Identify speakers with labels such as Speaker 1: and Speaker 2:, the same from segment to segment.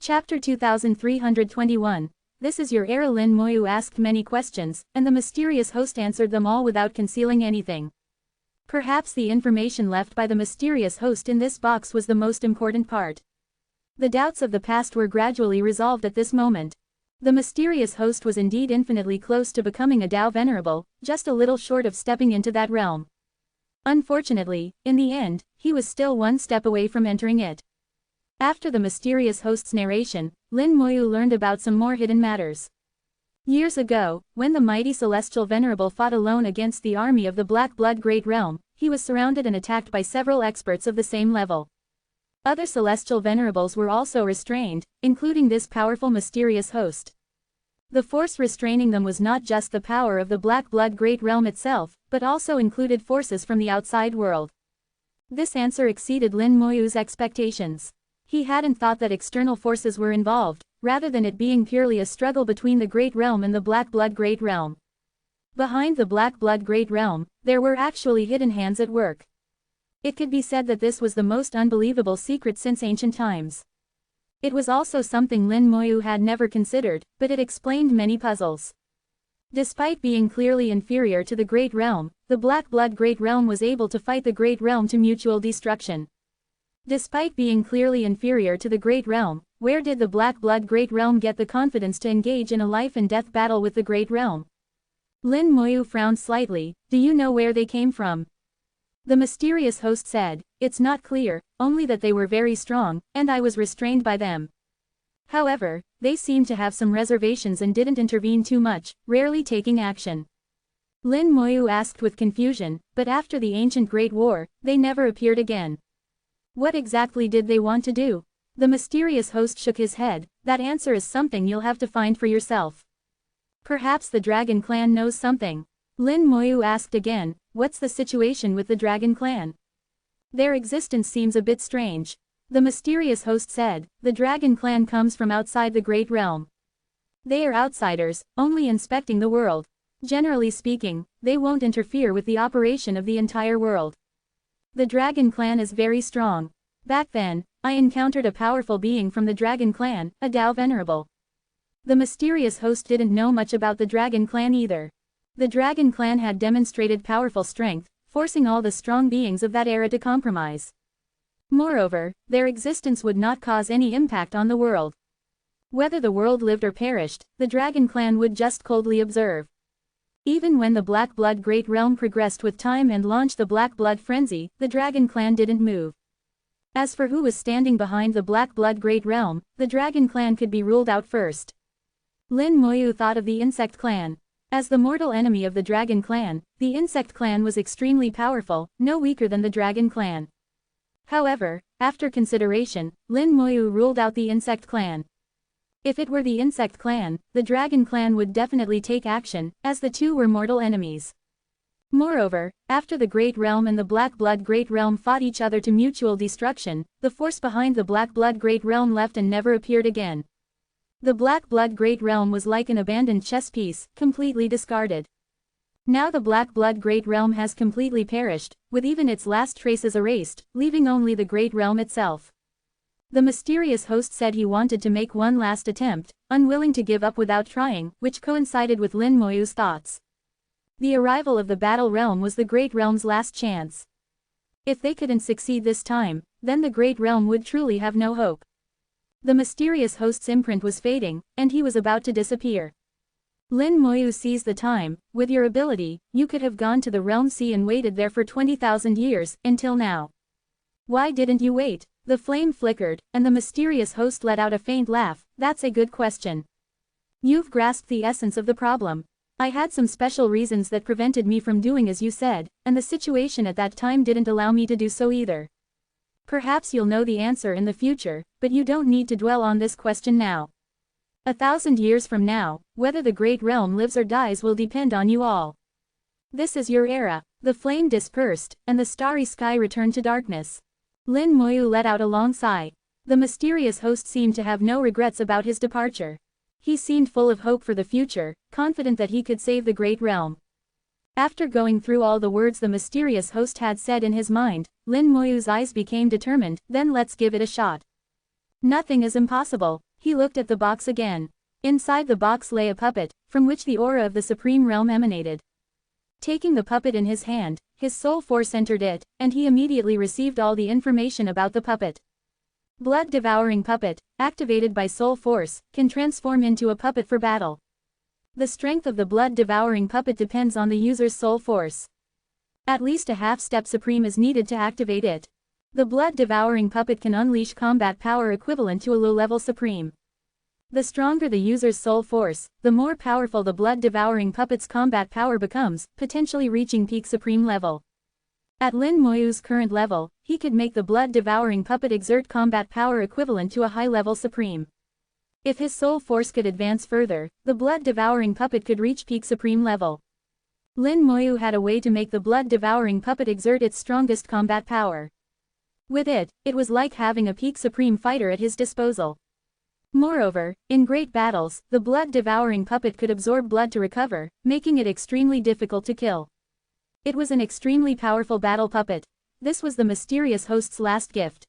Speaker 1: Chapter 2321. This is your era. Lin Moyu asked many questions, and the mysterious host answered them all without concealing anything. Perhaps the information left by the mysterious host in this box was the most important part. The doubts of the past were gradually resolved at this moment. The mysterious host was indeed infinitely close to becoming a Dao Venerable, just a little short of stepping into that realm. Unfortunately, in the end, he was still one step away from entering it. After the mysterious host's narration, Lin Moyu learned about some more hidden matters. Years ago, when the mighty celestial Venerable fought alone against the army of the Black Blood Great Realm, he was surrounded and attacked by several experts of the same level. Other celestial Venerables were also restrained, including this powerful mysterious host. The force restraining them was not just the power of the Black Blood Great Realm itself, but also included forces from the outside world. This answer exceeded Lin Moyu's expectations. He hadn't thought that external forces were involved, rather than it being purely a struggle between the Great Realm and the Black Blood Great Realm. Behind the Black Blood Great Realm, there were actually hidden hands at work. It could be said that this was the most unbelievable secret since ancient times. It was also something Lin Moyu had never considered, but it explained many puzzles. Despite being clearly inferior to the Great Realm, the Black Blood Great Realm was able to fight the Great Realm to mutual destruction. Despite being clearly inferior to the Great Realm, where did the Black Blood Great Realm get the confidence to engage in a life-and-death battle with the Great Realm? Lin Moyu frowned slightly. Do you know where they came from? The mysterious host said, it's not clear, only that they were very strong, and I was restrained by them. However, they seemed to have some reservations and didn't intervene too much, rarely taking action. Lin Moyu asked with confusion, but after the ancient Great War, they never appeared again. What exactly did they want to do? The mysterious host shook his head. That answer is something you'll have to find for yourself. Perhaps the Dragon Clan knows something. Lin Moyu asked again, what's the situation with the Dragon Clan? Their existence seems a bit strange. The mysterious host said, the Dragon Clan comes from outside the Great Realm. They are outsiders, only inspecting the world. Generally speaking, they won't interfere with the operation of the entire world. The Dragon Clan is very strong. Back then, I encountered a powerful being from the Dragon Clan, a Dao Venerable. The mysterious host didn't know much about the Dragon Clan either. The Dragon Clan had demonstrated powerful strength, forcing all the strong beings of that era to compromise. Moreover, their existence would not cause any impact on the world. Whether the world lived or perished, the Dragon Clan would just coldly observe. Even when the Black Blood Great Realm progressed with time and launched the Black Blood Frenzy, the Dragon Clan didn't move. As for who was standing behind the Black Blood Great Realm, the Dragon Clan could be ruled out first. Lin Moyu thought of the Insect Clan. As the mortal enemy of the Dragon Clan, the Insect Clan was extremely powerful, no weaker than the Dragon Clan. However, after consideration, Lin Moyu ruled out the Insect Clan. If it were the Insect Clan, the Dragon Clan would definitely take action, as the two were mortal enemies. Moreover, after the Great Realm and the Black Blood Great Realm fought each other to mutual destruction, the force behind the Black Blood Great Realm left and never appeared again. The Black Blood Great Realm was like an abandoned chess piece, completely discarded. Now the Black Blood Great Realm has completely perished, with even its last traces erased, leaving only the Great Realm itself. The mysterious host said he wanted to make one last attempt, unwilling to give up without trying, which coincided with Lin Moyu's thoughts. The arrival of the Battle Realm was the Great Realm's last chance. If they couldn't succeed this time, then the Great Realm would truly have no hope. The mysterious host's imprint was fading, and he was about to disappear. Lin Moyu seized the time. With your ability, you could have gone to the Realm Sea and waited there for 20,000 years, until now. Why didn't you wait? The flame flickered, and the mysterious host let out a faint laugh. That's a good question. You've grasped the essence of the problem. I had some special reasons that prevented me from doing as you said, and the situation at that time didn't allow me to do so either. Perhaps you'll know the answer in the future, but you don't need to dwell on this question now. 1,000 years from now, whether the Great Realm lives or dies will depend on you all. This is your era. The flame dispersed, and the starry sky returned to darkness. Lin Moyu let out a long sigh. The mysterious host seemed to have no regrets about his departure. He seemed full of hope for the future, confident that he could save the Great Realm. After going through all the words the mysterious host had said in his mind, Lin Moyu's eyes became determined. Then let's give it a shot. Nothing is impossible. He looked at the box again. Inside the box lay a puppet, from which the aura of the Supreme Realm emanated. Taking the puppet in his hand, his soul force entered it, and he immediately received all the information about the puppet. Blood-devouring puppet, activated by soul force, can transform into a puppet for battle. The strength of the blood-devouring puppet depends on the user's soul force. At least a half-step supreme is needed to activate it. The blood-devouring puppet can unleash combat power equivalent to a low-level supreme. The stronger the user's soul force, the more powerful the blood-devouring puppet's combat power becomes, potentially reaching peak supreme level. At Lin Moyu's current level, he could make the blood-devouring puppet exert combat power equivalent to a high-level supreme. If his soul force could advance further, the blood-devouring puppet could reach peak supreme level. Lin Moyu had a way to make the blood-devouring puppet exert its strongest combat power. With it, it was like having a peak supreme fighter at his disposal. Moreover, in great battles, the blood-devouring puppet could absorb blood to recover, making it extremely difficult to kill. It was an extremely powerful battle puppet. This was the mysterious host's last gift.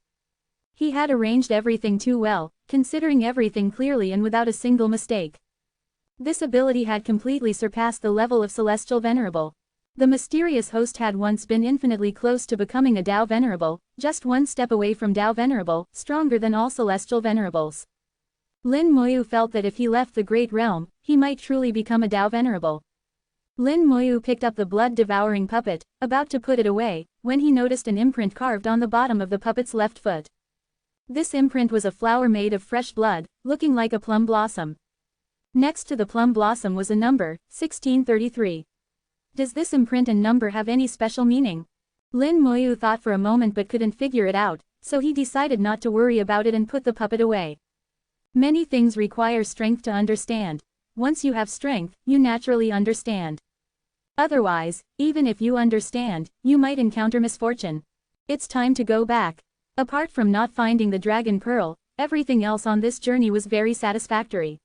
Speaker 1: He had arranged everything too well, considering everything clearly and without a single mistake. This ability had completely surpassed the level of Celestial Venerable. The mysterious host had once been infinitely close to becoming a Tao Venerable, just one step away from Tao Venerable, stronger than all Celestial Venerables. Lin Moyu felt that if he left the Great Realm, he might truly become a Tao Venerable. Lin Moyu picked up the blood-devouring puppet, about to put it away, when he noticed an imprint carved on the bottom of the puppet's left foot. This imprint was a flower made of fresh blood, looking like a plum blossom. Next to the plum blossom was a number, 1633. Does this imprint and number have any special meaning? Lin Moyu thought for a moment but couldn't figure it out, so he decided not to worry about it and put the puppet away. Many things require strength to understand. Once you have strength, you naturally understand. Otherwise, even if you understand, you might encounter misfortune. It's time to go back. Apart from not finding the Dragon Pearl, everything else on this journey was very satisfactory.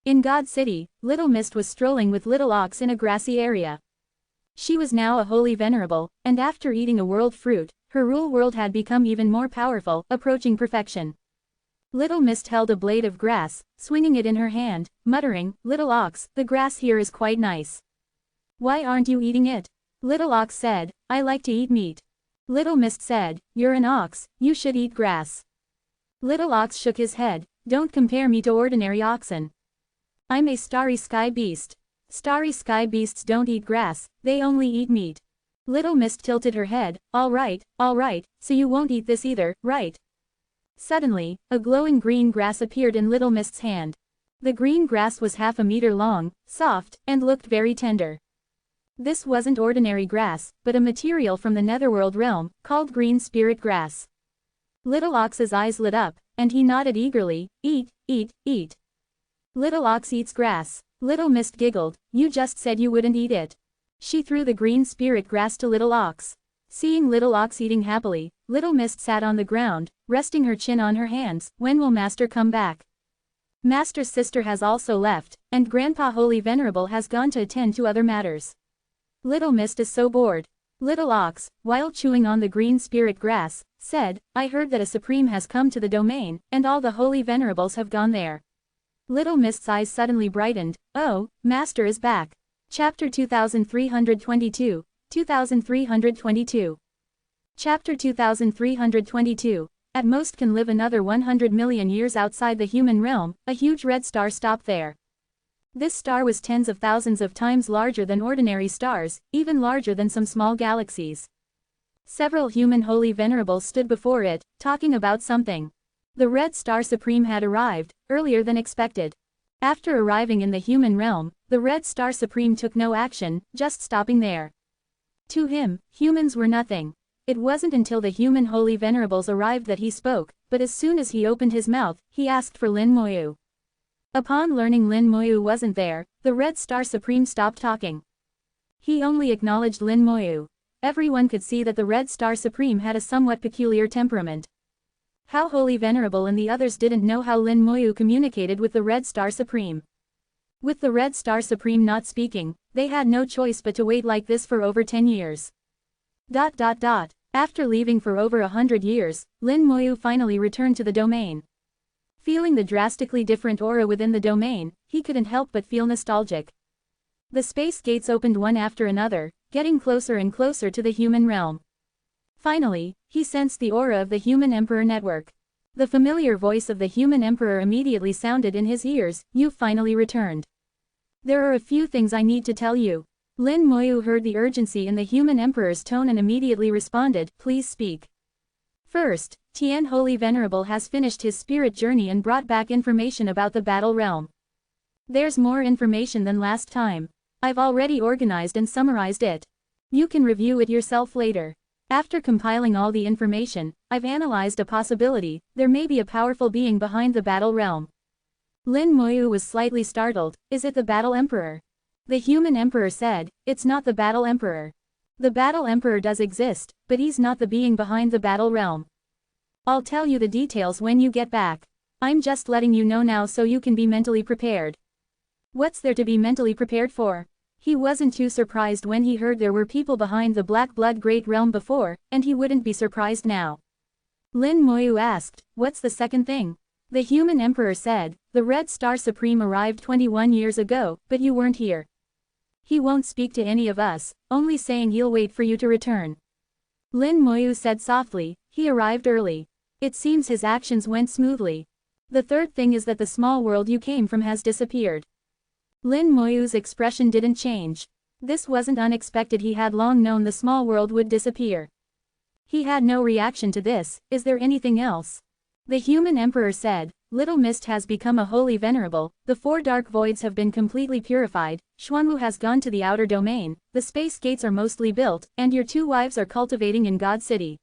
Speaker 1: In God City, Little Mist was strolling with Little Ox in a grassy area. She was now a holy venerable, and after eating a world fruit, her rule world had become even more powerful, approaching perfection. Little Mist held a blade of grass, swinging it in her hand, muttering, "Little Ox, the grass here is quite nice. Why aren't you eating it?" Little Ox said, "I like to eat meat." Little Mist said, "You're an ox, you should eat grass." Little Ox shook his head, "Don't compare me to ordinary oxen. I'm a starry sky beast. Starry sky beasts don't eat grass, they only eat meat." Little Mist tilted her head, all right, so you won't eat this either, right?" Suddenly, a glowing green grass appeared in Little Mist's hand. The green grass was half a meter long, soft, and looked very tender. This wasn't ordinary grass, but a material from the Netherworld realm, called green spirit grass. Little Ox's eyes lit up, and he nodded eagerly, "Eat, eat, eat." Little Ox eats grass. Little Mist giggled, "You just said you wouldn't eat it." She threw the green spirit grass to Little Ox. Seeing Little Ox eating happily, Little Mist sat on the ground, resting her chin on her hands. "When will Master come back?" Master's sister has also left, and Grandpa Holy Venerable has gone to attend to other matters. Little Mist is so bored. Little Ox, while chewing on the green spirit grass, said, "I heard that a Supreme has come to the domain, and all the Holy Venerables have gone there." Little Mist's eyes suddenly brightened. "Oh, Master is back." Chapter 2322, 2322. Chapter 2322. At most can live another 100 million years outside the human realm, a huge red star stopped there. This star was tens of thousands of times larger than ordinary stars, even larger than some small galaxies. Several human holy venerables stood before it, talking about something. The Red Star Supreme had arrived, earlier than expected. After arriving in the human realm, the Red Star Supreme took no action, just stopping there. To him, humans were nothing. It wasn't until the human holy venerables arrived that he spoke, but as soon as he opened his mouth, he asked for Lin Moyu. Upon learning Lin Moyu wasn't there, the Red Star Supreme stopped talking. He only acknowledged Lin Moyu. Everyone could see that the Red Star Supreme had a somewhat peculiar temperament. How Holy Venerable and the others didn't know how Lin Moyu communicated with the Red Star Supreme. With the Red Star Supreme not speaking, they had no choice but to wait like this for over 10 years. After leaving for over 100 years, Lin Moyu finally returned to the domain. Feeling the drastically different aura within the domain, he couldn't help but feel nostalgic. The space gates opened one after another, getting closer and closer to the human realm. Finally, he sensed the aura of the human emperor network. The familiar voice of the human emperor immediately sounded in his ears. "You've finally returned. There are a few things I need to tell you." Lin Moyu heard the urgency in the human emperor's tone and immediately responded, "Please speak." First, Tian Holy Venerable has finished his spirit journey and brought back information about the battle realm. There's more information than last time. I've already organized and summarized it. You can review it yourself later. After compiling all the information, I've analyzed a possibility. There may be a powerful being behind the battle realm. Lin Moyu was slightly startled. Is it the Battle Emperor? The human emperor said, "It's not the Battle Emperor. The Battle Emperor does exist, but he's not the being behind the battle realm. I'll tell you the details when you get back. I'm just letting you know now so you can be mentally prepared." What's there to be mentally prepared for? He wasn't too surprised when he heard there were people behind the Black Blood Great Realm before, and he wouldn't be surprised now. Lin Moyu asked, "What's the second thing?" The human emperor said, "The Red Star Supreme arrived 21 years ago, but you weren't here. He won't speak to any of us, only saying he'll wait for you to return." Lin Moyu said softly, "He arrived early. It seems his actions went smoothly. The third thing is that the small world you came from has disappeared." Lin Moyu's expression didn't change. This wasn't unexpected. He had long known the small world would disappear. He had no reaction to this. "Is there anything else?" The human emperor said, "Little Mist has become a holy venerable, the 4 dark voids have been completely purified, Xuanwu has gone to the outer domain, the space gates are mostly built, and your 2 wives are cultivating in God City."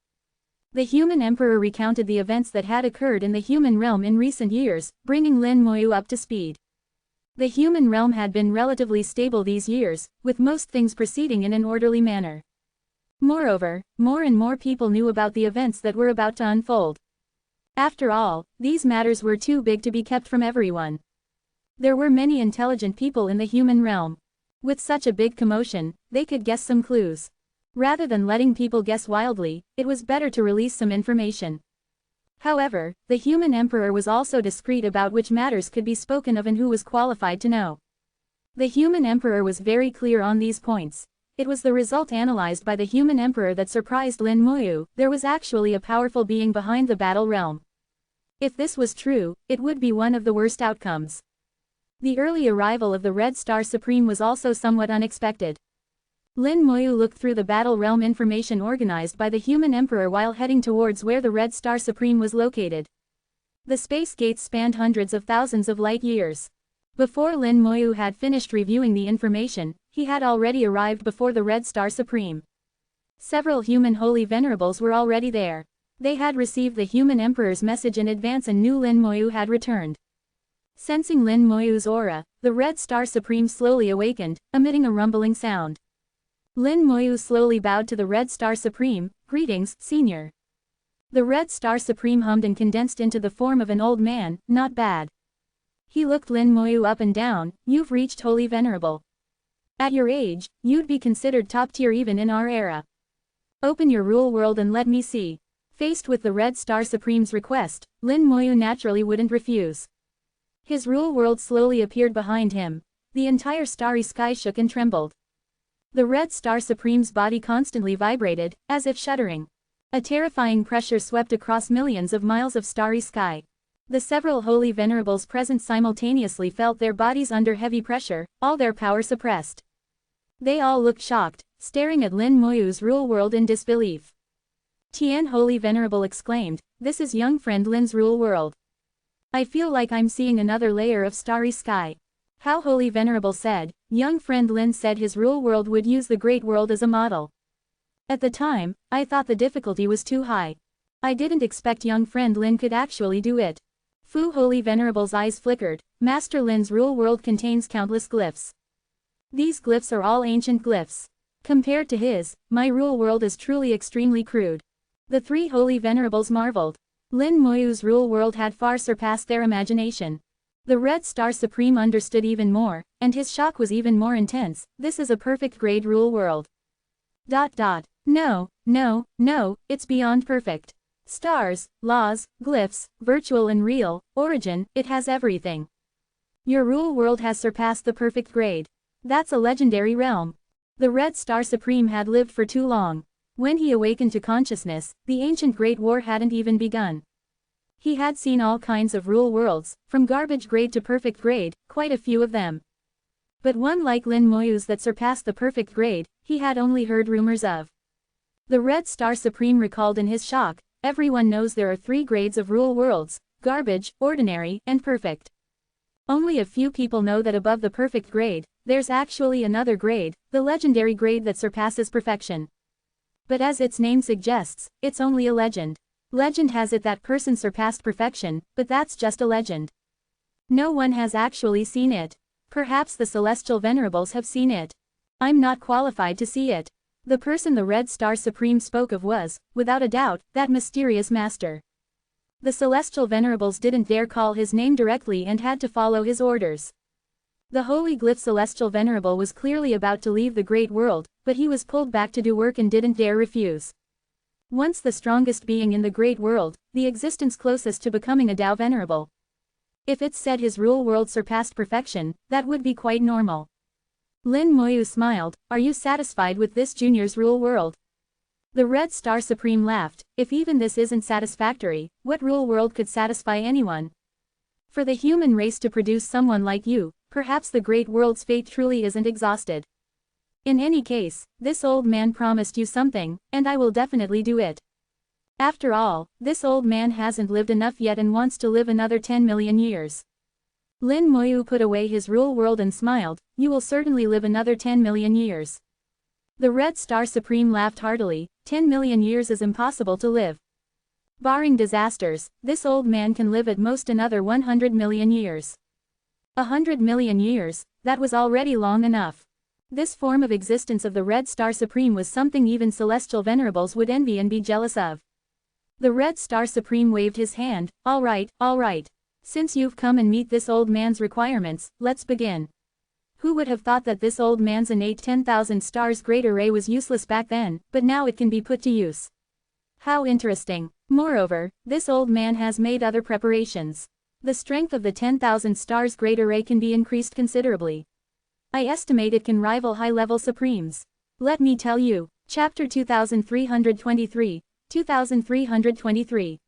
Speaker 1: The human emperor recounted the events that had occurred in the human realm in recent years, bringing Lin Moyu up to speed. The human realm had been relatively stable these years, with most things proceeding in an orderly manner. Moreover, more and more people knew about the events that were about to unfold. After all, these matters were too big to be kept from everyone. There were many intelligent people in the human realm. With such a big commotion, they could guess some clues. Rather than letting people guess wildly, it was better to release some information. However, the human emperor was also discreet about which matters could be spoken of and who was qualified to know. The human emperor was very clear on these points. It was the result analyzed by the human emperor that surprised Lin Moyu. There was actually a powerful being behind the battle realm. If this was true, it would be one of the worst outcomes. The early arrival of the Red Star Supreme was also somewhat unexpected. Lin Moyu looked through the battle realm information organized by the human emperor while heading towards where the Red Star Supreme was located. The space gates spanned hundreds of thousands of light years. Before Lin Moyu had finished reviewing the information, he had already arrived before the Red Star Supreme. Several human holy venerables were already there. They had received the human emperor's message in advance and knew Lin Moyu had returned. Sensing Lin Moyu's aura, the Red Star Supreme slowly awakened, emitting a rumbling sound. Lin Moyu slowly bowed to the Red Star Supreme. "Greetings, Senior." The Red Star Supreme hummed and condensed into the form of an old man. "Not bad." He looked Lin Moyu up and down. "You've reached Holy Venerable. At your age, you'd be considered top tier even in our era. Open your rule world and let me see." Faced with the Red Star Supreme's request, Lin Moyu naturally wouldn't refuse. His rule world slowly appeared behind him. The entire starry sky shook and trembled. The Red Star Supreme's body constantly vibrated, as if shuddering. A terrifying pressure swept across millions of miles of starry sky. The several holy venerables present simultaneously felt their bodies under heavy pressure, all their power suppressed. They all looked shocked, staring at Lin Moyu's rule world in disbelief. Tian Holy Venerable exclaimed, "This is young friend Lin's rule world. I feel like I'm seeing another layer of starry sky." How Holy Venerable said, "Young friend Lin said his rule world would use the Great World as a model. At the time, I thought the difficulty was too high. I didn't expect young friend Lin could actually do it." Fu Holy Venerable's eyes flickered. "Master Lin's rule world contains countless glyphs. These glyphs are all ancient glyphs. Compared to his, my rule world is truly extremely crude." The 3 holy venerables marveled. Lin Moyu's rule world had far surpassed their imagination. The Red Star Supreme understood even more, and his shock was even more intense. "This is a perfect grade rule world. No, it's beyond perfect. Stars, laws, glyphs, virtual and real, origin, it has everything. Your rule world has surpassed the perfect grade. That's a legendary realm. The Red Star Supreme had lived for too long. When he awakened to consciousness, the ancient Great War hadn't even begun. He had seen all kinds of rule worlds, from garbage grade to perfect grade, quite a few of them. But one like Lin Moyu's that surpassed the perfect grade, he had only heard rumors of. The Red Star Supreme recalled in his shock, everyone knows there are 3 grades of rule worlds: garbage, ordinary, and perfect. Only a few people know that above the perfect grade, there's actually another grade, the legendary grade that surpasses perfection. But as its name suggests, it's only a legend. Legend has it that person surpassed perfection, but that's just a legend. No one has actually seen it. Perhaps the celestial venerables have seen it. I'm not qualified to see it. The person the Red Star Supreme spoke of was, without a doubt, that mysterious master. The celestial venerables didn't dare call his name directly and had to follow his orders. The Holy Glyph Celestial Venerable was clearly about to leave the Great World, but he was pulled back to do work and didn't dare refuse. Once the strongest being in the Great World, the existence closest to becoming a Tao Venerable. If it's said his rule world surpassed perfection, that would be quite normal. Lin Moyu smiled, "Are you satisfied with this junior's rule world?" The Red Star Supreme laughed, "If even this isn't satisfactory, what rule world could satisfy anyone? For the human race to produce someone like you, perhaps the Great World's fate truly isn't exhausted. In any case, this old man promised you something, and I will definitely do it. After all, this old man hasn't lived enough yet and wants to live another 10 million years. Lin Moyu put away his rule world and smiled, "You will certainly live another 10 million years. The Red Star Supreme laughed heartily, 10 million years is impossible to live. Barring disasters, this old man can live at most another 100 million years. 100 million years, that was already long enough. This form of existence of the Red Star Supreme was something even celestial venerables would envy and be jealous of. The Red Star Supreme waved his hand, all right. Since you've come and meet this old man's requirements, let's begin. Who would have thought that this old man's innate 10,000 stars great array was useless back then, but now it can be put to use. How interesting. Moreover, this old man has made other preparations. The strength of the 10,000 stars great array can be increased considerably. I estimate it can rival high-level supremes. Let me tell you." Chapter 2323, 2323.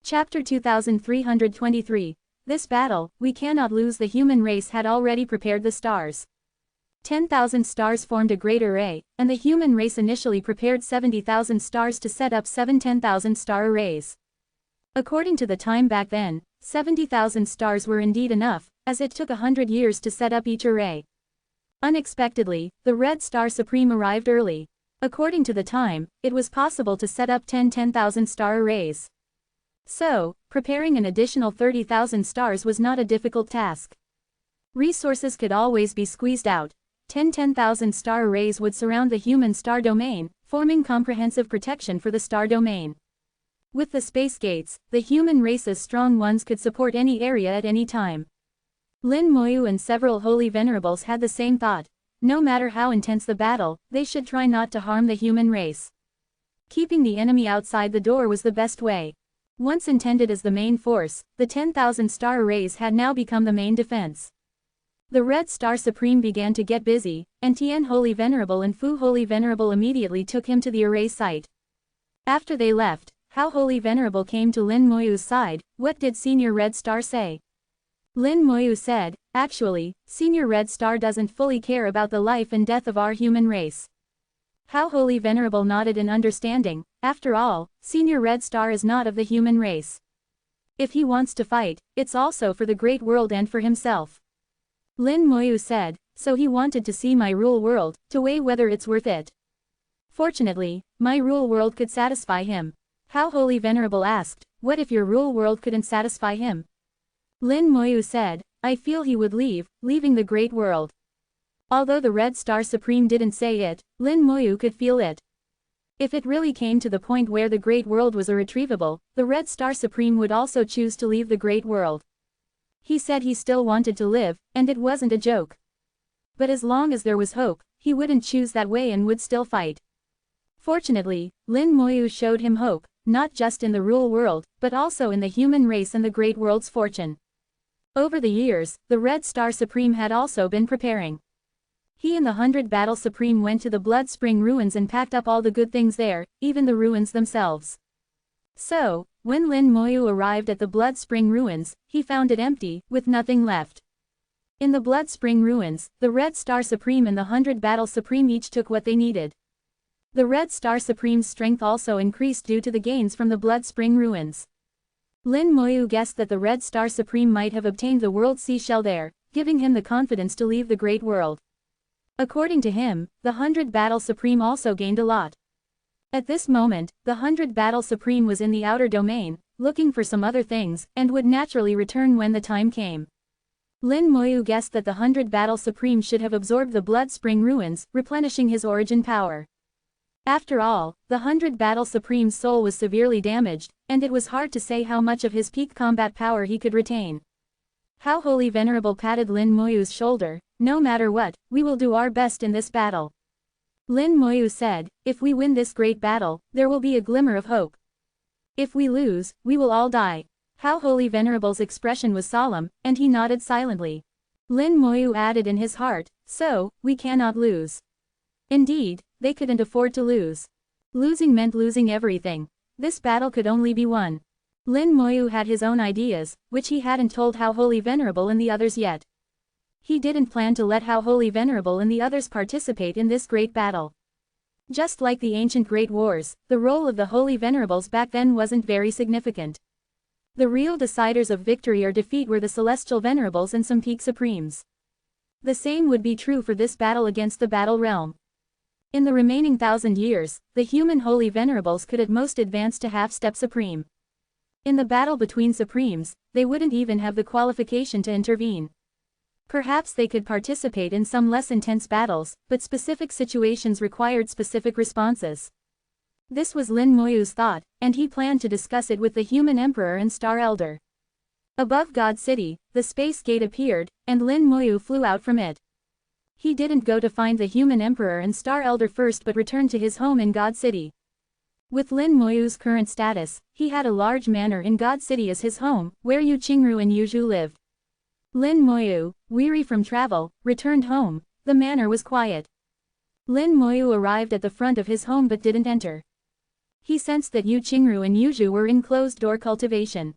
Speaker 1: Chapter 2323. This battle, we cannot lose. The human race had already prepared the stars. 10,000 stars formed a great array, and the human race initially prepared 70,000 stars to set up 7 10,000 star arrays. According to the time back then, 70,000 stars were indeed enough, as it took 100 years to set up each array. Unexpectedly, the Red Star Supreme arrived early. According to the time, it was possible to set up 10 10,000 star arrays. So, preparing an additional 30,000 stars was not a difficult task. Resources could always be squeezed out. 10 10,000 star arrays would surround the human star domain, forming comprehensive protection for the star domain. With the space gates, the human race's strong ones could support any area at any time. Lin Moyu and several holy venerables had the same thought. No matter how intense the battle, they should try not to harm the human race. Keeping the enemy outside the door was the best way. Once intended as the main force, the 10,000 star arrays had now become the main defense. The Red Star Supreme began to get busy, and Tian Holy Venerable and Fu Holy Venerable immediately took him to the array site. After they left, Hao Holy Venerable came to Lin Moyu's side. "What did Senior Red Star say?" Lin Moyu said, "Actually, Senior Red Star doesn't fully care about the life and death of our human race." Hao Holy Venerable nodded in understanding. After all, Senior Red Star is not of the human race. If he wants to fight, it's also for the Great World and for himself. Lin Moyu said, "So he wanted to see my rule world, to weigh whether it's worth it." Fortunately, my rule world could satisfy him. Hao Holy Venerable asked, "What if your rule world couldn't satisfy him?" Lin Moyu said, "I feel he would leaving the Great World." Although the Red Star Supreme didn't say it, Lin Moyu could feel it. If it really came to the point where the Great World was irretrievable, the Red Star Supreme would also choose to leave the Great World. He said he still wanted to live, and it wasn't a joke. But as long as there was hope, he wouldn't choose that way and would still fight. Fortunately, Lin Moyu showed him hope. not just in the real world, but also in the human race and the great world's fortune. Over the years, the Red Star Supreme had also been preparing. He and the 100 Battle Supreme went to the Blood Spring ruins and packed up all the good things there, even the ruins themselves. So, when Lin Moyu arrived at the Blood Spring ruins, he found it empty, with nothing left. In the Blood Spring ruins, the Red Star Supreme and the 100 Battle Supreme each took what they needed. The Red Star Supreme's strength also increased due to the gains from the Blood Spring ruins. Lin Moyu guessed that the Red Star Supreme might have obtained the world seashell there, giving him the confidence to leave the great world. According to him, the 100 Battle Supreme also gained a lot. At this moment, the 100 Battle Supreme was in the outer domain, looking for some other things, and would naturally return when the time came. Lin Moyu guessed that the 100 Battle Supreme should have absorbed the Blood Spring ruins, replenishing his origin power. After all, the 100 Battle Supreme's soul was severely damaged, and it was hard to say how much of his peak combat power he could retain. How Holy Venerable patted Lin Moyu's shoulder. No matter what, we will do our best in this battle. Lin Moyu said, if we win this great battle, there will be a glimmer of hope. If we lose, we will all die. How Holy Venerable's expression was solemn, and he nodded silently. Lin Moyu added in his heart, so, we cannot lose. Indeed, they couldn't afford to lose. Losing meant losing everything. This battle could only be won. Lin Moyu had his own ideas, which he hadn't told How Holy Venerable and the others yet. He didn't plan to let How Holy Venerable and the others participate in this great battle. Just like the ancient great wars, the role of the Holy Venerables back then wasn't very significant. The real deciders of victory or defeat were the Celestial Venerables and some Peak Supremes. The same would be true for this battle against the Battle Realm. In the remaining 1,000 years, the human Holy Venerables could at most advance to half-step Supreme. In the battle between Supremes, they wouldn't even have the qualification to intervene. Perhaps they could participate in some less intense battles, but specific situations required specific responses. This was Lin Moyu's thought, and he planned to discuss it with the human emperor and star elder. Above God City, the space gate appeared, and Lin Moyu flew out from it. He didn't go to find the human emperor and star elder first but returned to his home in God City. With Lin Moyu's current status, he had a large manor in God City as his home, where Yu Qingru and Yuzhu lived. Lin Moyu, weary from travel, returned home. The manor was quiet. Lin Moyu arrived at the front of his home but didn't enter. He sensed that Yu Qingru and Yuzhu were in closed-door cultivation.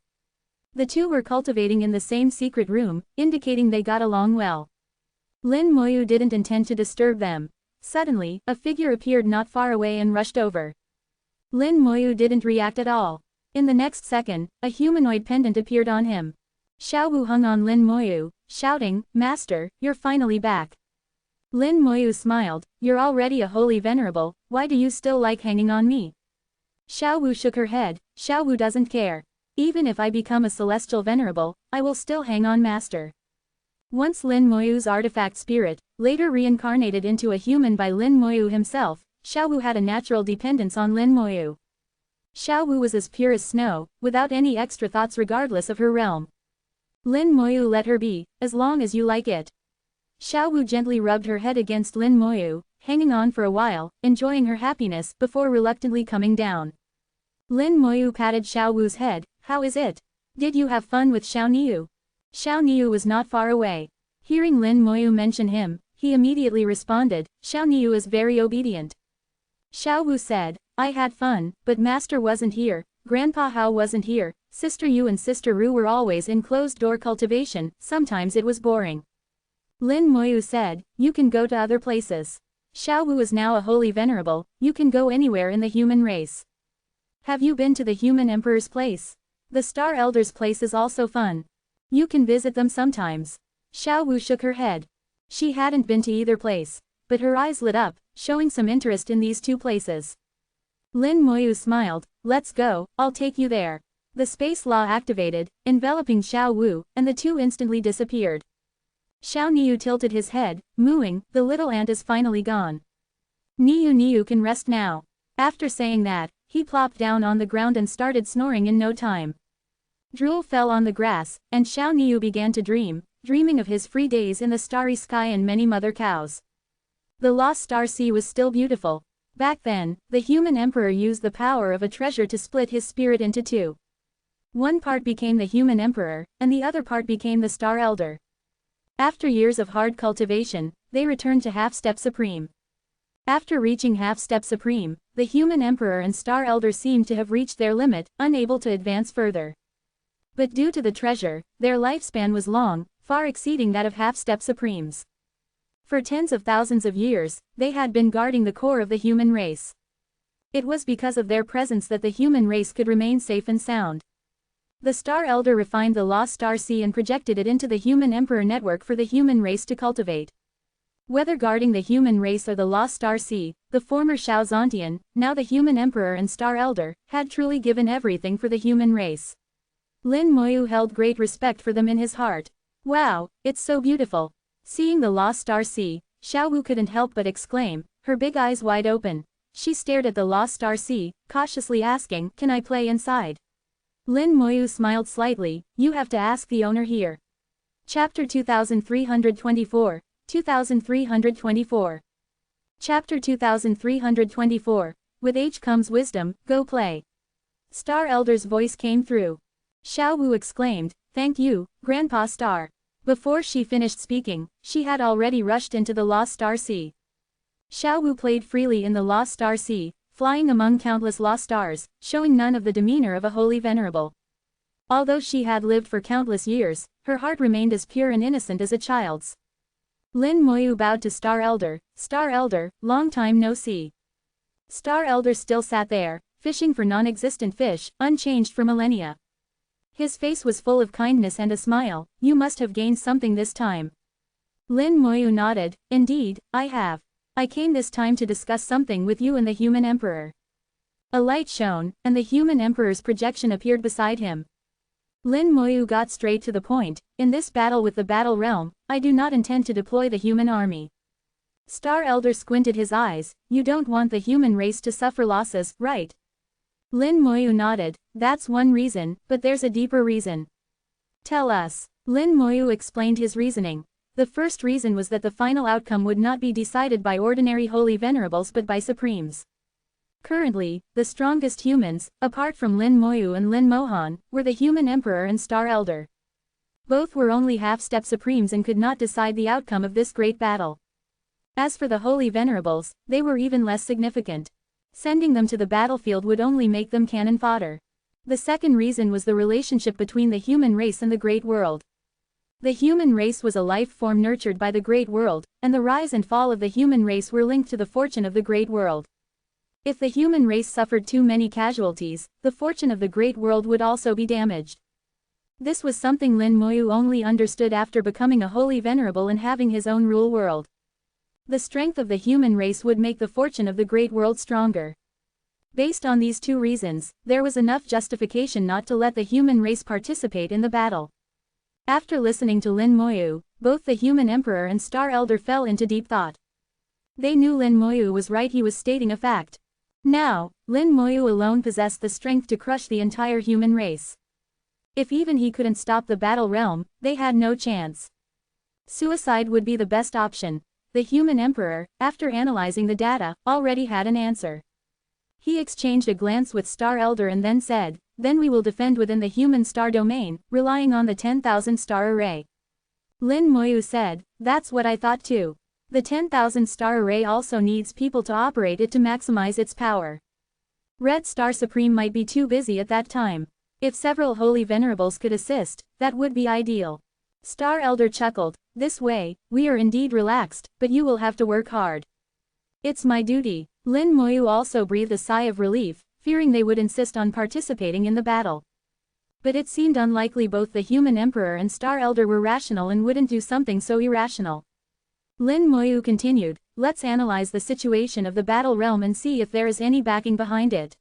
Speaker 1: The two were cultivating in the same secret room, indicating they got along well. Lin Moyu didn't intend to disturb them. Suddenly, a figure appeared not far away and rushed over. Lin Moyu didn't react at all. In the next second, a humanoid pendant appeared on him. Xiao Wu hung on Lin Moyu, shouting, "Master, you're finally back." Lin Moyu smiled, "You're already a Holy Venerable, why do you still like hanging on me?" Xiao Wu shook her head. Xiao Wu doesn't care. Even if I become a Celestial Venerable, I will still hang on Master. Once Lin Moyu's artifact spirit, later reincarnated into a human by Lin Moyu himself, Xiao Wu had a natural dependence on Lin Moyu. Xiao Wu was as pure as snow, without any extra thoughts regardless of her realm. Lin Moyu let her be, as long as you like it. Xiao Wu gently rubbed her head against Lin Moyu, hanging on for a while, enjoying her happiness before reluctantly coming down. Lin Moyu patted Xiao Wu's head. "How is it? Did you have fun with Xiao Niu?" Xiao Niu was not far away. Hearing Lin Moyu mention him, he immediately responded, "Xiao Niu is very obedient." Xiao Wu said, "I had fun, but Master wasn't here, Grandpa Hao wasn't here, Sister Yu and Sister Ru were always in closed-door cultivation, sometimes it was boring." Lin Moyu said, "You can go to other places. Xiao Wu is now a Holy Venerable, you can go anywhere in the human race. Have you been to the human emperor's place? The Star Elder's place is also fun. You can visit them sometimes." Xiao Wu shook her head. She hadn't been to either place, but her eyes lit up, showing some interest in these two places. Lin Moyu smiled, "Let's go, I'll take you there." The space law activated, enveloping Xiao Wu, and the two instantly disappeared. Xiao Niu tilted his head, mooing, "The little ant is finally gone. Niu can rest now." After saying that, he plopped down on the ground and started snoring in no time. Drool fell on the grass, and Xiao Niu began to dreaming of his free days in the starry sky and many mother cows. The lost star sea was still beautiful. Back then, the human emperor used the power of a treasure to split his spirit into two. One part became the human emperor, and the other part became the Star Elder. After years of hard cultivation, they returned to Half-Step Supreme. After reaching Half-Step Supreme, the human emperor and Star Elder seemed to have reached their limit, unable to advance further. But due to the treasure, their lifespan was long, far exceeding that of Half-Step Supremes. For tens of thousands of years, they had been guarding the core of the human race. It was because of their presence that the human race could remain safe and sound. The Star Elder refined the Lost Star Sea and projected it into the human emperor network for the human race to cultivate. Whether guarding the human race or the Lost Star Sea, the former Shao Zontian, now the human emperor and Star Elder, had truly given everything for the human race. Lin Moyu held great respect for them in his heart. Wow, it's so beautiful. Seeing the Lost Star Sea, Xiao Wu couldn't help but exclaim, her big eyes wide open. She stared at the Lost Star Sea, cautiously asking, "Can I play inside?" Lin Moyu smiled slightly, "You have to ask the owner here." Chapter 2324, 2324. Chapter 2324, with age comes wisdom, go play. Star Elder's voice came through. Xiao Wu exclaimed, "Thank you, Grandpa Star." Before she finished speaking, she had already rushed into the Lost Star Sea. Xiao Wu played freely in the Lost Star Sea, flying among countless lost stars, showing none of the demeanor of a holy venerable. Although she had lived for countless years, her heart remained as pure and innocent as a child's. Lin Moyu bowed to Star Elder, "Star Elder, long time no see." Star Elder still sat there, fishing for non-existent fish, unchanged for millennia. His face was full of kindness and a smile, "You must have gained something this time." Lin Moyu nodded, "Indeed, I have. I came this time to discuss something with you and the human emperor." A light shone, and the human emperor's projection appeared beside him. Lin Moyu got straight to the point, "In this battle with the Battle Realm, I do not intend to deploy the human army." Star Elder squinted his eyes, "You don't want the human race to suffer losses, right?" Lin Moyu nodded, "That's one reason, but there's a deeper reason." "Tell us." Lin Moyu explained his reasoning. The first reason was that the final outcome would not be decided by ordinary holy venerables but by supremes. Currently, the strongest humans, apart from Lin Moyu and Lin Mohan, were the human emperor and Star Elder. Both were only half-step supremes and could not decide the outcome of this great battle. As for the holy venerables, they were even less significant. Sending them to the battlefield would only make them cannon fodder. The second reason was the relationship between the human race and the great world. The human race was a life form nurtured by the great world, and the rise and fall of the human race were linked to the fortune of the great world. If the human race suffered too many casualties, the fortune of the great world would also be damaged. This was something Lin Moyu only understood after becoming a holy venerable and having his own rule world. The strength of the human race would make the fortune of the great world stronger. Based on these two reasons, there was enough justification not to let the human race participate in the battle. After listening to Lin Moyu, both the human emperor and Star Elder fell into deep thought. They knew Lin Moyu was right, he was stating a fact. Now, Lin Moyu alone possessed the strength to crush the entire human race. If even he couldn't stop the battle realm, they had no chance. Suicide would be the best option. The human emperor, after analyzing the data, already had an answer. He exchanged a glance with Star Elder and then said, "Then we will defend within the human star domain, relying on the 10,000 star array." Lin Moyu said, "That's what I thought too. The 10,000 star array also needs people to operate it to maximize its power. Red Star Supreme might be too busy at that time. If several holy venerables could assist, that would be ideal." Star Elder chuckled, "This way, we are indeed relaxed, but you will have to work hard." "It's my duty." Lin Moyu also breathed a sigh of relief, fearing they would insist on participating in the battle. But it seemed unlikely both the human emperor and Star Elder were rational and wouldn't do something so irrational. Lin Moyu continued, "Let's analyze the situation of the battle realm and see if there is any backing behind it."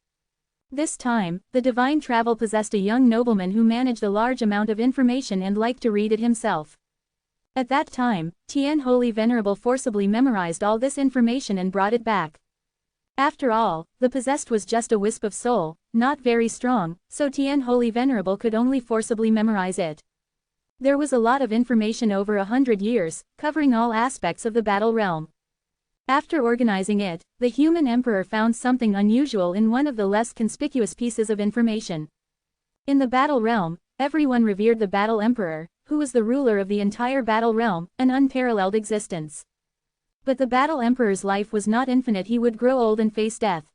Speaker 1: This time, the divine travel possessed a young nobleman who managed a large amount of information and liked to read it himself. At that time, Tian Holy Venerable forcibly memorized all this information and brought it back. After all, the possessed was just a wisp of soul, not very strong, so Tian Holy Venerable could only forcibly memorize it. There was a lot of information over 100 years, covering all aspects of the battle realm. After organizing it, the human emperor found something unusual in one of the less conspicuous pieces of information. In the battle realm, everyone revered the battle emperor, who was the ruler of the entire battle realm, an unparalleled existence. But the battle emperor's life was not infinite. He would grow old and face death.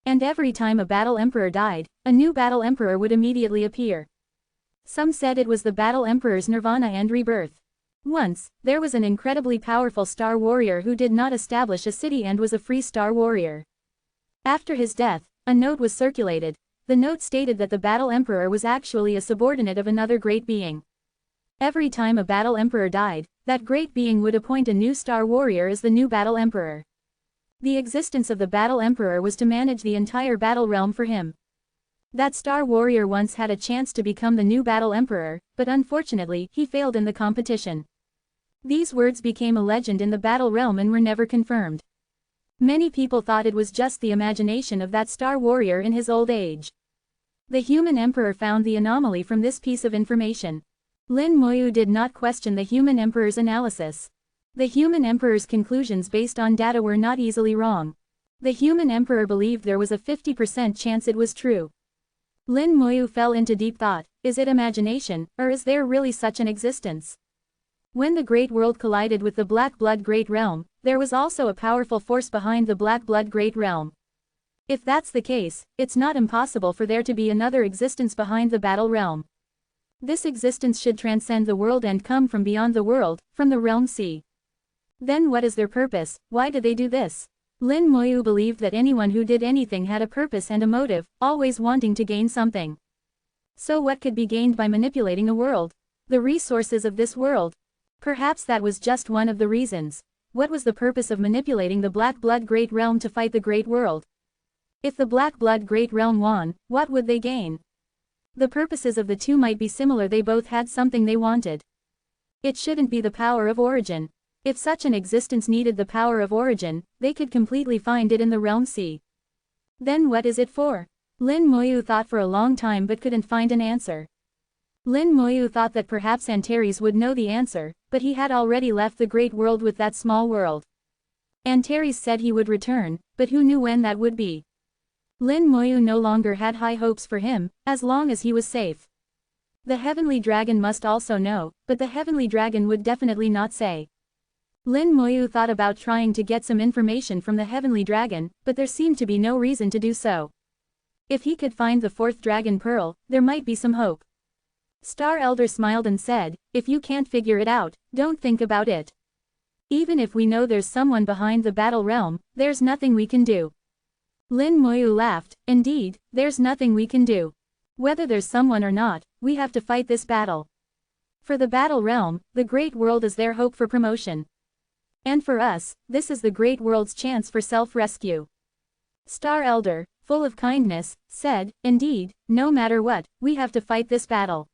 Speaker 1: And every time a battle emperor died, a new battle emperor would immediately appear. Some said it was the battle emperor's nirvana and rebirth. Once, there was an incredibly powerful star warrior who did not establish a city and was a free star warrior. After his death, a note was circulated. The note stated that the battle emperor was actually a subordinate of another great being. Every time a battle emperor died, that great being would appoint a new star warrior as the new battle emperor. The existence of the battle emperor was to manage the entire battle realm for him. That star warrior once had a chance to become the new battle emperor, but unfortunately, he failed in the competition. These words became a legend in the battle realm and were never confirmed. Many people thought it was just the imagination of that star warrior in his old age. The human emperor found the anomaly from this piece of information. Lin Moyu did not question the human emperor's analysis. The human emperor's conclusions based on data were not easily wrong. The human emperor believed there was a 50% chance it was true. Lin Moyu fell into deep thought. Is it imagination, or is there really such an existence? When the Great World collided with the Black Blood Great Realm, there was also a powerful force behind the Black Blood Great Realm. If that's the case, it's not impossible for there to be another existence behind the battle realm. This existence should transcend the world and come from beyond the world, from the realm sea. Then what is their purpose? Why do they do this? Lin Moyu believed that anyone who did anything had a purpose and a motive, always wanting to gain something. So what could be gained by manipulating a world? The resources of this world. Perhaps that was just one of the reasons. What was the purpose of manipulating the Black Blood Great Realm to fight the Great World? If the Black Blood Great Realm won, what would they gain? The purposes of the two might be similar. They both had something they wanted. It shouldn't be the power of origin. If such an existence needed the power of origin, they could completely find it in the realm sea. Then what is it for? Lin Moyu thought for a long time but couldn't find an answer. Lin Moyu thought that perhaps Antares would know the answer, but he had already left the Great World with that small world. Antares said he would return, but who knew when that would be? Lin Moyu no longer had high hopes for him, as long as he was safe. The Heavenly Dragon must also know, but the Heavenly Dragon would definitely not say. Lin Moyu thought about trying to get some information from the Heavenly Dragon, but there seemed to be no reason to do so. If he could find the fourth Dragon Pearl, there might be some hope. Star Elder smiled and said, if you can't figure it out, don't think about it. Even if we know there's someone behind the battle realm, there's nothing we can do. Lin Moyu laughed. Indeed, there's nothing we can do. Whether there's someone or not, we have to fight this battle. For the battle realm, the Great World is their hope for promotion. And for us, this is the Great World's chance for self-rescue. Star Elder, full of kindness, said, indeed, no matter what, we have to fight this battle.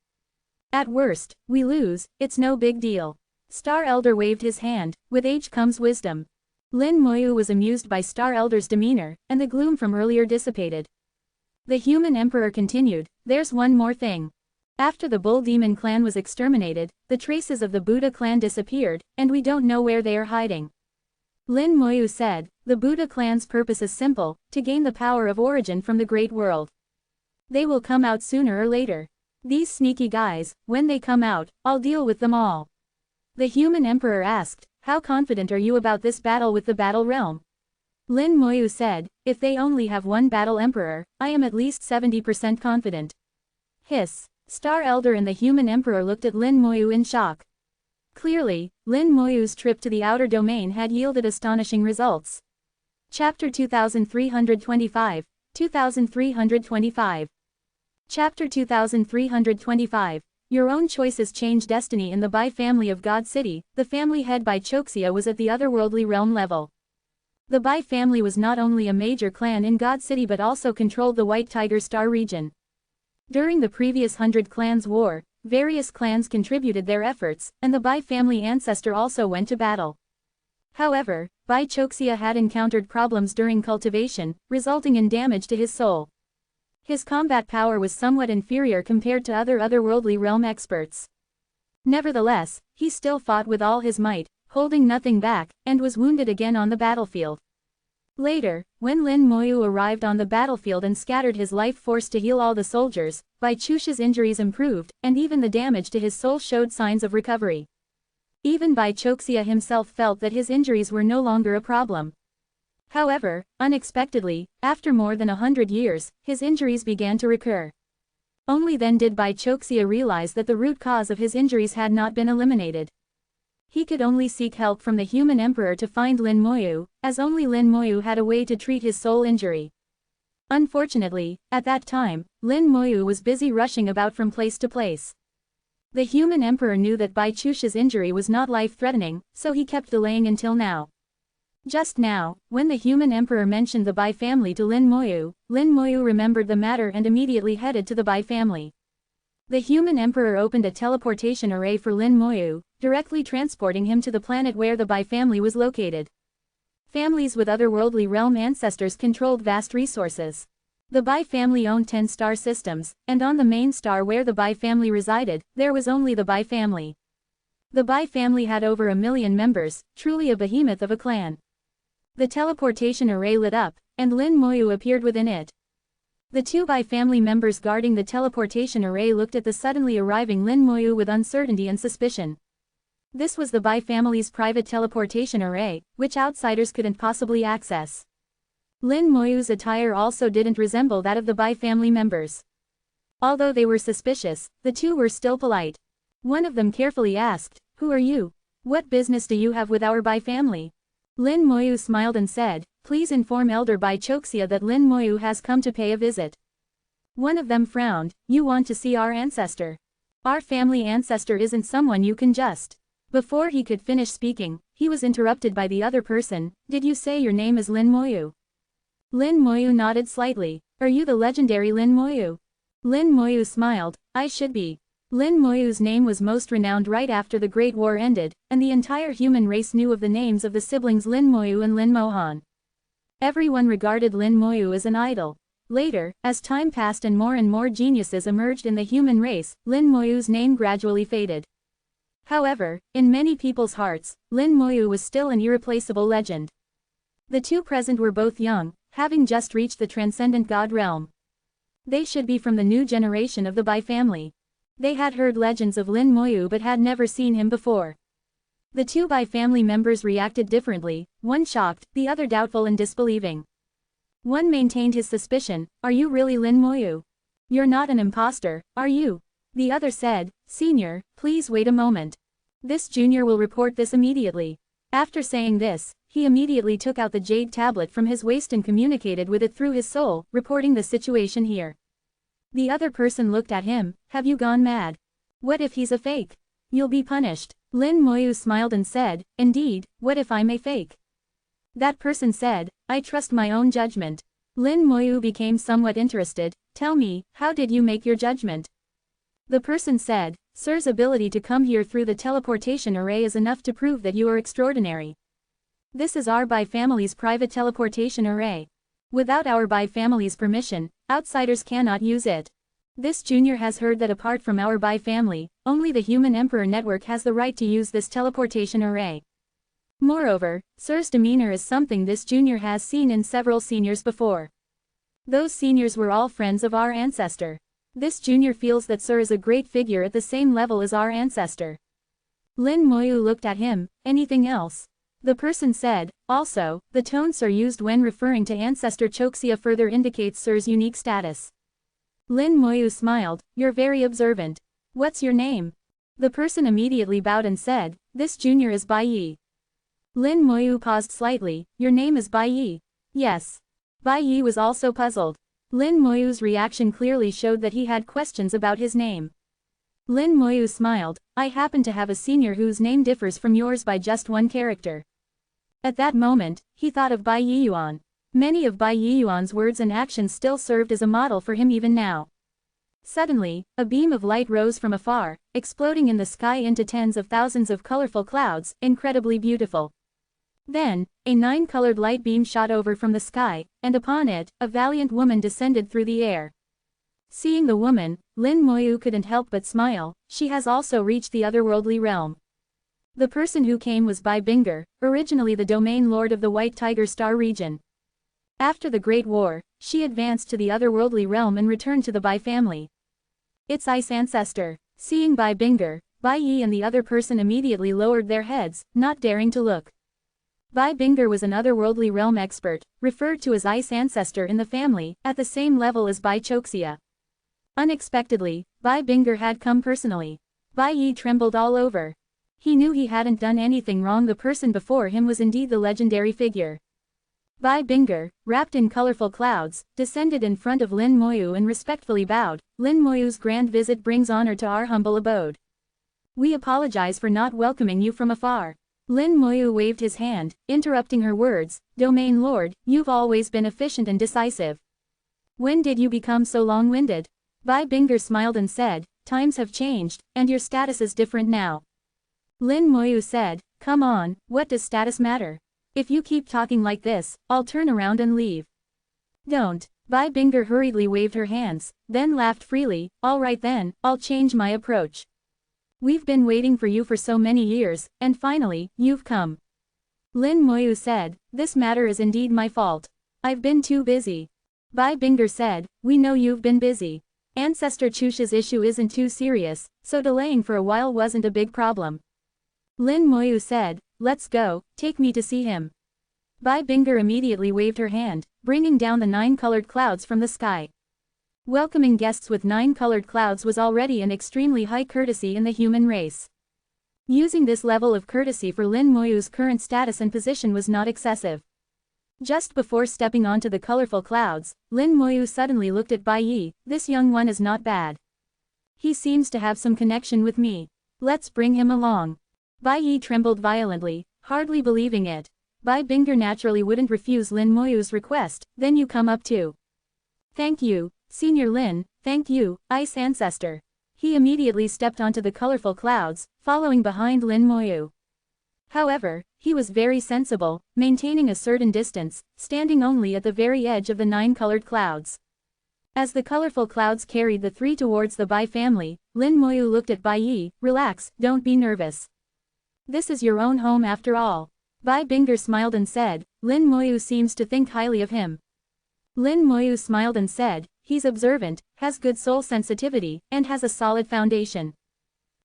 Speaker 1: At worst, we lose, it's no big deal. Star Elder waved his hand. With age comes wisdom. Lin Moyu was amused by Star Elder's demeanor, and the gloom from earlier dissipated. The human emperor continued, there's one more thing. After the Bull Demon clan was exterminated, the traces of the Buddha clan disappeared, and we don't know where they are hiding. Lin Moyu said, the Buddha clan's purpose is simple, to gain the power of origin from the Great World. They will come out sooner or later. These sneaky guys, when they come out, I'll deal with them all. The human emperor asked, how confident are you about this battle with the battle realm? Lin Moyu said, if they only have one battle emperor, I am at least 70% confident. Hiss. Star Elder and the human emperor looked at Lin Moyu in shock. Clearly, Lin Moyu's trip to the outer domain had yielded astonishing results. Chapter 2325, 2325. Chapter 2325. Your own choices change destiny. In the Bai family of God City, the family head Bai Choxia was at the otherworldly realm level. The Bai family was not only a major clan in God City but also controlled the White Tiger Star region. During the previous 100 Clans War, various clans contributed their efforts, and the Bai family ancestor also went to battle. However, Bai Choxia had encountered problems during cultivation, resulting in damage to his soul. His combat power was somewhat inferior compared to other otherworldly realm experts. Nevertheless, he still fought with all his might, holding nothing back, and was wounded again on the battlefield. Later, when Lin Moyu arrived on the battlefield and scattered his life force to heal all the soldiers, Bai Chusha's injuries improved, and even the damage to his soul showed signs of recovery. Even Bai Choxia himself felt that his injuries were no longer a problem. However, unexpectedly, after more than 100 years, his injuries began to recur. Only then did Bai Choxia realize that the root cause of his injuries had not been eliminated. He could only seek help from the human emperor to find Lin Moyu, as only Lin Moyu had a way to treat his soul injury. Unfortunately, at that time, Lin Moyu was busy rushing about from place to place. The human emperor knew that Bai Chusha's injury was not life-threatening, so he kept delaying until now. Just now, when the human emperor mentioned the Bai family to Lin Moyu remembered the matter and immediately headed to the Bai family. The human emperor opened a teleportation array for Lin Moyu, directly transporting him to the planet where the Bai family was located. Families with otherworldly realm ancestors controlled vast resources. The Bai family owned 10 star systems, and on the main star where the Bai family resided, there was only the Bai family. The Bai family had over 1 million members, truly a behemoth of a clan. The teleportation array lit up, and Lin Moyu appeared within it. The 2 Bai family members guarding the teleportation array looked at the suddenly arriving Lin Moyu with uncertainty and suspicion. This was the Bai family's private teleportation array, which outsiders couldn't possibly access. Lin Moyu's attire also didn't resemble that of the Bai family members. Although they were suspicious, the 2 were still polite. One of them carefully asked, "Who are you? What business do you have with our Bai family?" Lin Moyu smiled and said, "Please inform Elder Bai Choxia that Lin Moyu has come to pay a visit." One of them frowned, "You want to see our ancestor? Our family ancestor isn't someone you can just..." Before he could finish speaking, he was interrupted by the other person. "Did you say your name is Lin Moyu?" Lin Moyu nodded slightly. "Are you the legendary Lin Moyu?" Lin Moyu smiled, "I should be." Lin Moyu's name was most renowned right after the Great War ended, and the entire human race knew of the names of the siblings Lin Moyu and Lin Mohan. Everyone regarded Lin Moyu as an idol. Later, as time passed and more geniuses emerged in the human race, Lin Moyu's name gradually faded. However, in many people's hearts, Lin Moyu was still an irreplaceable legend. The 2 present were both young, having just reached the transcendent god realm. They should be from the new generation of the Bai family. They had heard legends of Lin Moyu but had never seen him before. The 2 Bai family members reacted differently, one shocked, the other doubtful and disbelieving. One maintained his suspicion, "Are you really Lin Moyu? You're not an imposter, are you?" The other said, "Senior, please wait a moment. This junior will report this immediately." After saying this, he immediately took out the jade tablet from his waist and communicated with it through his soul, reporting the situation here. The other person looked at him, "Have you gone mad? What if he's a fake? You'll be punished." Lin Moyu smiled and said, "Indeed, what if I'm a fake?" That person said, "I trust my own judgment." Lin Moyu became somewhat interested. "Tell me, how did you make your judgment?" The person said, "Sir's ability to come here through the teleportation array is enough to prove that you are extraordinary. This is our Bai family's private teleportation array. Without our Bai family's permission, outsiders cannot use it. This junior has heard that apart from our Bai family, only the Human Emperor Network has the right to use this teleportation array. Moreover, Sir's demeanor is something this junior has seen in several seniors before. Those seniors were all friends of our ancestor. This junior feels that Sir is a great figure at the same level as our ancestor." Lin Moyu looked at him. "Anything else?" The person said, "Also, the tone Sir used when referring to Ancestor Choxia further indicates Sir's unique status." Lin Moyu smiled, "You're very observant. What's your name?" The person immediately bowed and said, "This junior is Bai Yi." Lin Moyu paused slightly. "Your name is Bai Yi?" "Yes." Bai Yi was also puzzled. Lin Moyu's reaction clearly showed that he had questions about his name. Lin Moyu smiled, "I happen to have a senior whose name differs from yours by just 1 character." At that moment, he thought of Bai Yiyuan. Many of Bai Yiyuan's words and actions still served as a model for him even now. Suddenly, a beam of light rose from afar, exploding in the sky into tens of thousands of colorful clouds, incredibly beautiful. Then, a 9-colored light beam shot over from the sky, and upon it, a valiant woman descended through the air. Seeing the woman, Lin Moyu couldn't help but smile. She has also reached the otherworldly realm. The person who came was Bai Binger, originally the domain lord of the White Tiger Star region. After the Great War, she advanced to the otherworldly realm and returned to the Bai family. Its ice ancestor. Seeing Bai Binger, Bai Yi and the other person immediately lowered their heads, not daring to look. Bai Binger was an otherworldly realm expert, referred to as ice ancestor in the family, at the same level as Bai Choxia. Unexpectedly, Bai Binger had come personally. Bai Yi trembled all over. He knew he hadn't done anything wrong. The person before him was indeed the legendary figure. Bai Binger, wrapped in colorful clouds, descended in front of Lin Moyu and respectfully bowed. Lin Moyu's grand visit brings honor to our humble abode. We apologize for not welcoming you from afar. Lin Moyu waved his hand, interrupting her words. Domain Lord, you've always been efficient and decisive. When did you become so long-winded? Bai Binger smiled and said, times have changed, and your status is different now. Lin Moyu said, come on, what does status matter? If you keep talking like this, I'll turn around and leave. Don't. Bai Binger hurriedly waved her hands, then laughed freely. All right then, I'll change my approach. We've been waiting for you for so many years, and finally, you've come. Lin Moyu said, this matter is indeed my fault. I've been too busy. Bai Binger said, we know you've been busy. Ancestor Chusha's issue isn't too serious, so delaying for a while wasn't a big problem. Lin Moyu said, let's go, take me to see him. Bai Binger immediately waved her hand, bringing down the 9 colored clouds from the sky. Welcoming guests with 9 colored clouds was already an extremely high courtesy in the human race. Using this level of courtesy for Lin Moyu's current status and position was not excessive. Just before stepping onto the colorful clouds, Lin Moyu suddenly looked at Bai Yi. This young one is not bad. He seems to have some connection with me. Let's bring him along. Bai Yi trembled violently, hardly believing it. Bai Binger naturally wouldn't refuse Lin Moyu's request. Then you come up too. Thank you, Senior Lin, thank you, Ice Ancestor. He immediately stepped onto the colorful clouds, following behind Lin Moyu. However, he was very sensible, maintaining a certain distance, standing only at the very edge of the 9 colored clouds. As the colorful clouds carried the 3 towards the Bai family, Lin Moyu looked at Bai Yi. Relax, don't be nervous. This is your own home after all. Bai Binger smiled and said, Lin Moyu seems to think highly of him. Lin Moyu smiled and said, he's observant, has good soul sensitivity, and has a solid foundation.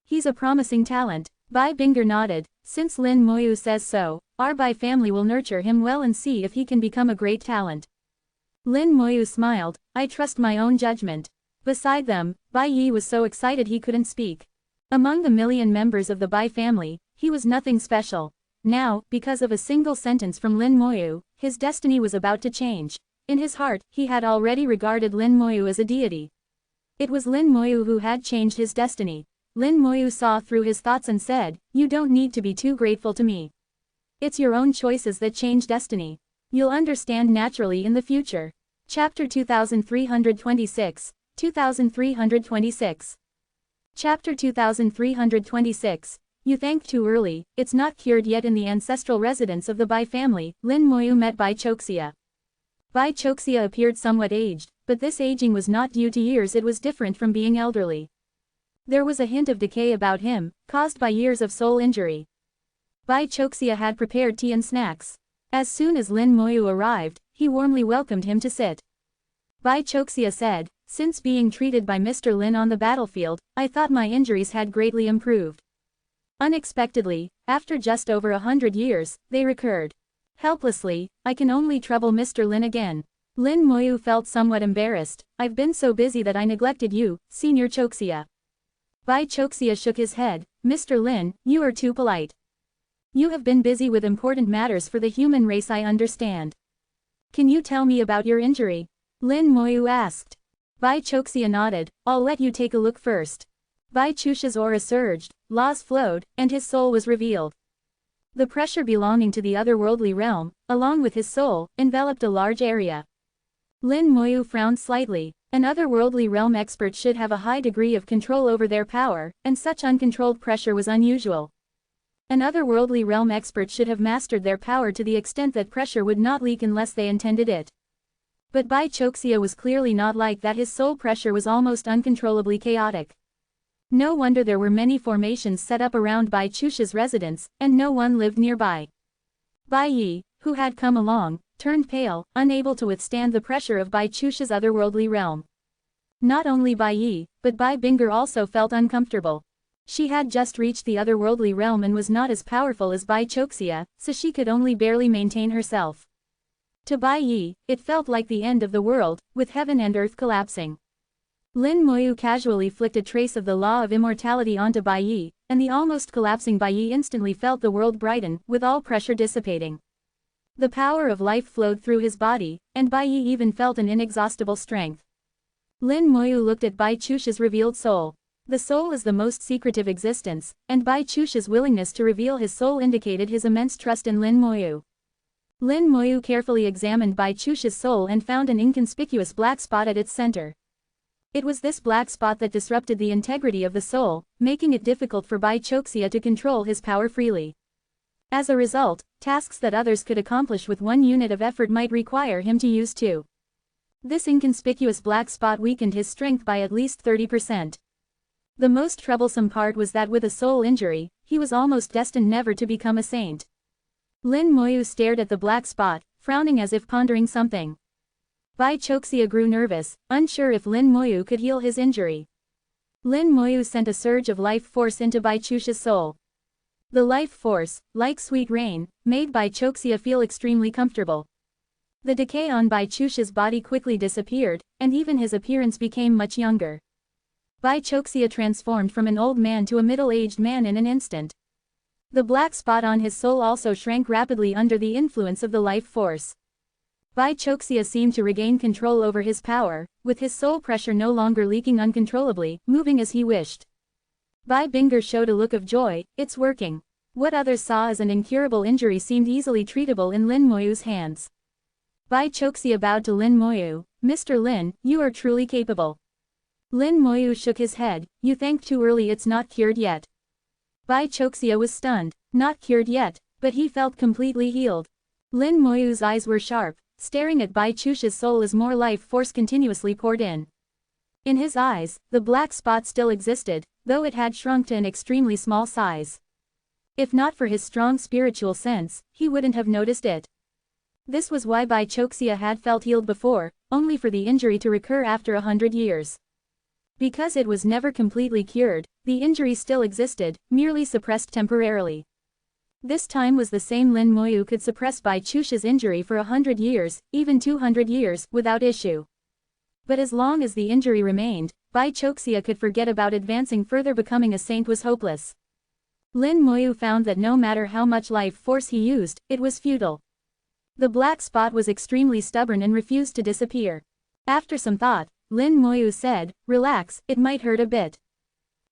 Speaker 1: He's a promising talent. Bai Binger nodded. Since Lin Moyu says so, our Bai family will nurture him well and see if he can become a great talent. Lin Moyu smiled, I trust my own judgment. Beside them, Bai Yi was so excited he couldn't speak. Among the million members of the Bai family, he was nothing special. Now, because of a single sentence from Lin Moyu, his destiny was about to change. In his heart, he had already regarded Lin Moyu as a deity. It was Lin Moyu who had changed his destiny. Lin Moyu saw through his thoughts and said, you don't need to be too grateful to me. It's your own choices that change destiny. You'll understand naturally in the future. Chapter 2326, 2326. Chapter 2326. You thanked too early, it's not cured yet. In the ancestral residence of the Bai family, Lin Moyu met Bai Choxia. Bai Choxia appeared somewhat aged, but this aging was not due to years, it was different from being elderly. There was a hint of decay about him, caused by years of soul injury. Bai Choxia had prepared tea and snacks. As soon as Lin Moyu arrived, he warmly welcomed him to sit. Bai Choxia said, since being treated by Mr. Lin on the battlefield, I thought my injuries had greatly improved. Unexpectedly, after just over 100 years, they recurred. Helplessly, I can only trouble Mr. Lin again. Lin Moyu felt somewhat embarrassed. I've been so busy that I neglected you, Senior Choxia. Bai Choxia shook his head. Mr. Lin, you are too polite. You have been busy with important matters for the human race, I understand. Can you tell me about your injury? Lin Moyu asked. Bai Choxia nodded. I'll let you take a look first. Bai Chusha's aura surged, laws flowed, and his soul was revealed. The pressure belonging to the otherworldly realm, along with his soul, enveloped a large area. Lin Moyu frowned slightly. An otherworldly realm expert should have a high degree of control over their power, and such uncontrolled pressure was unusual. An otherworldly realm expert should have mastered their power to the extent that pressure would not leak unless they intended it. But Bai Choxia was clearly not like that. His soul pressure was almost uncontrollably chaotic. No wonder there were many formations set up around Bai Chusha's residence, and no one lived nearby. Bai Yi, who had come along, turned pale, unable to withstand the pressure of Bai Chusha's otherworldly realm. Not only Bai Yi, but Bai Binger also felt uncomfortable. She had just reached the otherworldly realm and was not as powerful as Bai Choxia, so she could only barely maintain herself. To Bai Yi, it felt like the end of the world, with heaven and earth collapsing. Lin Moyu casually flicked a trace of the law of immortality onto Bai Yi, and the almost collapsing Bai Yi instantly felt the world brighten, with all pressure dissipating. The power of life flowed through his body, and Bai Yi even felt an inexhaustible strength. Lin Moyu looked at Bai Chusha's revealed soul. The soul is the most secretive existence, and Bai Chusha's willingness to reveal his soul indicated his immense trust in Lin Moyu. Lin Moyu carefully examined Bai Chusha's soul and found an inconspicuous black spot at its center. It was this black spot that disrupted the integrity of the soul, making it difficult for Bai Choxia to control his power freely. As a result, tasks that others could accomplish with 1 unit of effort might require him to use 2. This inconspicuous black spot weakened his strength by at least 30%. The most troublesome part was that with a soul injury, he was almost destined never to become a saint. Lin Moyu stared at the black spot, frowning as if pondering something. Bai Choxia grew nervous, unsure if Lin Moyu could heal his injury. Lin Moyu sent a surge of life force into Bai Chusha's soul. The life force, like sweet rain, made Bai Choxia feel extremely comfortable. The decay on Bai Chusha's body quickly disappeared, and even his appearance became much younger. Bai Choxia transformed from an old man to a middle-aged man in an instant. The black spot on his soul also shrank rapidly under the influence of the life force. Bai Choxia seemed to regain control over his power, with his soul pressure no longer leaking uncontrollably, moving as he wished. Bai Binger showed a look of joy. It's working. What others saw as an incurable injury seemed easily treatable in Lin Moyu's hands. Bai Choxia bowed to Lin Moyu. Mr. Lin, you are truly capable. Lin Moyu shook his head. You think too early, it's not cured yet. Bai Choxia was stunned. Not cured yet, but he felt completely healed. Lin Moyu's eyes were sharp, staring at Bai Chusha's soul as more life force continuously poured in. In his eyes, the black spot still existed, though it had shrunk to an extremely small size. If not for his strong spiritual sense, he wouldn't have noticed it. This was why Bai Choxia had felt healed before, only for the injury to recur after 100 years. Because it was never completely cured, the injury still existed, merely suppressed temporarily. This time was the same Lin Moyu could suppress Bai Chusha's injury for 100 years, even 200 years, without issue. But as long as the injury remained, Bai Choxia could forget about advancing further. Becoming a saint was hopeless. Lin Moyu found that no matter how much life force he used, it was futile. The black spot was extremely stubborn and refused to disappear. After some thought, Lin Moyu said, "Relax, it might hurt a bit."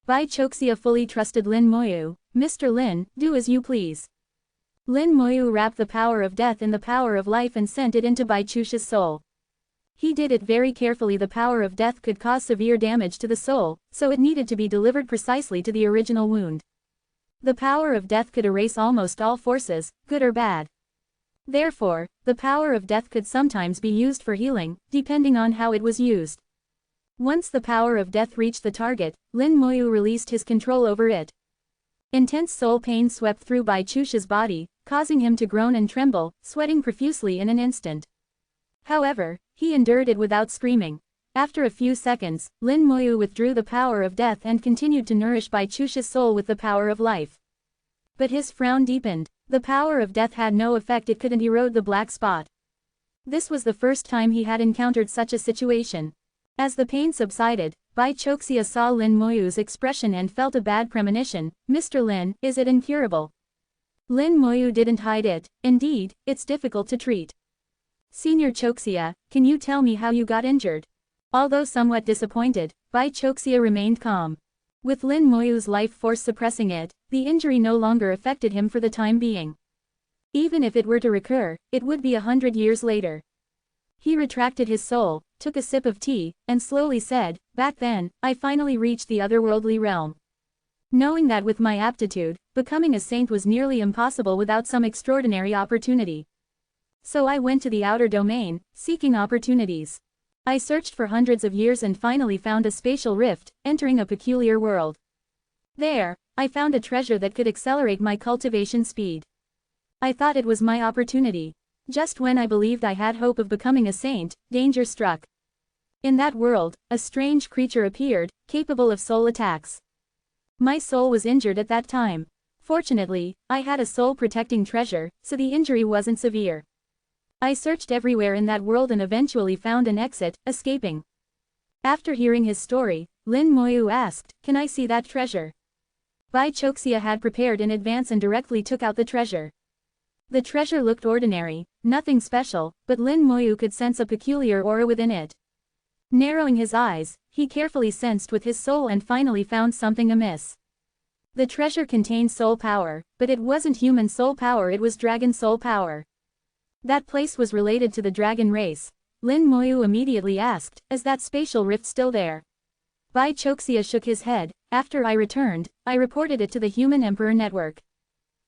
Speaker 1: Bai Choxia fully trusted Lin Moyu. Mr. Lin, do as you please. Lin Moyu wrapped the power of death in the power of life and sent it into Bai Chusha's soul. He did it very carefully. The power of death could cause severe damage to the soul, so it needed to be delivered precisely to the original wound. The power of death could erase almost all forces, good or bad. Therefore, the power of death could sometimes be used for healing, depending on how it was used. Once the power of death reached the target, Lin Moyu released his control over it. Intense soul pain swept through Bai Chusha's body, causing him to groan and tremble, sweating profusely in an instant. However, he endured it without screaming. After a few seconds, Lin Moyu withdrew the power of death and continued to nourish Bai Chusha's soul with the power of life. But his frown deepened. The power of death had no effect. It couldn't erode the black spot. This was the first time he had encountered such a situation. As the pain subsided, Bai Choxia saw Lin Moyu's expression and felt a bad premonition. Mr. Lin, is it incurable? Lin Moyu didn't hide it. Indeed, it's difficult to treat. Senior Choxia, can you tell me how you got injured? Although somewhat disappointed, Bai Choxia remained calm. With Lin Moyu's life force suppressing it, the injury no longer affected him for the time being. Even if it were to recur, it would be 100 years later. He retracted his soul, took a sip of tea, and slowly said, "Back then, I finally reached the otherworldly realm. Knowing that with my aptitude, becoming a saint was nearly impossible without some extraordinary opportunity. So I went to the outer domain, seeking opportunities. I searched for hundreds of years and finally found a spatial rift, entering a peculiar world. There, I found a treasure that could accelerate my cultivation speed. I thought it was my opportunity. Just when I believed I had hope of becoming a saint, danger struck. In that world, a strange creature appeared, capable of soul attacks. My soul was injured at that time. Fortunately, I had a soul-protecting treasure, so the injury wasn't severe. I searched everywhere in that world and eventually found an exit, escaping. After hearing his story, Lin Moyu asked, "Can I see that treasure?" Bai Choxia had prepared in advance and directly took out the treasure. The treasure looked ordinary, nothing special, but Lin Moyu could sense a peculiar aura within it. Narrowing his eyes, he carefully sensed with his soul and finally found something amiss. The treasure contained soul power, but it wasn't human soul power, it was dragon soul power. That place was related to the dragon race. Lin Moyu immediately asked, "Is that spatial rift still there?" Bai Choxia shook his head. "After I returned, I reported it to the Human Emperor Network.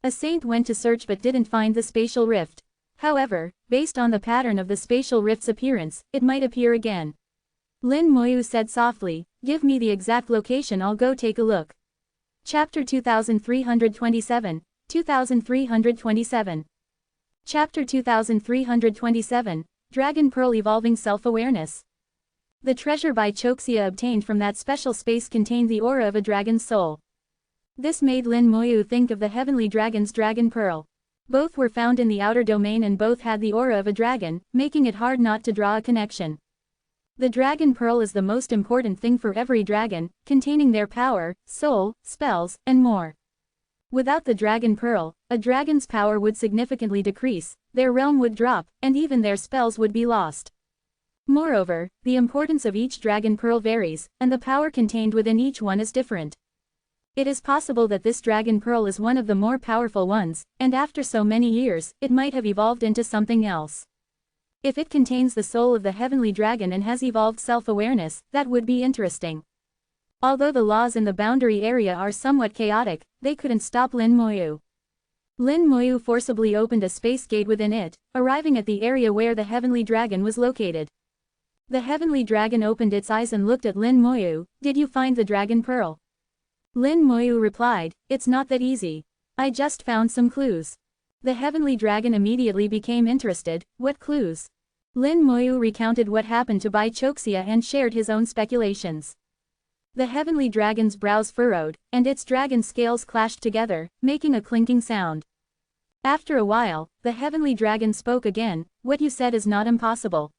Speaker 1: A saint went to search but didn't find the spatial rift. However, based on the pattern of the spatial rift's appearance, it might appear again." Lin Moyu said softly, "Give me the exact location, I'll go take a look." Chapter 2327, 2327. Chapter 2327, Dragon Pearl Evolving Self-Awareness. The treasure Bai Choxia obtained from that special space contained the aura of a dragon's soul. This made Lin Moyu think of the heavenly dragon's dragon pearl. Both were found in the outer domain and both had the aura of a dragon, making it hard not to draw a connection. The dragon pearl is the most important thing for every dragon, containing their power, soul, spells, and more. Without the dragon pearl, a dragon's power would significantly decrease, their realm would drop, and even their spells would be lost. Moreover, the importance of each dragon pearl varies, and the power contained within each one is different. It is possible that this dragon pearl is one of the more powerful ones, and after so many years, it might have evolved into something else. If it contains the soul of the heavenly dragon and has evolved self-awareness, that would be interesting. Although the laws in the boundary area are somewhat chaotic, they couldn't stop Lin Moyu. Lin Moyu forcibly opened a space gate within it, arriving at the area where the heavenly dragon was located. The heavenly dragon opened its eyes and looked at Lin Moyu. "Did you find the dragon pearl?" Lin Moyu replied, "It's not that easy. I just found some clues." The heavenly dragon immediately became interested. "What clues?" Lin Moyu recounted what happened to Bai Choxia and shared his own speculations. The heavenly dragon's brows furrowed, and its dragon scales clashed together, making a clinking sound. After a while, the heavenly dragon spoke again. "What you said is not impossible.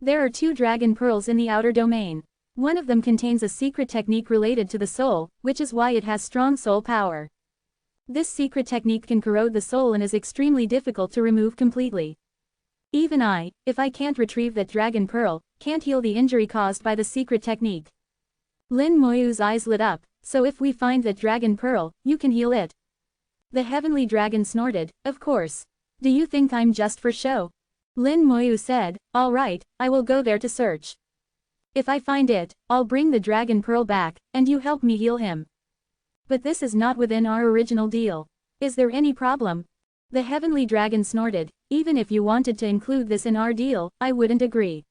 Speaker 1: There are 2 dragon pearls in the outer domain. One of them contains a secret technique related to the soul, which is why it has strong soul power. This secret technique can corrode the soul and is extremely difficult to remove completely. Even I, if I can't retrieve that dragon pearl, can't heal the injury caused by the secret technique." Lin Moyu's eyes lit up. "So if we find that dragon pearl, you can heal it?" The heavenly dragon snorted. "Of course. Do you think I'm just for show?" Lin Moyu said, "All right, I will go there to search. If I find it, I'll bring the dragon pearl back, and you help me heal him. But this is not within our original deal. Is there any problem?" The heavenly dragon snorted. "Even if you wanted to include this in our deal, I wouldn't agree.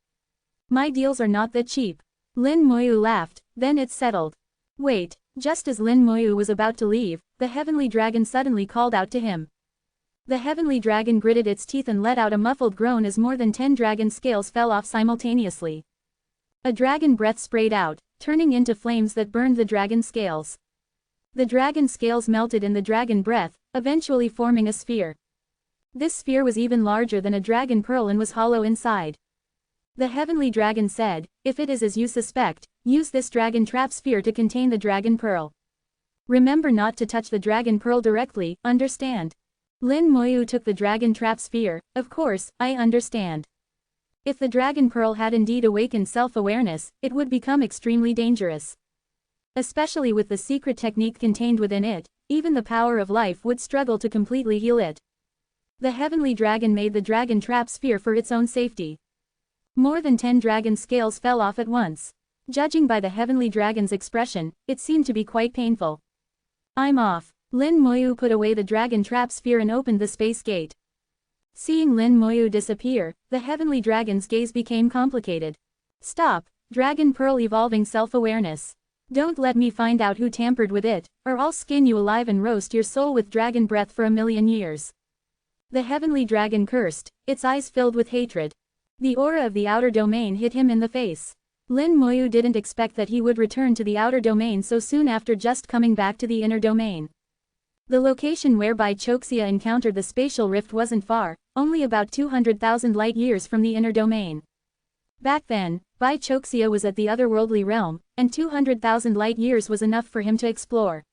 Speaker 1: My deals are not that cheap." Lin Moyu laughed. "Then it's settled." Wait, just as Lin Moyu was about to leave, the heavenly dragon suddenly called out to him. The heavenly dragon gritted its teeth and let out a muffled groan as more than 10 dragon scales fell off simultaneously. A dragon breath sprayed out, turning into flames that burned the dragon scales. The dragon scales melted in the dragon breath, eventually forming a sphere. This sphere was even larger than a dragon pearl and was hollow inside. The heavenly dragon said, "If it is as you suspect, use this dragon trap sphere to contain the dragon pearl. Remember not to touch the dragon pearl directly, understand?" Lin Moyu took the dragon trap sphere. "Of course, I understand." If the dragon pearl had indeed awakened self-awareness, it would become extremely dangerous. Especially with the secret technique contained within it, even the power of life would struggle to completely heal it. The heavenly dragon made the dragon trap sphere for its own safety. More than 10 dragon scales fell off at once. Judging by the heavenly dragon's expression, it seemed to be quite painful. "I'm off." Lin Moyu put away the dragon trap sphere and opened the space gate. Seeing Lin Moyu disappear, the heavenly dragon's gaze became complicated. "Stop, dragon pearl evolving self-awareness. Don't let me find out who tampered with it, or I'll skin you alive and roast your soul with dragon breath for 1,000,000 years. The heavenly dragon cursed, its eyes filled with hatred. The aura of the outer domain hit him in the face. Lin Moyu didn't expect that he would return to the outer domain so soon after just coming back to the inner domain. The location whereby Choxia encountered the spatial rift wasn't far, only about 200,000 light-years from the inner domain. Back then, Bai Choxia was at the otherworldly realm, and 200,000 light-years was enough for him to explore.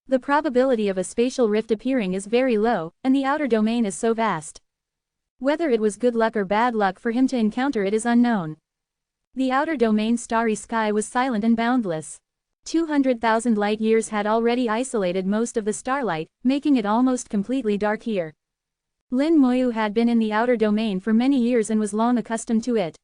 Speaker 1: The probability of a spatial rift appearing is very low, and the outer domain is so vast. Whether it was good luck or bad luck for him to encounter it is unknown. The outer domain's starry sky was silent and boundless. 200,000 light-years had already isolated most of the starlight, making it almost completely dark here. Lin Moyu had been in the outer domain for many years and was long accustomed to it.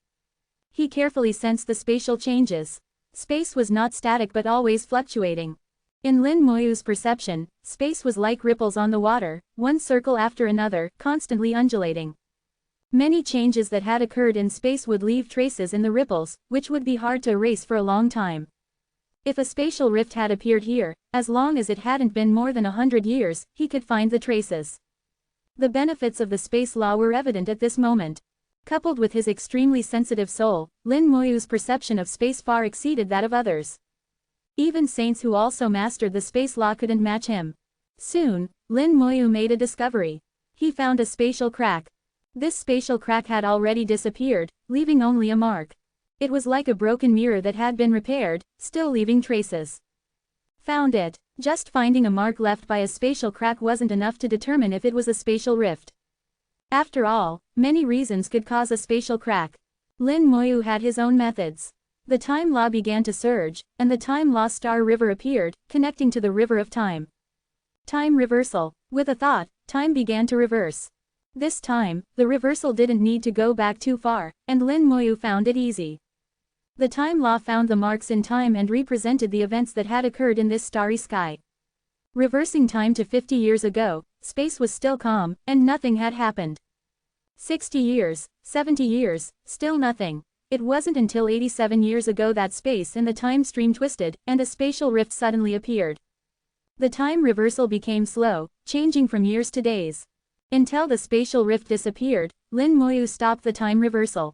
Speaker 1: He carefully sensed the spatial changes. Space was not static but always fluctuating. In Lin Moyu's perception, space was like ripples on the water, one circle after another, constantly undulating. Many changes that had occurred in space would leave traces in the ripples, which would be hard to erase for a long time. If a spatial rift had appeared here, as long as it hadn't been more than 100 years, he could find the traces. The benefits of the space law were evident at this moment. Coupled with his extremely sensitive soul, Lin Moyu's perception of space far exceeded that of others. Even saints who also mastered the space law couldn't match him. Soon, Lin Moyu made a discovery. He found a spatial crack. This spatial crack had already disappeared, leaving only a mark. It was like a broken mirror that had been repaired, still leaving traces. Found it. Just finding a mark left by a spatial crack wasn't enough to determine if it was a spatial rift. After all, many reasons could cause a spatial crack. Lin Moyu had his own methods. The time law began to surge, and the time law star river appeared, connecting to the river of time. Time reversal. With a thought, time began to reverse. This time, the reversal didn't need to go back too far, and Lin Moyu found it easy. The time law found the marks in time and represented the events that had occurred in this starry sky. Reversing time to 50 years ago, space was still calm, and nothing had happened. 60 years, 70 years, still nothing. It wasn't until 87 years ago that space in the time stream twisted, and a spatial rift suddenly appeared. The time reversal became slow, changing from years to days. Until the spatial rift disappeared, Lin Moyu stopped the time reversal.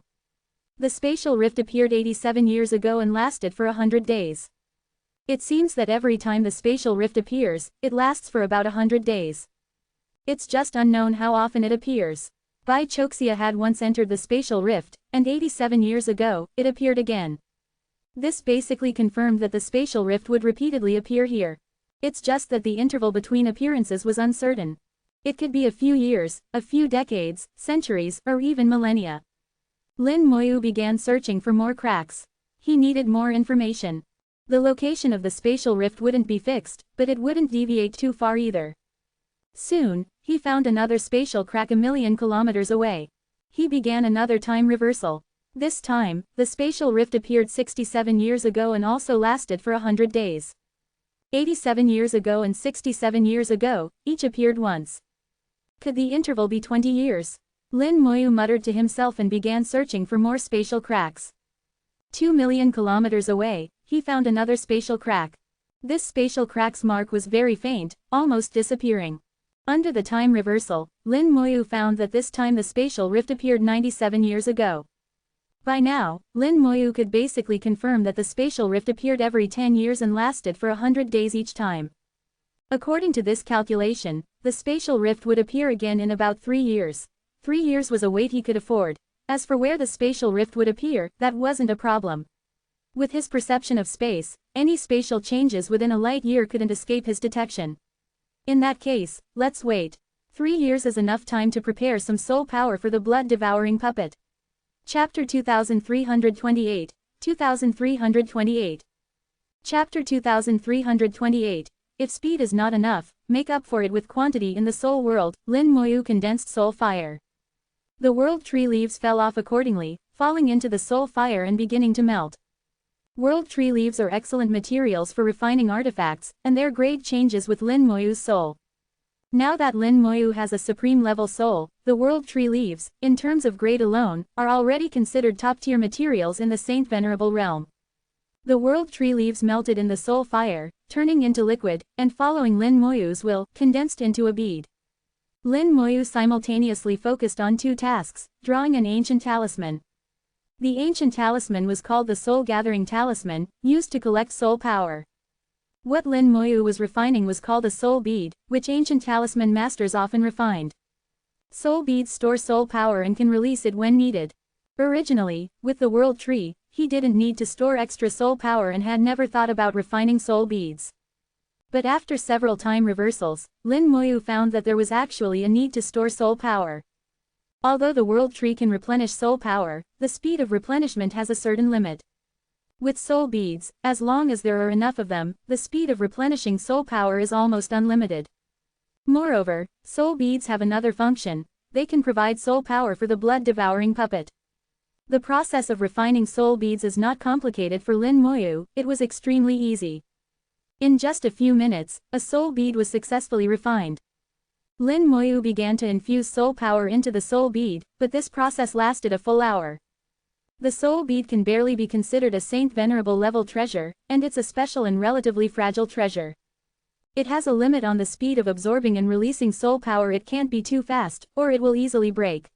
Speaker 1: The spatial rift appeared 87 years ago and lasted for 100 days. It seems that every time the spatial rift appears, it lasts for about 100 days. It's just unknown how often it appears. Bai Choxia had once entered the spatial rift, and 87 years ago, it appeared again. This basically confirmed that the spatial rift would repeatedly appear here. It's just that the interval between appearances was uncertain. It could be a few years, a few decades, centuries, or even millennia. Lin Moyu began searching for more cracks. He needed more information. The location of the spatial rift wouldn't be fixed, but it wouldn't deviate too far either. Soon, he found another spatial crack 1,000,000 kilometers away. He began another time reversal. This time, the spatial rift appeared 67 years ago and also lasted for 100 days. 87 years ago and 67 years ago, each appeared once. Could the interval be 20 years? Lin Moyu muttered to himself and began searching for more spatial cracks. 2,000,000 kilometers away, he found another spatial crack. This spatial crack's mark was very faint, almost disappearing. Under the time reversal, Lin Moyu found that this time the spatial rift appeared 97 years ago. By now, Lin Moyu could basically confirm that the spatial rift appeared every 10 years and lasted for 100 days each time. According to this calculation, the spatial rift would appear again in about 3 years. 3 years was a wait he could afford. As for where the spatial rift would appear, that wasn't a problem. With his perception of space, any spatial changes within a light year couldn't escape his detection. In that case, let's wait. 3 years is enough time to prepare some soul power for the blood-devouring puppet. Chapter 2328, 2328. Chapter 2328. If speed is not enough, make up for it with quantity in the soul world. Lin Moyu condensed soul fire. The world tree leaves fell off accordingly, falling into the soul fire and beginning to melt. World tree leaves are excellent materials for refining artifacts, and their grade changes with Lin Moyu's soul. Now that Lin Moyu has a supreme level soul, the world tree leaves, in terms of grade alone, are already considered top-tier materials in the Saint Venerable realm. The world tree leaves melted in the soul fire, turning into liquid, and following Lin Moyu's will, condensed into a bead. Lin Moyu simultaneously focused on two tasks, drawing an ancient talisman. The ancient talisman was called the soul-gathering talisman, used to collect soul power. What Lin Moyu was refining was called a soul bead, which ancient talisman masters often refined. Soul beads store soul power and can release it when needed. Originally, with the world tree, he didn't need to store extra soul power and had never thought about refining soul beads. But after several time reversals, Lin Moyu found that there was actually a need to store soul power. Although the world tree can replenish soul power, the speed of replenishment has a certain limit. With soul beads, as long as there are enough of them, the speed of replenishing soul power is almost unlimited. Moreover, soul beads have another function: they can provide soul power for the blood-devouring puppet. The process of refining soul beads is not complicated for Lin Moyu, it was extremely easy. In just a few minutes, a soul bead was successfully refined. Lin Moyu began to infuse soul power into the soul bead, but this process lasted a full hour. The soul bead can barely be considered a Saint Venerable level treasure, and it's a special and relatively fragile treasure. It has a limit on the speed of absorbing and releasing soul power. It can't be too fast, or it will easily break.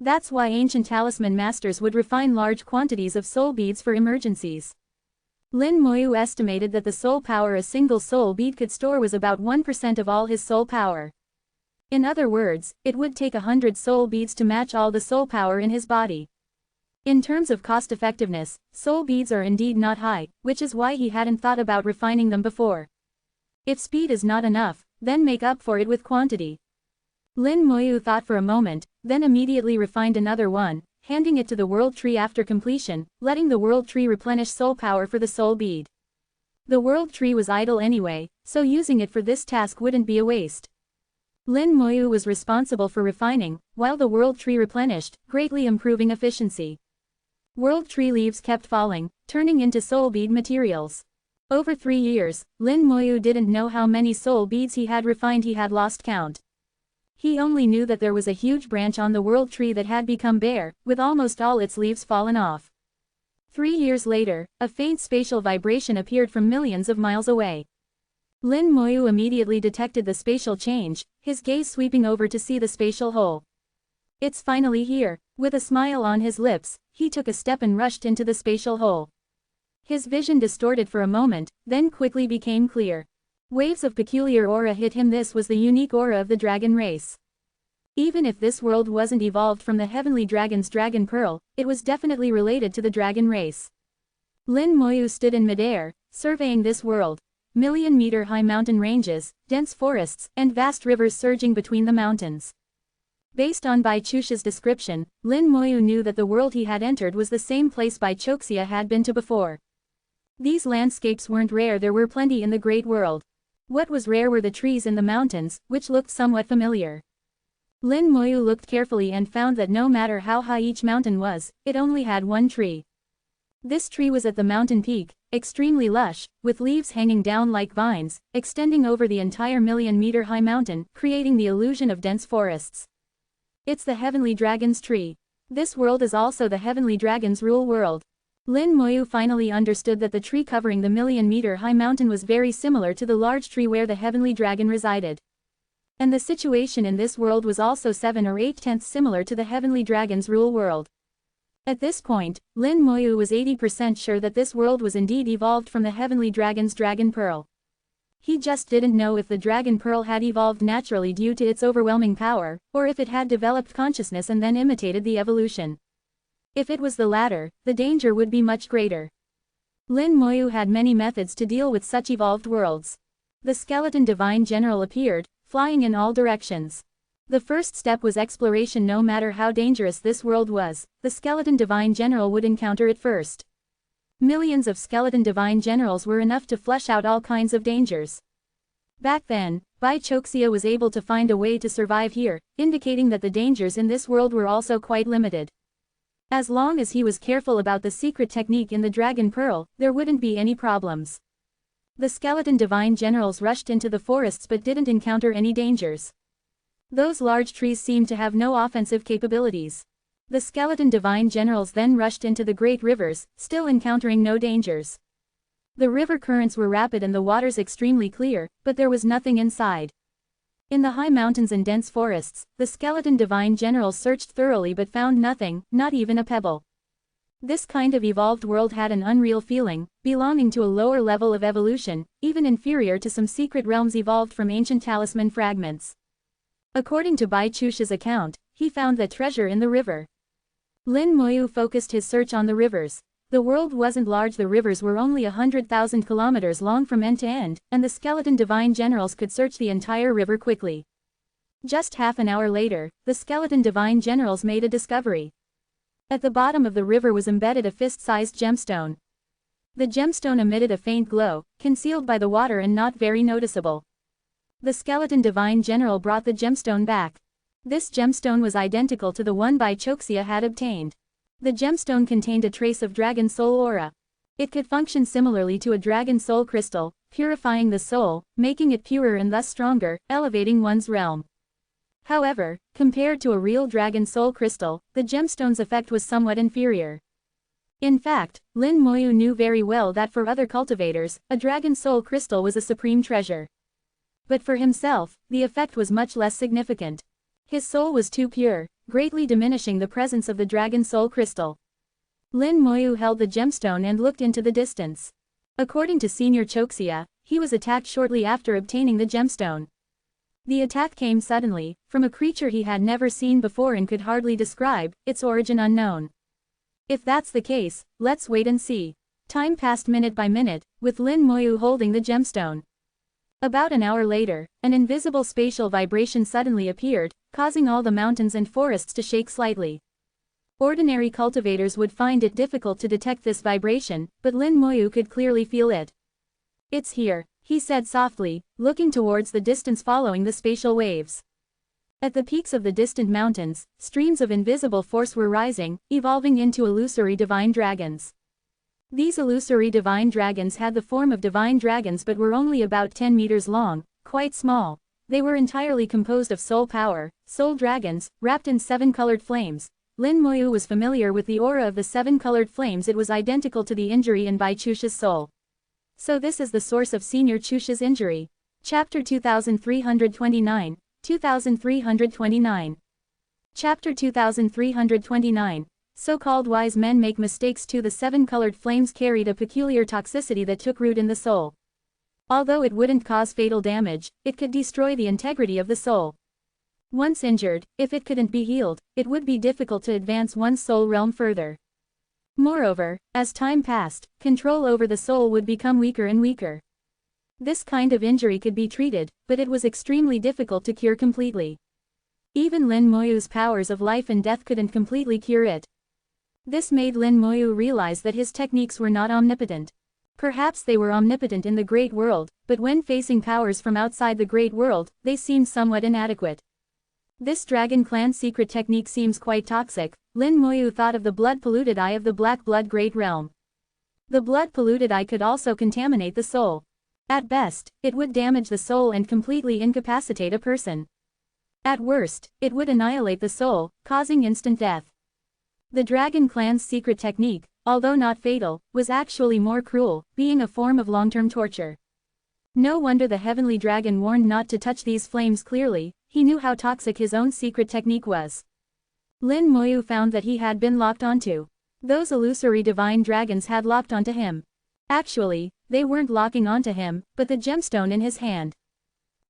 Speaker 1: That's why ancient talisman masters would refine large quantities of soul beads for emergencies. Lin Moyu estimated that the soul power a single soul bead could store was about 1% of all his soul power. In other words, it would take 100 soul beads to match all the soul power in his body. In terms of cost effectiveness, soul beads are indeed not high, which is why he hadn't thought about refining them before. If speed is not enough, then make up for it with quantity. Lin Moyu thought for a moment, then immediately refined another one, handing it to the world tree after completion, letting the world tree replenish soul power for the soul bead. The world tree was idle anyway, so using it for this task wouldn't be a waste. Lin Moyu was responsible for refining, while the world tree replenished, greatly improving efficiency. World tree leaves kept falling, turning into soul bead materials. Over 3 years, Lin Moyu didn't know how many soul beads he had refined. He had lost count. He only knew that there was a huge branch on the world tree that had become bare, with almost all its leaves fallen off. 3 years later, a faint spatial vibration appeared from millions of miles away. Lin Moyu immediately detected the spatial change, his gaze sweeping over to see the spatial hole. It's finally here. With a smile on his lips, he took a step and rushed into the spatial hole. His vision distorted for a moment, then quickly became clear. Waves of peculiar aura hit him. This was the unique aura of the dragon race. Even if this world wasn't evolved from the heavenly dragon's dragon pearl, it was definitely related to the dragon race. Lin Moyu stood in midair, surveying this world. Million-meter-high mountain ranges, dense forests, and vast rivers surging between the mountains. Based on Bai Chusha's description, Lin Moyu knew that the world he had entered was the same place Bai Choxia had been to before. These landscapes weren't rare. There were plenty in the great world. What was rare were the trees in the mountains, which looked somewhat familiar. Lin Moyu looked carefully and found that no matter how high each mountain was, it only had one tree. This tree was at the mountain peak, extremely lush, with leaves hanging down like vines, extending over the entire million-meter-high mountain, creating the illusion of dense forests. It's the heavenly dragon's tree. This world is also the heavenly dragon's rule world. Lin Moyu finally understood that the tree covering the million-meter-high mountain was very similar to the large tree where the heavenly dragon resided. And the situation in this world was also 7 or 8 tenths similar to the heavenly dragon's rule world. At this point, Lin Moyu was 80% sure that this world was indeed evolved from the heavenly dragon's dragon pearl. He just didn't know if the dragon pearl had evolved naturally due to its overwhelming power, or if it had developed consciousness and then imitated the evolution. If it was the latter, the danger would be much greater. Lin Moyu had many methods to deal with such evolved worlds. The skeleton divine general appeared, flying in all directions. The first step was exploration. No matter how dangerous this world was, the skeleton divine general would encounter it first. Millions of skeleton divine generals were enough to flush out all kinds of dangers. Back then, Bai Choxia was able to find a way to survive here, indicating that the dangers in this world were also quite limited. As long as he was careful about the secret technique in the dragon pearl, there wouldn't be any problems. The skeleton divine generals rushed into the forests but didn't encounter any dangers. Those large trees seemed to have no offensive capabilities. The skeleton divine generals then rushed into the great rivers, still encountering no dangers. The river currents were rapid and the waters extremely clear, but there was nothing inside. In the high mountains and dense forests, the skeleton divine generals searched thoroughly but found nothing, not even a pebble. This kind of evolved world had an unreal feeling, belonging to a lower level of evolution, even inferior to some secret realms evolved from ancient talisman fragments. According to Bai Chusha's account, he found the treasure in the river. Lin Moyu focused his search on the rivers. The world wasn't large, the rivers were only 100,000 kilometers long from end to end, and the skeleton divine generals could search the entire river quickly. Just half an hour later, the skeleton divine generals made a discovery. At the bottom of the river was embedded a fist-sized gemstone. The gemstone emitted a faint glow, concealed by the water and not very noticeable. The skeleton divine general brought the gemstone back. This gemstone was identical to the one Bai Choxia had obtained. The gemstone contained a trace of dragon soul aura. It could function similarly to a dragon soul crystal, purifying the soul, making it purer and thus stronger, elevating one's realm. However, compared to a real dragon soul crystal, the gemstone's effect was somewhat inferior. In fact, Lin Moyu knew very well that for other cultivators, a dragon soul crystal was a supreme treasure. But for himself, the effect was much less significant. His soul was too pure, greatly diminishing the presence of the dragon soul crystal. Lin Moyu held the gemstone and looked into the distance. According to Senior Choxia, he was attacked shortly after obtaining the gemstone. The attack came suddenly, from a creature he had never seen before and could hardly describe, its origin unknown. If that's the case, let's wait and see. Time passed minute by minute, with Lin Moyu holding the gemstone. About an hour later, an invisible spatial vibration suddenly appeared, causing all the mountains and forests to shake slightly. Ordinary cultivators would find it difficult to detect this vibration, but Lin Moyu could clearly feel it. "It's here," he said softly, looking towards the distance following the spatial waves. At the peaks of the distant mountains, streams of invisible force were rising, evolving into illusory divine dragons. These illusory divine dragons had the form of divine dragons but were only about 10 meters long, quite small. They were entirely composed of soul power, soul dragons, wrapped in 7-colored flames. Lin Moyu was familiar with the aura of the 7-colored flames. It was identical to the injury in Bai Chusha's soul. So this is the source of Senior Chusha's injury. Chapter 2329, 2329. Chapter 2329. So-called wise men make mistakes too. The 7-colored flames carried a peculiar toxicity that took root in the soul. Although it wouldn't cause fatal damage, it could destroy the integrity of the soul. Once injured, if it couldn't be healed, it would be difficult to advance one's soul realm further. Moreover, as time passed, control over the soul would become weaker and weaker. This kind of injury could be treated, but it was extremely difficult to cure completely. Even Lin Moyu's powers of life and death couldn't completely cure it. This made Lin Moyu realize that his techniques were not omnipotent. Perhaps they were omnipotent in the Great World, but when facing powers from outside the Great World, they seemed somewhat inadequate. This Dragon Clan secret technique seems quite toxic. Lin Moyu thought of the blood-polluted eye of the Black Blood Great Realm. The blood-polluted eye could also contaminate the soul. At best, it would damage the soul and completely incapacitate a person. At worst, it would annihilate the soul, causing instant death. The Dragon Clan's secret technique, although not fatal, was actually more cruel, being a form of long-term torture. No wonder the heavenly dragon warned not to touch these flames. Clearly, he knew how toxic his own secret technique was. Lin Moyu found that he had been locked onto. Those illusory divine dragons had locked onto him. Actually, they weren't locking onto him, but the gemstone in his hand.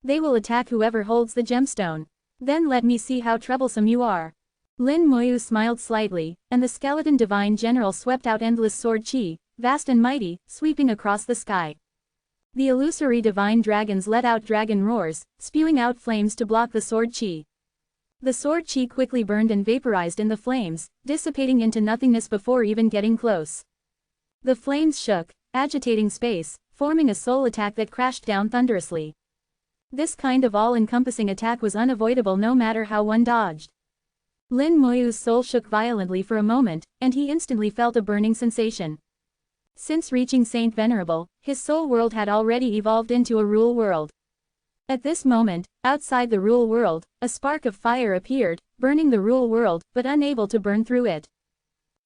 Speaker 1: They will attack whoever holds the gemstone. Then let me see how troublesome you are. Lin Moyu smiled slightly, and the skeleton divine general swept out endless sword chi, vast and mighty, sweeping across the sky. The illusory divine dragons let out dragon roars, spewing out flames to block the sword chi. The sword chi quickly burned and vaporized in the flames, dissipating into nothingness before even getting close. The flames shook, agitating space, forming a soul attack that crashed down thunderously. This kind of all-encompassing attack was unavoidable no matter how one dodged. Lin Moyu's soul shook violently for a moment, and he instantly felt a burning sensation. Since reaching Saint Venerable, his soul world had already evolved into a rule world. At this moment, outside the rule world, a spark of fire appeared, burning the rule world, but unable to burn through it.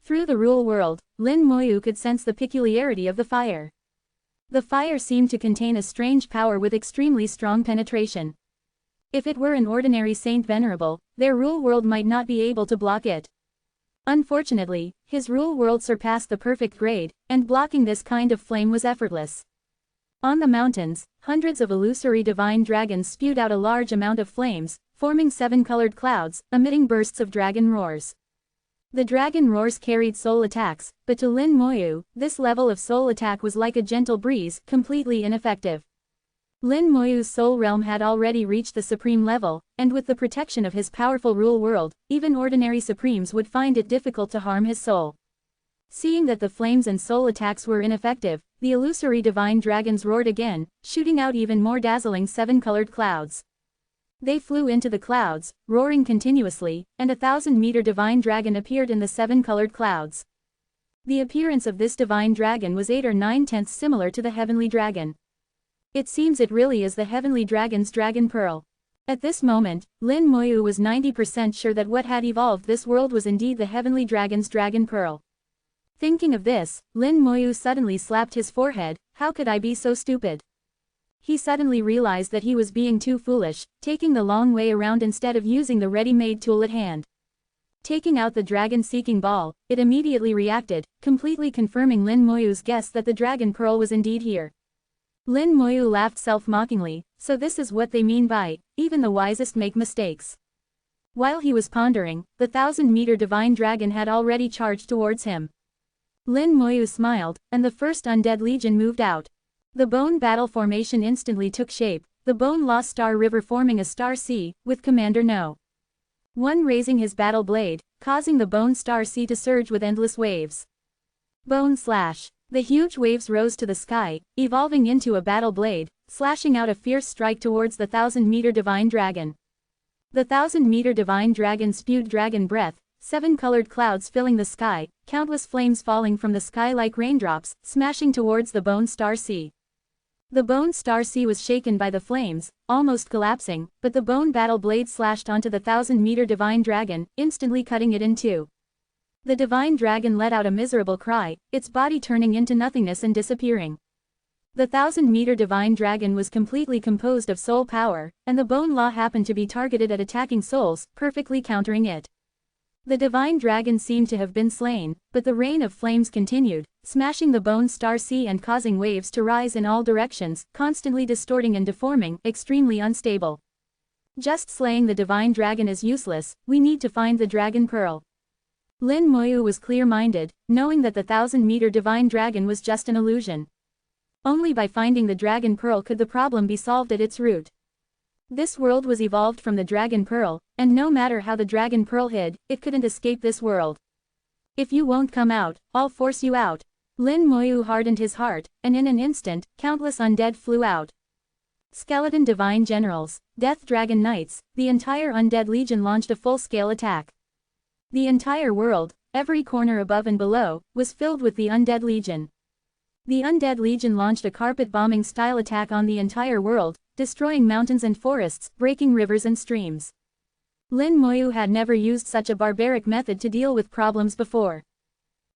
Speaker 1: Through the rule world, Lin Moyu could sense the peculiarity of the fire. The fire seemed to contain a strange power with extremely strong penetration. If it were an ordinary Saint Venerable, their rule world might not be able to block it. Unfortunately, his rule world surpassed the perfect grade, and blocking this kind of flame was effortless. On the mountains, hundreds of illusory divine dragons spewed out a large amount of flames, forming 7-colored clouds, emitting bursts of dragon roars. The dragon roars carried soul attacks, but to Lin Moyu, this level of soul attack was like a gentle breeze, completely ineffective. Lin Moyu's soul realm had already reached the supreme level, and with the protection of his powerful rule world, even ordinary supremes would find it difficult to harm his soul. Seeing that the flames and soul attacks were ineffective, the illusory divine dragons roared again, shooting out even more dazzling 7-colored clouds. They flew into the clouds, roaring continuously, and a 1,000-meter divine dragon appeared in the 7-colored clouds. The appearance of this divine dragon was 8 or 9/10 similar to the heavenly dragon. It seems it really is the heavenly dragon's dragon pearl. At this moment, Lin Moyu was 90% sure that what had evolved this world was indeed the heavenly dragon's dragon pearl. Thinking of this, Lin Moyu suddenly slapped his forehead. How could I be so stupid? He suddenly realized that he was being too foolish, taking the long way around instead of using the ready-made tool at hand. Taking out the dragon-seeking ball, it immediately reacted, completely confirming Lin Moyu's guess that the dragon pearl was indeed here. Lin Moyu laughed self-mockingly. So this is what they mean by, even the wisest make mistakes. While he was pondering, the 1,000-meter divine dragon had already charged towards him. Lin Moyu smiled, and the first undead legion moved out. The bone battle formation instantly took shape, the Bone Lost Star River forming a star sea, with Commander No. 1 raising his battle blade, causing the Bone Star Sea to surge with endless waves. Bone Slash. The huge waves rose to the sky, evolving into a battle blade, slashing out a fierce strike towards the 1,000-meter divine dragon. The 1,000-meter divine dragon spewed dragon breath, 7-colored clouds filling the sky, countless flames falling from the sky like raindrops, smashing towards the Bone Star Sea. The Bone Star Sea was shaken by the flames, almost collapsing, but the bone battle blade slashed onto the 1,000-meter divine dragon, instantly cutting it in two. The divine dragon let out a miserable cry, its body turning into nothingness and disappearing. The 1,000-meter divine dragon was completely composed of soul power, and the bone law happened to be targeted at attacking souls, perfectly countering it. The divine dragon seemed to have been slain, but the rain of flames continued, smashing the Bone Star Sea and causing waves to rise in all directions, constantly distorting and deforming, extremely unstable. Just slaying the divine dragon is useless, we need to find the dragon pearl. Lin Moyu was clear-minded, knowing that the 1,000-meter divine dragon was just an illusion. Only by finding the dragon pearl could the problem be solved at its root. This world was evolved from the dragon pearl, and no matter how the dragon pearl hid, it couldn't escape this world. If you won't come out, I'll force you out. Lin Moyu hardened his heart, and in an instant, countless undead flew out. Skeleton divine generals, death dragon knights, the entire undead legion launched a full-scale attack. The entire world, every corner above and below, was filled with the undead legion. The undead legion launched a carpet-bombing style attack on the entire world, destroying mountains and forests, breaking rivers and streams. Lin Moyu had never used such a barbaric method to deal with problems before.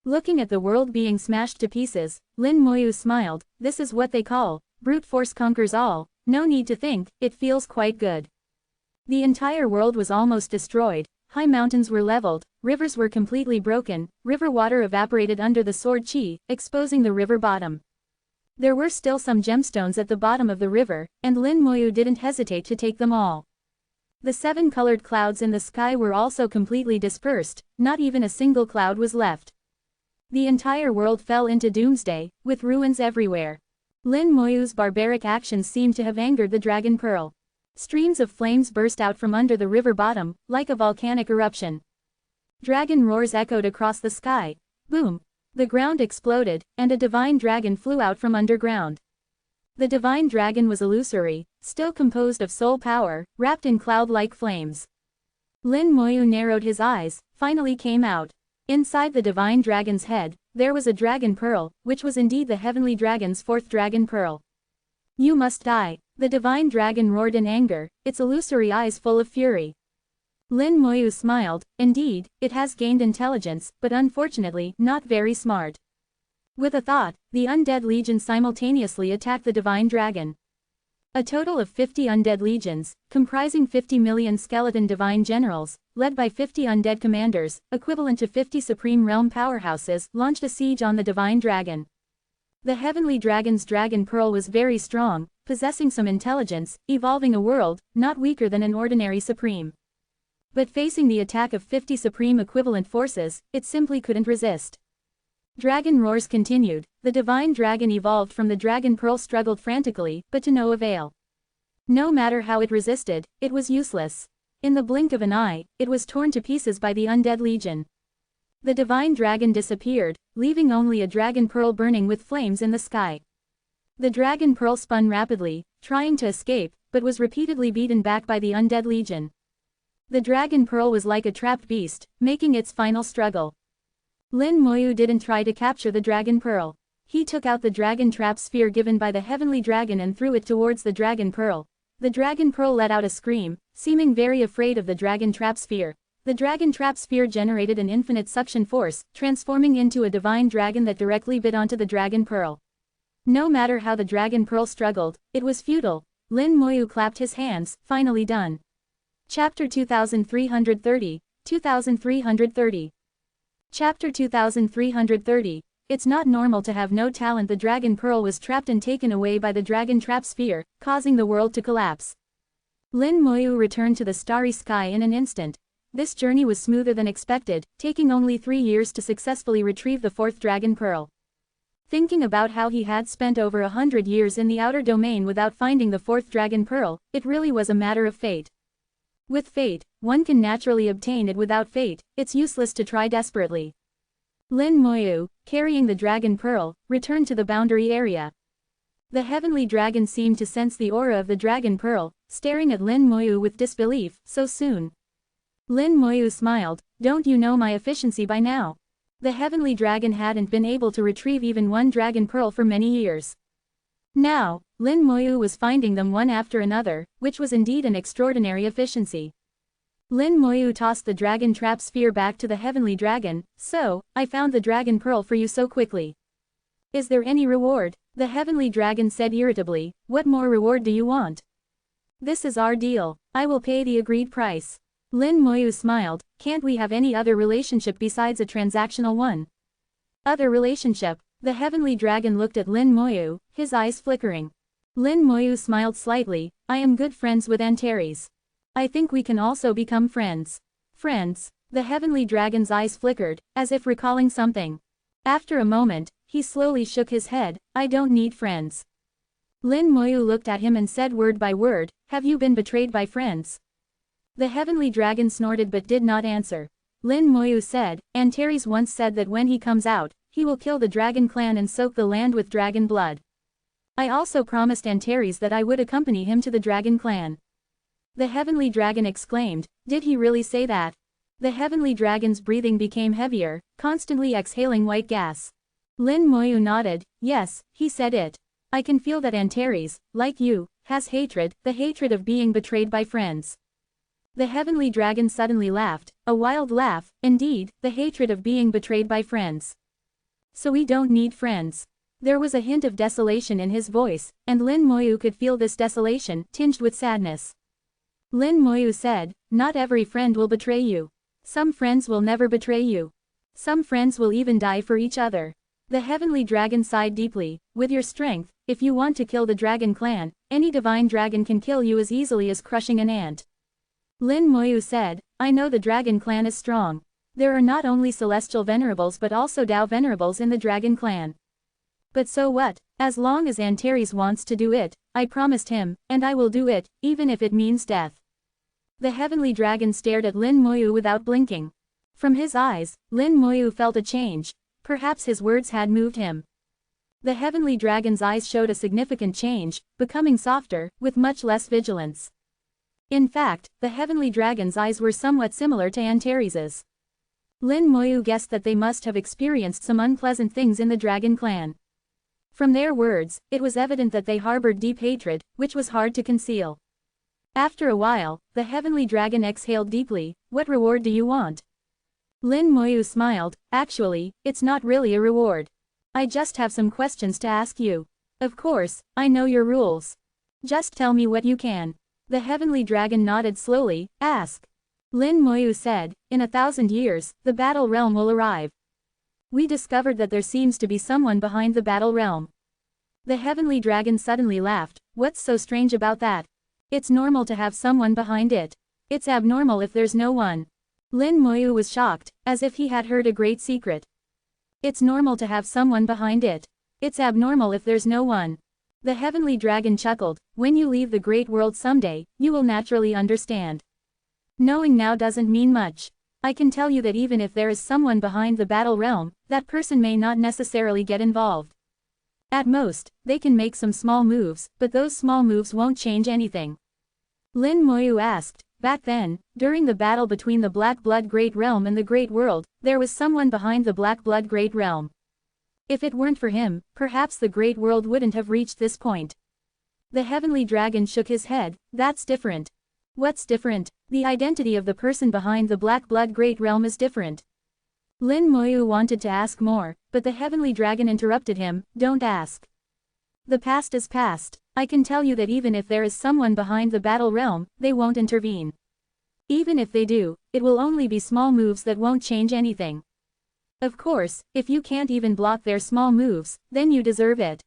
Speaker 1: Looking at the world being smashed to pieces, Lin Moyu smiled. This is what they call, brute force conquers all, no need to think, it feels quite good. The entire world was almost destroyed, high mountains were leveled, rivers were completely broken, river water evaporated under the sword chi, exposing the river bottom. There were still some gemstones at the bottom of the river, and Lin Moyu didn't hesitate to take them all. The 7-colored clouds in the sky were also completely dispersed, not even a single cloud was left. The entire world fell into doomsday, with ruins everywhere. Lin Moyu's barbaric actions seemed to have angered the dragon pearl. Streams of flames burst out from under the river bottom, like a volcanic eruption. Dragon roars echoed across the sky. Boom! The ground exploded, and a divine dragon flew out from underground. The divine dragon was illusory, still composed of soul power, wrapped in cloud-like flames. Lin Moyu narrowed his eyes, finally came out. Inside the divine dragon's head, there was a dragon pearl, which was indeed the heavenly dragon's 4th dragon pearl. You must die, the divine dragon roared in anger, its illusory eyes full of fury. Lin Moyu smiled. Indeed, it has gained intelligence, but unfortunately, not very smart. With a thought, the undead legion simultaneously attacked the divine dragon. A total of 50 undead legions, comprising 50 million skeleton divine generals, led by 50 undead commanders, equivalent to 50 supreme realm powerhouses, launched a siege on the divine dragon. The heavenly dragon's dragon pearl was very strong, possessing some intelligence, evolving a world, not weaker than an ordinary supreme. But facing the attack of 50 supreme equivalent forces, it simply couldn't resist. Dragon roars continued. The divine dragon evolved from the dragon pearl struggled frantically, but to no avail. No matter how it resisted, it was useless. In the blink of an eye, it was torn to pieces by the undead legion. The divine dragon disappeared, leaving only a dragon pearl burning with flames in the sky. The dragon pearl spun rapidly, trying to escape, but was repeatedly beaten back by the undead legion. The dragon pearl was like a trapped beast, making its final struggle. Lin Moyu didn't try to capture the dragon pearl. He took out the dragon trap sphere given by the heavenly dragon and threw it towards the dragon pearl. The dragon pearl let out a scream, seeming very afraid of the dragon trap sphere. The dragon trap sphere generated an infinite suction force, transforming into a divine dragon that directly bit onto the dragon pearl. No matter how the dragon pearl struggled, it was futile. Lin Moyu clapped his hands, finally done. Chapter 2330, 2330. Chapter 2330. It's not normal to have no talent. The dragon pearl was trapped and taken away by the dragon trap sphere, causing the world to collapse. Lin Moyu returned to the starry sky in an instant. This journey was smoother than expected, taking only 3 years to successfully retrieve the 4th dragon pearl. Thinking about how he had spent over 100 years in the outer domain without finding the 4th dragon pearl, it really was a matter of fate. With fate, one can naturally obtain it. Without fate, it's useless to try desperately. Lin Moyu, carrying the dragon pearl, returned to the boundary area. The heavenly dragon seemed to sense the aura of the dragon pearl, staring at Lin Moyu with disbelief. So soon? Lin Moyu smiled. Don't you know my efficiency by now? The heavenly dragon hadn't been able to retrieve even one dragon pearl for many years. Now, Lin Moyu was finding them one after another, which was indeed an extraordinary efficiency. Lin Moyu tossed the dragon trap sphere back to the heavenly dragon. So, I found the dragon pearl for you so quickly. Is there any reward? The heavenly dragon said irritably. What more reward do you want? This is our deal. I will pay the agreed price. Lin Moyu smiled. Can't we have any other relationship besides a transactional one? Other relationship? The heavenly dragon looked at Lin Moyu, his eyes flickering. Lin Moyu smiled slightly. I am good friends with Antares. I think we can also become friends. Friends? The heavenly dragon's eyes flickered, as if recalling something. After a moment, he slowly shook his head. I don't need friends. Lin Moyu looked at him and said word by word, have you been betrayed by friends? The heavenly dragon snorted but did not answer. Lin Moyu said, Antares once said that when he comes out, he will kill the dragon clan and soak the land with dragon blood. I also promised Antares that I would accompany him to the dragon clan. The heavenly dragon exclaimed, did he really say that? The heavenly dragon's breathing became heavier, constantly exhaling white gas. Lin Moyu nodded, yes, he said it. I can feel that Antares, like you, has hatred, the hatred of being betrayed by friends. The heavenly dragon suddenly laughed, a wild laugh, indeed, the hatred of being betrayed by friends. So we don't need friends. There was a hint of desolation in his voice, and Lin Moyu could feel this desolation, tinged with sadness. Lin Moyu said, not every friend will betray you. Some friends will never betray you. Some friends will even die for each other. The heavenly dragon sighed deeply. With your strength, if you want to kill the dragon clan, any divine dragon can kill you as easily as crushing an ant. Lin Moyu said, I know the dragon clan is strong. There are not only celestial venerables but also Tao venerables in the dragon clan. But so what? As long as Antares wants to do it, I promised him, and I will do it, even if it means death. The heavenly dragon stared at Lin Moyu without blinking. From his eyes, Lin Moyu felt a change. Perhaps his words had moved him. The heavenly dragon's eyes showed a significant change, becoming softer, with much less vigilance. In fact, the heavenly dragon's eyes were somewhat similar to Antares's. Lin Moyu guessed that they must have experienced some unpleasant things in the dragon clan. From their words, it was evident that they harbored deep hatred, which was hard to conceal. After a while, the heavenly dragon exhaled deeply. What reward do you want? Lin Moyu smiled. Actually, it's not really a reward. I just have some questions to ask you. Of course, I know your rules. Just tell me what you can. The heavenly dragon nodded slowly. Ask. Lin Moyu said, in 1,000 years, the battle realm will arrive. We discovered that there seems to be someone behind the battle realm. The heavenly dragon suddenly laughed. What's so strange about that? It's normal to have someone behind it. It's abnormal if there's no one. Lin Moyu was shocked, as if he had heard a great secret. It's normal to have someone behind it. It's abnormal if there's no one. The heavenly dragon chuckled. When you leave the great world someday, you will naturally understand. Knowing now doesn't mean much. I can tell you that even if there is someone behind the battle realm, that person may not necessarily get involved. At most, they can make some small moves, but those small moves won't change anything. Lin Moyu asked, back then, during the battle between the Black Blood Great Realm and the Great World, there was someone behind the Black Blood Great Realm. If it weren't for him, perhaps the Great World wouldn't have reached this point. The heavenly dragon shook his head. That's different. What's different? The identity of the person behind the Black Blood Great Realm is different. Lin Moyu wanted to ask more, but the heavenly dragon interrupted him. Don't ask. The past is past. I can tell you that even if there is someone behind the battle realm, they won't intervene. Even if they do, it will only be small moves that won't change anything. Of course, if you can't even block their small moves, then you deserve it.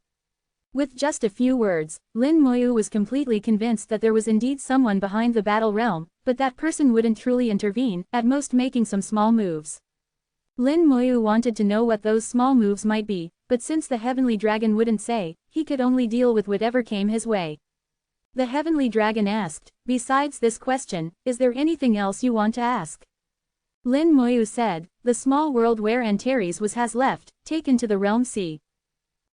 Speaker 1: With just a few words, Lin Moyu was completely convinced that there was indeed someone behind the battle realm, but that person wouldn't truly intervene, at most making some small moves. Lin Moyu wanted to know what those small moves might be, but since the heavenly dragon wouldn't say, he could only deal with whatever came his way. The heavenly dragon asked, besides this question, is there anything else you want to ask? Lin Moyu said, the small world where Antares has left, taken to the realm sea.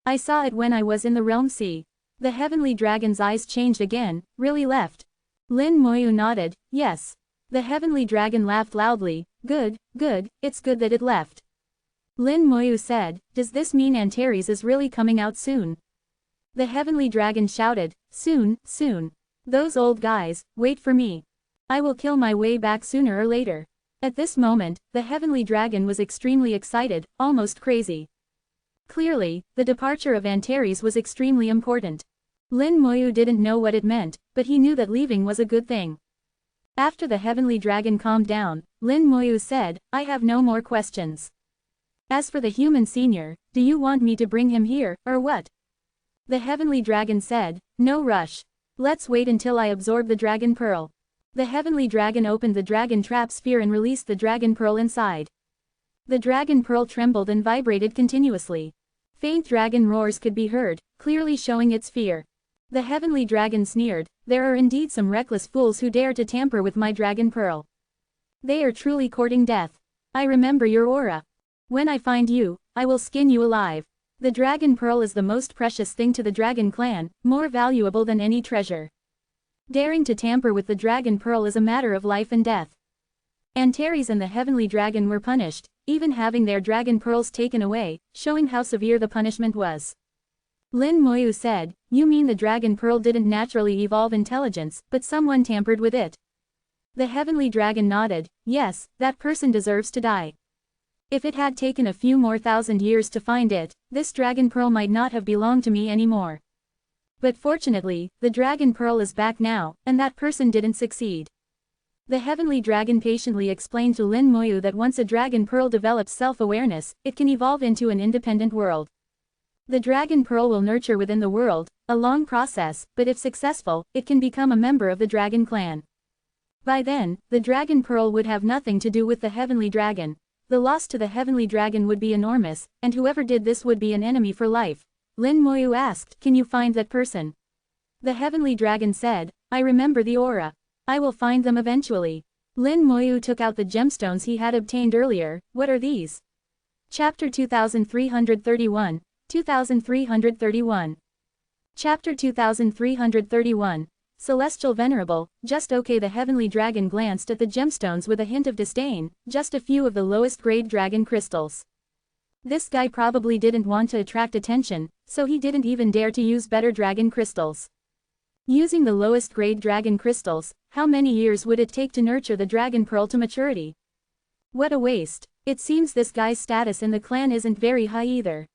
Speaker 1: I saw it when I was in the realm sea. The heavenly dragon's eyes changed again. Really left? Lin Moyu nodded. Yes. The heavenly dragon laughed loudly. Good, good, it's good that it left. Lin Moyu said, does this mean Antares is really coming out soon? The heavenly dragon shouted, soon, soon. Those old guys, wait for me. I will kill my way back sooner or later. At this moment, the heavenly dragon was extremely excited, almost crazy. Clearly, the departure of Antares was extremely important. Lin Moyu didn't know what it meant, but he knew that leaving was a good thing. After the heavenly dragon calmed down, Lin Moyu said, I have no more questions. As for the human senior, do you want me to bring him here, or what? The heavenly dragon said, no rush. Let's wait until I absorb the dragon pearl. The heavenly dragon opened the dragon trap sphere and released the dragon pearl inside. The dragon pearl trembled and vibrated continuously. Faint dragon roars could be heard, clearly showing its fear. The heavenly dragon sneered, there are indeed some reckless fools who dare to tamper with my dragon pearl. They are truly courting death. I remember your aura. When I find you, I will skin you alive. The dragon pearl is the most precious thing to the dragon clan, more valuable than any treasure. Daring to tamper with the dragon pearl is a matter of life and death. Antares and the heavenly dragon were punished, even having their dragon pearls taken away, showing how severe the punishment was. Lin Moyu said, you mean the dragon pearl didn't naturally evolve intelligence, but someone tampered with it? The heavenly dragon nodded, yes, that person deserves to die. If it had taken a few more thousand years to find it, this dragon pearl might not have belonged to me anymore. But fortunately, the dragon pearl is back now, and that person didn't succeed. The heavenly dragon patiently explained to Lin Moyu that once a dragon pearl develops self-awareness, it can evolve into an independent world. The dragon pearl will nurture within the world, a long process, but if successful, it can become a member of the dragon clan. By then, the dragon pearl would have nothing to do with the heavenly dragon. The loss to the heavenly dragon would be enormous, and whoever did this would be an enemy for life. Lin Moyu asked, can you find that person? The heavenly dragon said, I remember the aura. I will find them eventually. Lin Moyu took out the gemstones he had obtained earlier. What are these? Chapter 2331, 2331. Chapter 2331. Celestial Venerable, just okay. The heavenly dragon glanced at the gemstones with a hint of disdain, just a few of the lowest grade dragon crystals. This guy probably didn't want to attract attention, so he didn't even dare to use better dragon crystals. Using the lowest grade dragon crystals, how many years would it take to nurture the dragon pearl to maturity? What a waste. It seems this guy's status in the clan isn't very high either.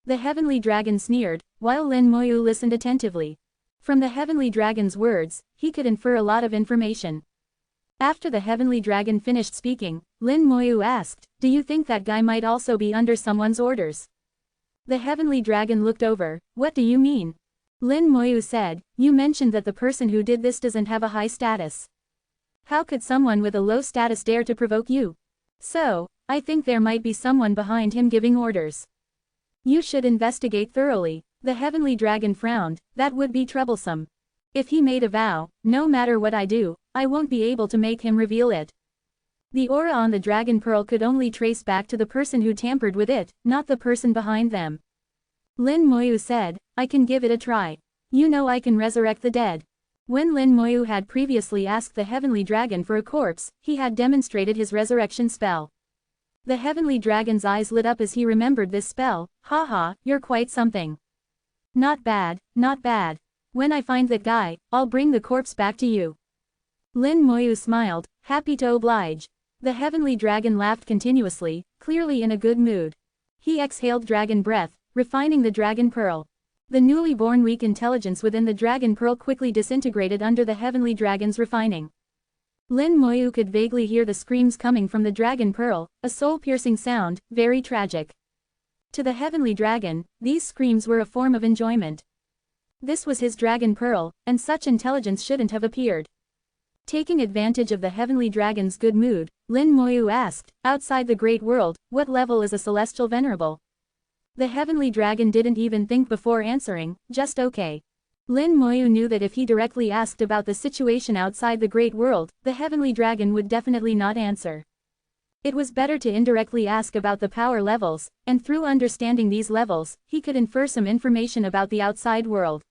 Speaker 1: The heavenly dragon sneered, while Lin Moyu listened attentively. From the heavenly dragon's words, he could infer a lot of information. After the heavenly dragon finished speaking, Lin Moyu asked, "Do you think that guy might also be under someone's orders?" The heavenly dragon looked over. "What do you mean?" Lin Moyu said, "You mentioned that the person who did this doesn't have a high status. How could someone with a low status dare to provoke you? So, I think there might be someone behind him giving orders. You should investigate thoroughly." The heavenly dragon frowned. "That would be troublesome. If he made a vow, no matter what I do, I won't be able to make him reveal it." The aura on the dragon pearl could only trace back to the person who tampered with it, not the person behind them. Lin Moyu said, "I can give it a try. You know I can resurrect the dead." When Lin Moyu had previously asked the heavenly dragon for a corpse, he had demonstrated his resurrection spell. The heavenly dragon's eyes lit up as he remembered this spell. "Haha, you're quite something. Not bad, not bad. When I find that guy, I'll bring the corpse back to you." Lin Moyu smiled, happy to oblige. The heavenly dragon laughed continuously, clearly in a good mood. He exhaled dragon breath, refining the dragon pearl. The newly born weak intelligence within the dragon pearl quickly disintegrated under the heavenly dragon's refining. Lin Moyu could vaguely hear the screams coming from the dragon pearl, a soul-piercing sound, very tragic. To the heavenly dragon, these screams were a form of enjoyment. This was his dragon pearl, and such intelligence shouldn't have appeared. Taking advantage of the heavenly dragon's good mood, Lin Moyu asked, "Outside the great world, what level is a celestial venerable?" The heavenly dragon didn't even think before answering, just okay. Lin Moyu knew that if he directly asked about the situation outside the great world, the heavenly dragon would definitely not answer. It was better to indirectly ask about the power levels, and through understanding these levels, he could infer some information about the outside world.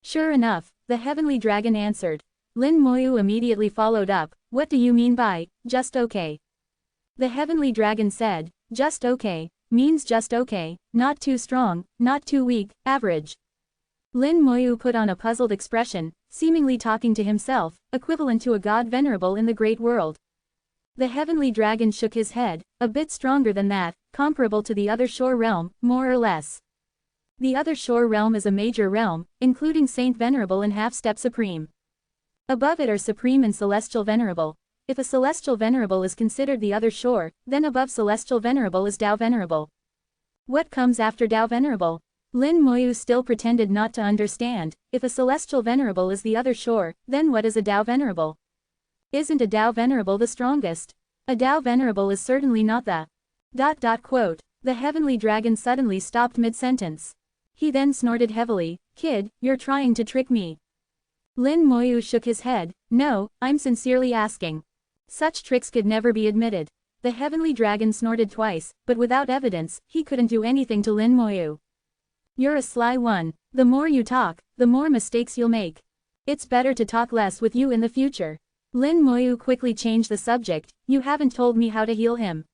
Speaker 1: Sure enough, the heavenly dragon answered. Lin Moyu immediately followed up, "What do you mean by, just okay?" The heavenly dragon said, "Just okay, means just okay, not too strong, not too weak, average." Lin Moyu put on a puzzled expression, seemingly talking to himself, equivalent to a god venerable in the great world. The heavenly dragon shook his head, "A bit stronger than that, comparable to the other shore realm, more or less. The other shore realm is a major realm, including Saint Venerable and Half-Step Supreme. Above it are Supreme and Celestial Venerable. If a Celestial Venerable is considered the other shore, then above Celestial Venerable is Tao Venerable. What comes after Tao Venerable?" Lin Moyu still pretended not to understand. If a Celestial Venerable is the other shore, then what is a Tao Venerable? Isn't a Tao Venerable the strongest? A Tao Venerable is certainly not the... ... The heavenly dragon suddenly stopped mid-sentence. He then snorted heavily, "Kid, you're trying to trick me." Lin Moyu shook his head, "No, I'm sincerely asking. Such tricks could never be admitted." The heavenly dragon snorted twice, but without evidence, he couldn't do anything to Lin Moyu. "You're a sly one. The more you talk, the more mistakes you'll make. It's better to talk less with you in the future." Lin Moyu quickly changed the subject, "You haven't told me how to heal him."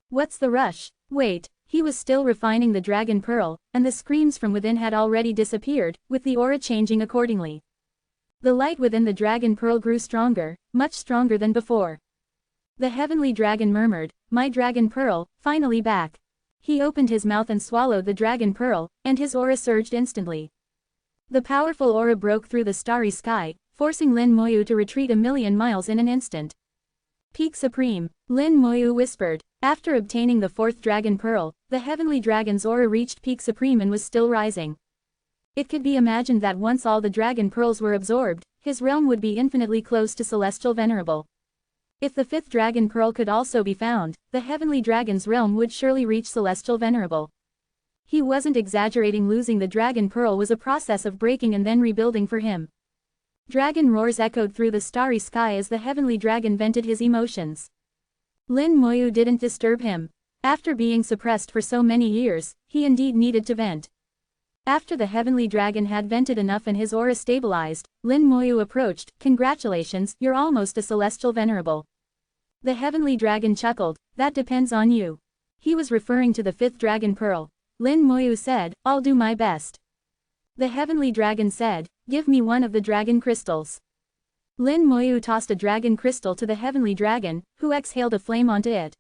Speaker 1: "What's the rush?" Wait, he was still refining the dragon pearl, and the screams from within had already disappeared, with the aura changing accordingly. The light within the dragon pearl grew stronger, much stronger than before. The heavenly dragon murmured, "My dragon pearl, finally back." He opened his mouth and swallowed the dragon pearl, and his aura surged instantly. The powerful aura broke through the starry sky, forcing Lin Moyu to retreat 1,000,000 miles in an instant. "Peak Supreme," Lin Moyu whispered. After obtaining the fourth dragon pearl, the heavenly dragon's aura reached Peak Supreme and was still rising. It could be imagined that once all the dragon pearls were absorbed, his realm would be infinitely close to Celestial Venerable. If the fifth dragon pearl could also be found, the heavenly dragon's realm would surely reach Celestial Venerable. He wasn't exaggerating. Losing the dragon pearl was a process of breaking and then rebuilding for him. Dragon roars echoed through the starry sky as the heavenly dragon vented his emotions. Lin Moyu didn't disturb him. After being suppressed for so many years, he indeed needed to vent. After the heavenly dragon had vented enough and his aura stabilized, Lin Moyu approached. "Congratulations, you're almost a Celestial Venerable." The heavenly dragon chuckled, "That depends on you." He was referring to the fifth dragon pearl. Lin Moyu said, "I'll do my best." The heavenly dragon said, "Give me one of the dragon crystals." Lin Moyu tossed a dragon crystal to the heavenly dragon, who exhaled a flame onto it.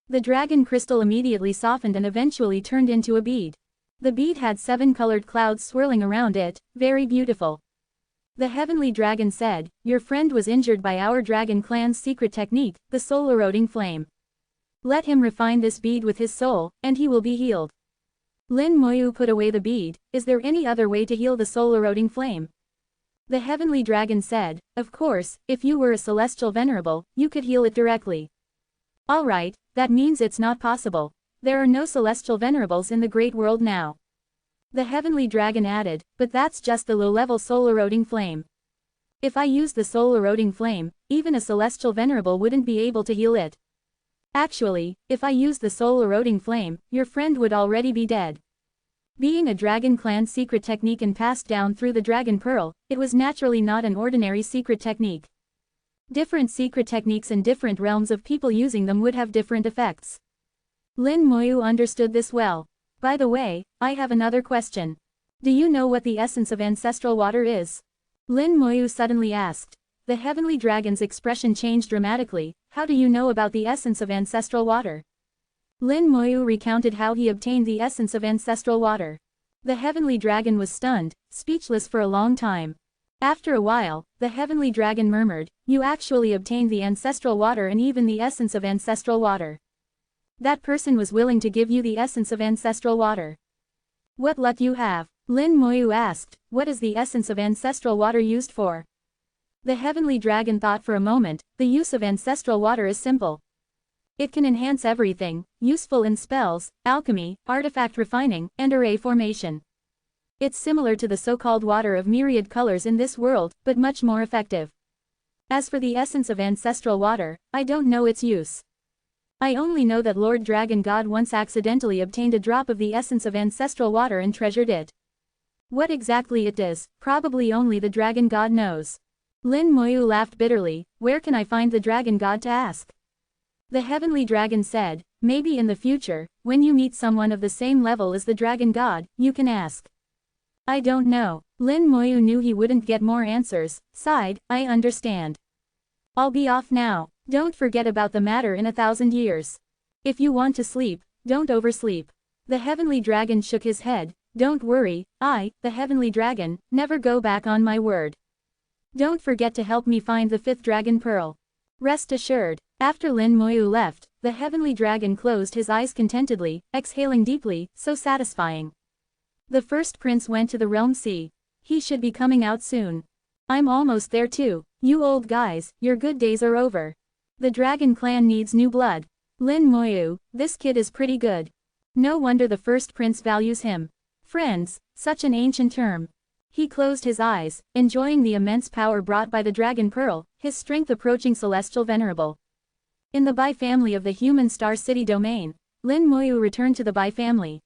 Speaker 1: The dragon crystal immediately softened and eventually turned into a bead. The bead had 7 colored clouds swirling around it, very beautiful. The heavenly dragon said, "Your friend was injured by our dragon clan's secret technique, the soul-eroding flame. Let him refine this bead with his soul, and he will be healed." Lin Moyu put away the bead. "Is there any other way to heal the soul-eroding flame?" The heavenly dragon said, "Of course, if you were a celestial venerable, you could heal it directly." "Alright, that means it's not possible. There are no celestial venerables in the great world now." The heavenly dragon added, "But that's just the low-level soul-eroding flame. If I use the soul-eroding flame, even a celestial venerable wouldn't be able to heal it. Actually, if I use the soul-eroding flame, your friend would already be dead." Being a dragon clan secret technique and passed down through the dragon pearl, it was naturally not an ordinary secret technique. Different secret techniques and different realms of people using them would have different effects. Lin Moyu understood this well. "By the way, I have another question. Do you know what the essence of ancestral water is?" Lin Moyu suddenly asked. The heavenly dragon's expression changed dramatically. "How do you know about the essence of ancestral water?" Lin Moyu recounted how he obtained the essence of ancestral water. The heavenly dragon was stunned, speechless for a long time. After a while, the heavenly dragon murmured, "You actually obtained the ancestral water and even the essence of ancestral water. That person was willing to give you the essence of ancestral water. What luck you have." Lin Moyu asked, "What is the essence of ancestral water used for?" The heavenly dragon thought for a moment. "The use of ancestral water is simple. It can enhance everything, useful in spells, alchemy, artifact refining, and array formation. It's similar to the so-called water of myriad colors in this world, but much more effective. As for the essence of ancestral water, I don't know its use. I only know that Lord Dragon God once accidentally obtained a drop of the essence of ancestral water and treasured it. What exactly it is, probably only the Dragon God knows." Lin Moyu laughed bitterly. "Where can I find the Dragon God to ask?" The heavenly dragon said, "Maybe in the future, when you meet someone of the same level as the Dragon God, you can ask." "I don't know." Lin Moyu knew he wouldn't get more answers, sighed, "I understand. I'll be off now. Don't forget about the matter in 1,000 years. If you want to sleep, don't oversleep." The heavenly dragon shook his head. "Don't worry, I, the heavenly dragon, never go back on my word. Don't forget to help me find the 5th dragon pearl. Rest assured." After Lin Moyu left, the heavenly dragon closed his eyes contentedly, exhaling deeply, so satisfying. The first prince went to the realm sea. He should be coming out soon. I'm almost there too. You old guys, your good days are over. The dragon clan needs new blood. Lin Moyu, this kid is pretty good. No wonder the first prince values him. Friends, such an ancient term. He closed his eyes, enjoying the immense power brought by the dragon pearl, his strength approaching celestial venerable. In the Bai family of the human Star City domain, Lin Moyu returned to the Bai family.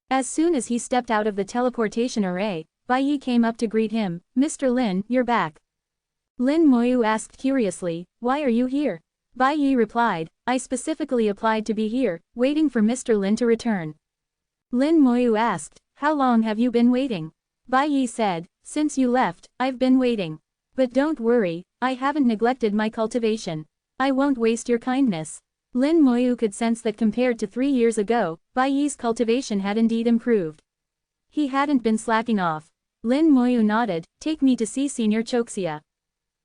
Speaker 1: As soon as he stepped out of the teleportation array, Bai Yi came up to greet him. "Mr. Lin, you're back." Lin Moyu asked curiously, "Why are you here?" Bai Yi replied, "I specifically applied to be here, waiting for Mr. Lin to return." Lin Moyu asked, "How long have you been waiting?" Bai Yi said, "Since you left, I've been waiting. But don't worry, I haven't neglected my cultivation. I won't waste your kindness." Lin Moyu could sense that compared to 3 years ago, Bai Yi's cultivation had indeed improved. He hadn't been slacking off. Lin Moyu nodded, "Take me to see Senior Choxia."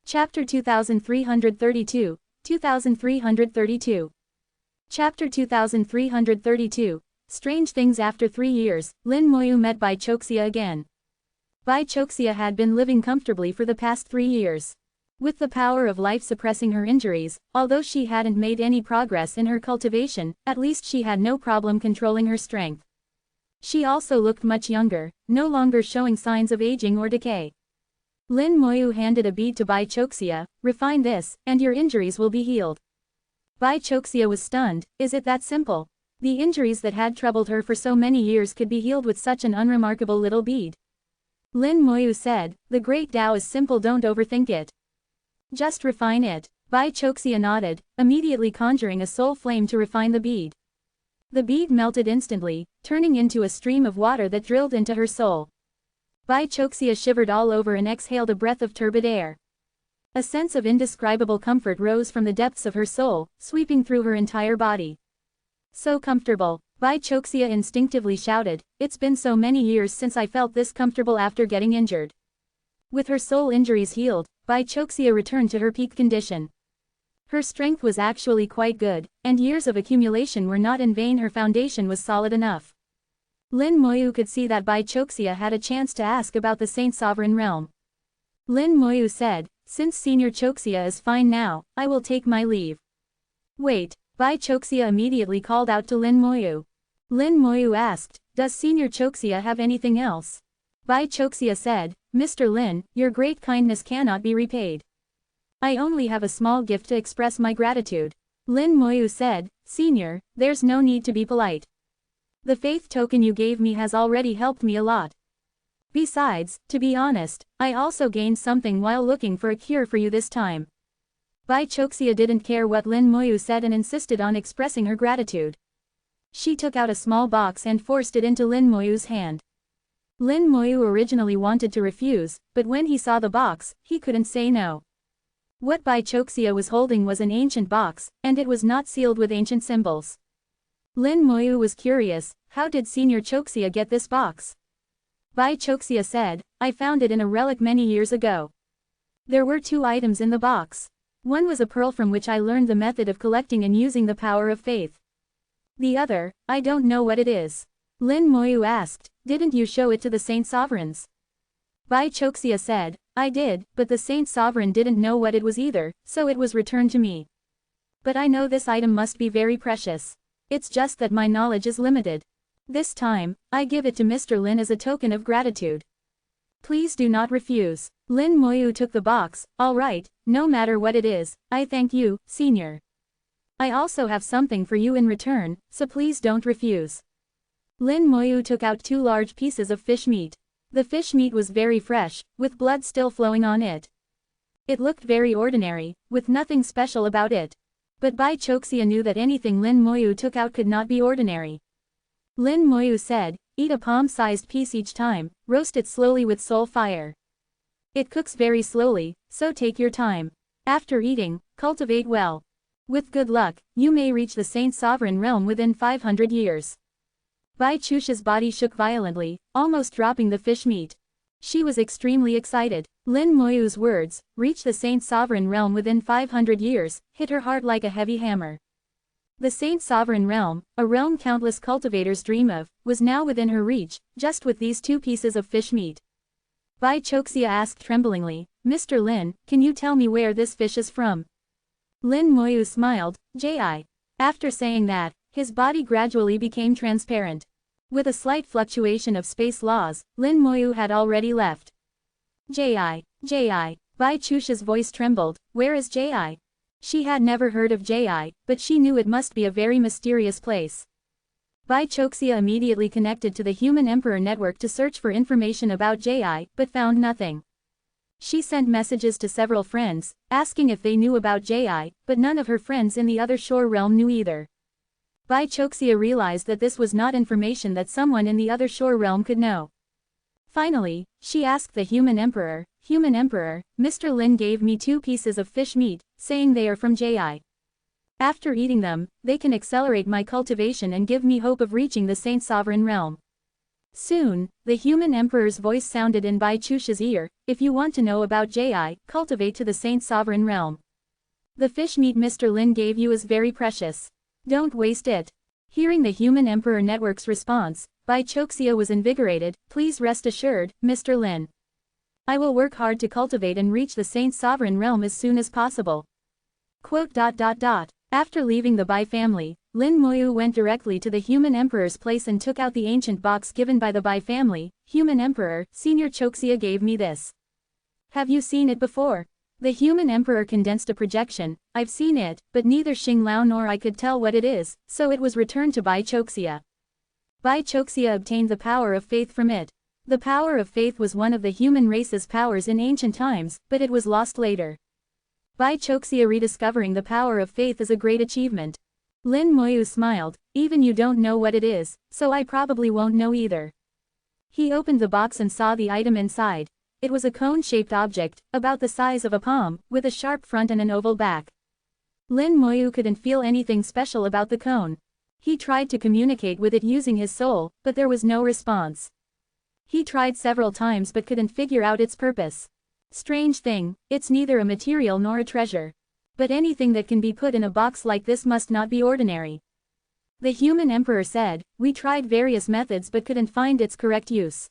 Speaker 1: Chapter 2332, 2332. Chapter 2332. Strange things. After 3 years, Lin Moyu met Bai Choxia again. Bai Choxia had been living comfortably for the past 3 years. With the power of life suppressing her injuries, although she hadn't made any progress in her cultivation, at least she had no problem controlling her strength. She also looked much younger, no longer showing signs of aging or decay. Lin Moyu handed a bead to Bai Choxia. "Refine this, and your injuries will be healed." Bai Choxia was stunned. Is it that simple? The injuries that had troubled her for so many years could be healed with such an unremarkable little bead. Lin Moyu said, "The great Tao is simple, don't overthink it. Just refine it." Bai Choxia nodded, immediately conjuring a soul flame to refine the bead. The bead melted instantly, turning into a stream of water that drilled into her soul. Bai Choxia shivered all over and exhaled a breath of turbid air. A sense of indescribable comfort rose from the depths of her soul, sweeping through her entire body. So comfortable. Bai Choxia instinctively shouted, "It's been so many years since I felt this comfortable after getting injured." With her soul injuries healed, Bai Choxia returned to her peak condition. Her strength was actually quite good, and years of accumulation were not in vain. Her foundation was solid enough. Lin Moyu could see that Bai Choxia had a chance to ask about the Saint Sovereign Realm. Lin Moyu said, "Since Senior Choxia is fine now, I will take my leave." "Wait," Bai Choxia immediately called out to Lin Moyu. Lin Moyu asked, "Does Senior Choxia have anything else?" Bai Choxia said, "Mr. Lin, your great kindness cannot be repaid. I only have a small gift to express my gratitude." Lin Moyu said, "Senior, there's no need to be polite. The faith token you gave me has already helped me a lot. Besides, to be honest, I also gained something while looking for a cure for you this time." Bai Choxia didn't care what Lin Moyu said and insisted on expressing her gratitude. She took out a small box and forced it into Lin Moyu's hand. Lin Moyu originally wanted to refuse, but when he saw the box, he couldn't say no. What Bai Choxia was holding was an ancient box, and it was not sealed with ancient symbols. Lin Moyu was curious, how did Senior Choxia get this box? Bai Choxia said, "I found it in a relic many years ago. There were 2 items in the box. One was a pearl from which I learned the method of collecting and using the power of faith. The other, I don't know what it is." Lin Moyu asked, "Didn't you show it to the Saint Sovereigns?" Bai Choxia said, "I did, but the Saint Sovereign didn't know what it was either, so it was returned to me. But I know this item must be very precious. It's just that my knowledge is limited. This time, I give it to Mr. Lin as a token of gratitude. Please do not refuse." Lin Moyu took the box. "All right, no matter what it is, I thank you, Senior. I also have something for you in return, so please don't refuse." Lin Moyu took out 2 large pieces of fish meat. The fish meat was very fresh, with blood still flowing on it. It looked very ordinary, with nothing special about it. But Bai Choxia knew that anything Lin Moyu took out could not be ordinary. Lin Moyu said, "Eat a palm-sized piece each time, roast it slowly with soul fire. It cooks very slowly, so take your time. After eating, cultivate well. With good luck, you may reach the Saint Sovereign Realm within 500 years." Bai Chusha's body shook violently, almost dropping the fish meat. She was extremely excited. Lin Moyu's words, "reach the Saint Sovereign Realm within 500 years, hit her heart like a heavy hammer. The Saint Sovereign Realm, a realm countless cultivators dream of, was now within her reach, just with these 2 pieces of fish meat. Bai Choxia asked tremblingly, "Mr. Lin, can you tell me where this fish is from?" Lin Moyu smiled, "Ji." After saying that, his body gradually became transparent. With a slight fluctuation of space laws, Lin Moyu had already left. Ji. Bai Chusha's voice trembled, "Where is Ji?" She had never heard of Ji, but she knew it must be a very mysterious place. Bai Choxia immediately connected to the Human Emperor network to search for information about Ji, but found nothing. She sent messages to several friends, asking if they knew about Ji, but none of her friends in the other shore realm knew either. Bai Choxia realized that this was not information that someone in the other shore realm could know. Finally, she asked the Human Emperor, "Human Emperor, Mr. Lin gave me 2 pieces of fish meat, saying they are from Ji. After eating them, they can accelerate my cultivation and give me hope of reaching the Saint Sovereign Realm." Soon, the Human Emperor's voice sounded in Bai Chusha's ear, "If you want to know about Ji, cultivate to the Saint Sovereign Realm. The fish meat Mr. Lin gave you is very precious. Don't waste it." Hearing the Human Emperor network's response, Bai Choxia was invigorated, "Please rest assured, Mr. Lin. I will work hard to cultivate and reach the Saint Sovereign Realm as soon as possible." After leaving the Bai family, Lin Moyu went directly to the Human Emperor's place and took out the ancient box given by the Bai family. "Human Emperor, Senior Choxia gave me this. Have you seen it before?" The Human Emperor condensed a projection, "I've seen it, but neither Xing Lao nor I could tell what it is, so it was returned to Bai Choxia." Bai Choxia obtained the power of faith from it. The power of faith was one of the human race's powers in ancient times, but it was lost later. Bai Choxia rediscovering the power of faith is a great achievement. Lin Moyu smiled, "Even you don't know what it is, so I probably won't know either." He opened the box and saw the item inside. It was a cone-shaped object, about the size of a palm, with a sharp front and an oval back. Lin Moyu couldn't feel anything special about the cone. He tried to communicate with it using his soul, but there was no response. He tried several times but couldn't figure out its purpose. Strange thing, it's neither a material nor a treasure. But anything that can be put in a box like this must not be ordinary. The human emperor said, we tried various methods but couldn't find its correct use.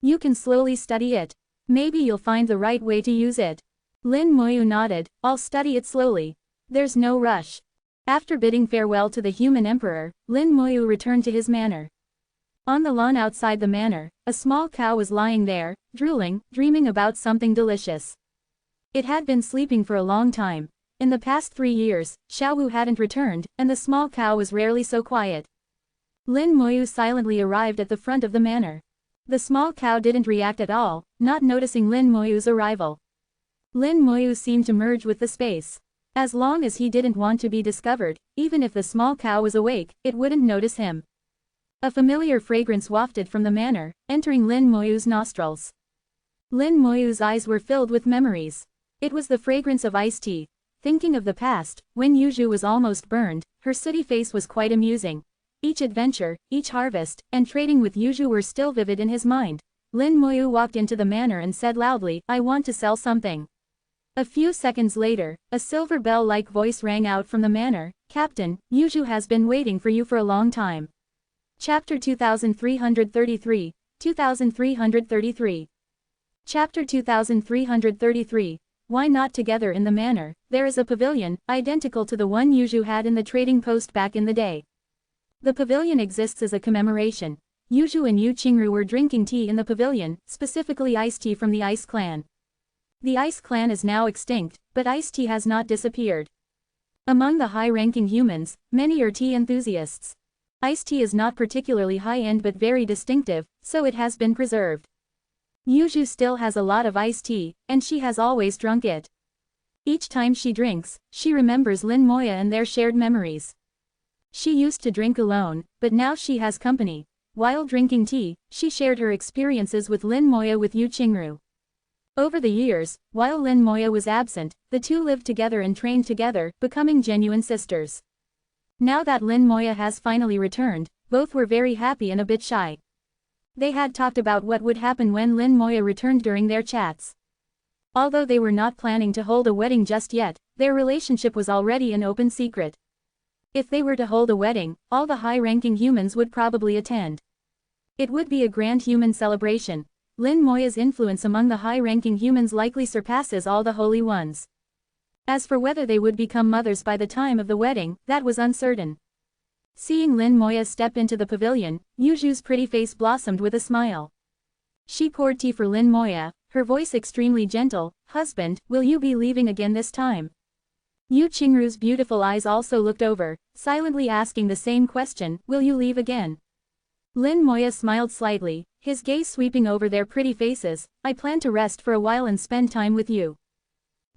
Speaker 1: You can slowly study it. Maybe you'll find the right way to use it. Lin Moyu nodded, I'll study it slowly. There's no rush. After bidding farewell to the human emperor, Lin Moyu returned to his manor. On the lawn outside the manor, a small cow was lying there, drooling, dreaming about something delicious. It had been sleeping for a long time. In the past 3 years, Xiaowu hadn't returned, and the small cow was rarely so quiet. Lin Moyu silently arrived at the front of the manor. The small cow didn't react at all, not noticing Lin Moyu's arrival. Lin Moyu seemed to merge with the space. As long as he didn't want to be discovered, even if the small cow was awake, it wouldn't notice him. A familiar fragrance wafted from the manor, entering Lin Moyu's nostrils. Lin Moyu's eyes were filled with memories. It was the fragrance of iced tea. Thinking of the past, when Yuzhu was almost burned, her sooty face was quite amusing. Each adventure, each harvest, and trading with Yuzhu were still vivid in his mind. Lin Moyu walked into the manor and said loudly, I want to sell something. A few seconds later, a silver bell-like voice rang out from the manor, Captain, Yuzhu has been waiting for you for a long time. Chapter 2333, 2333. Chapter 2333. Why not together in the manor? There is a pavilion, identical to the one Yuzhu had in the trading post back in the day. The pavilion exists as a commemoration. Yuzhu and Yu Qingru were drinking tea in the pavilion, specifically iced tea from the Ice Clan. The Ice Clan is now extinct, but iced tea has not disappeared. Among the high-ranking humans, many are tea enthusiasts. Iced tea is not particularly high-end but very distinctive, so it has been preserved. Yuzhu still has a lot of iced tea, and she has always drunk it. Each time she drinks, she remembers Lin Moya and their shared memories. She used to drink alone, but now she has company. While drinking tea, she shared her experiences with Lin Moya with Yu Qingru. Over the years, while Lin Moya was absent, the two lived together and trained together, becoming genuine sisters. Now that Lin Moya has finally returned, both were very happy and a bit shy. They had talked about what would happen when Lin Moya returned during their chats. Although they were not planning to hold a wedding just yet, their relationship was already an open secret. If they were to hold a wedding, all the high-ranking humans would probably attend. It would be a grand human celebration. Lin Moya's influence among the high-ranking humans likely surpasses all the holy ones. As for whether they would become mothers by the time of the wedding, that was uncertain. Seeing Lin Moya step into the pavilion, Yuzhu's pretty face blossomed with a smile. She poured tea for Lin Moya, her voice extremely gentle, Husband, will you be leaving again this time? Yu Qingru's beautiful eyes also looked over, silently asking the same question, will you leave again? Lin Moya smiled slightly, his gaze sweeping over their pretty faces, I plan to rest for a while and spend time with you.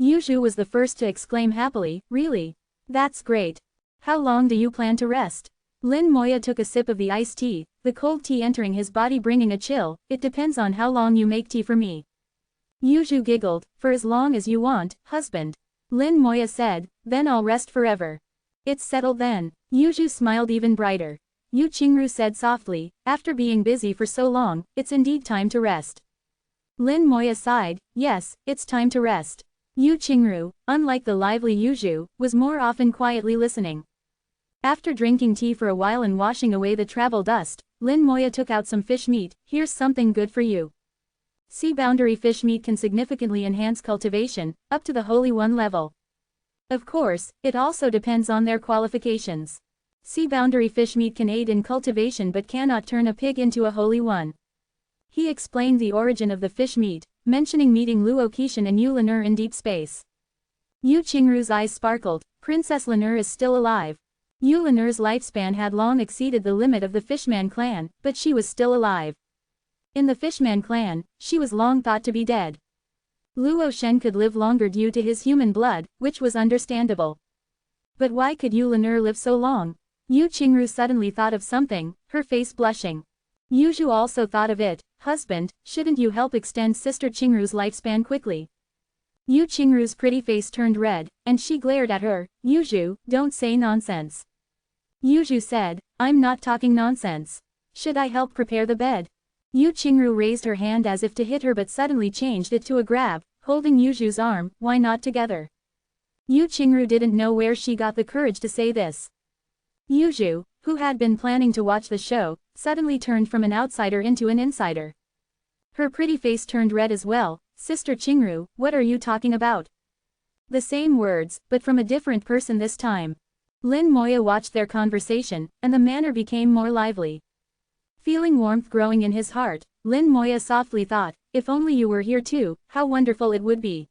Speaker 1: Yuzhu was the first to exclaim happily, really? That's great. How long do you plan to rest? Lin Moya took a sip of the iced tea, the cold tea entering his body bringing a chill, it depends on how long you make tea for me. Yuzhu giggled, for as long as you want, husband. Lin Moya said, then I'll rest forever. It's settled then. Yuzhu smiled even brighter. Yu Qingru said softly, after being busy for so long, it's indeed time to rest. Lin Moya sighed, yes, it's time to rest. Yu Qingru, unlike the lively Yuzhu, was more often quietly listening. After drinking tea for a while and washing away the travel dust, Lin Moya took out some fish meat, here's something good for you. Sea boundary fish meat can significantly enhance cultivation, up to the Holy One level. Of course, it also depends on their qualifications. Sea boundary fish meat can aid in cultivation but cannot turn a pig into a Holy One. He explained the origin of the fish meat, mentioning meeting Luo Qixin and Yu Lan'er in deep space. Yu Qingru's eyes sparkled, Princess Lan'er is still alive. Yu Lan'er's lifespan had long exceeded the limit of the Fishman clan, but she was still alive. In the Fishman clan, she was long thought to be dead. Luo Shen could live longer due to his human blood, which was understandable. But why could Yu Lan'er live so long? Yu Qingru suddenly thought of something, her face blushing. Yuzhu also thought of it, husband, shouldn't you help extend Sister Qingru's lifespan quickly? Yu Qingru's pretty face turned red, and she glared at her, Yuzhu, don't say nonsense. Yuju said, I'm not talking nonsense. Should I help prepare the bed? Yu Qingru raised her hand as if to hit her but suddenly changed it to a grab, holding Yuju's arm, why not together? Yu Qingru didn't know where she got the courage to say this. Yuju, who had been planning to watch the show, suddenly turned from an outsider into an insider. Her pretty face turned red as well. Sister Qingru, what are you talking about? The same words, but from a different person this time. Lin Moya watched their conversation, and the manner became more lively. Feeling warmth growing in his heart, Lin Moya softly thought, if only you were here too, how wonderful it would be.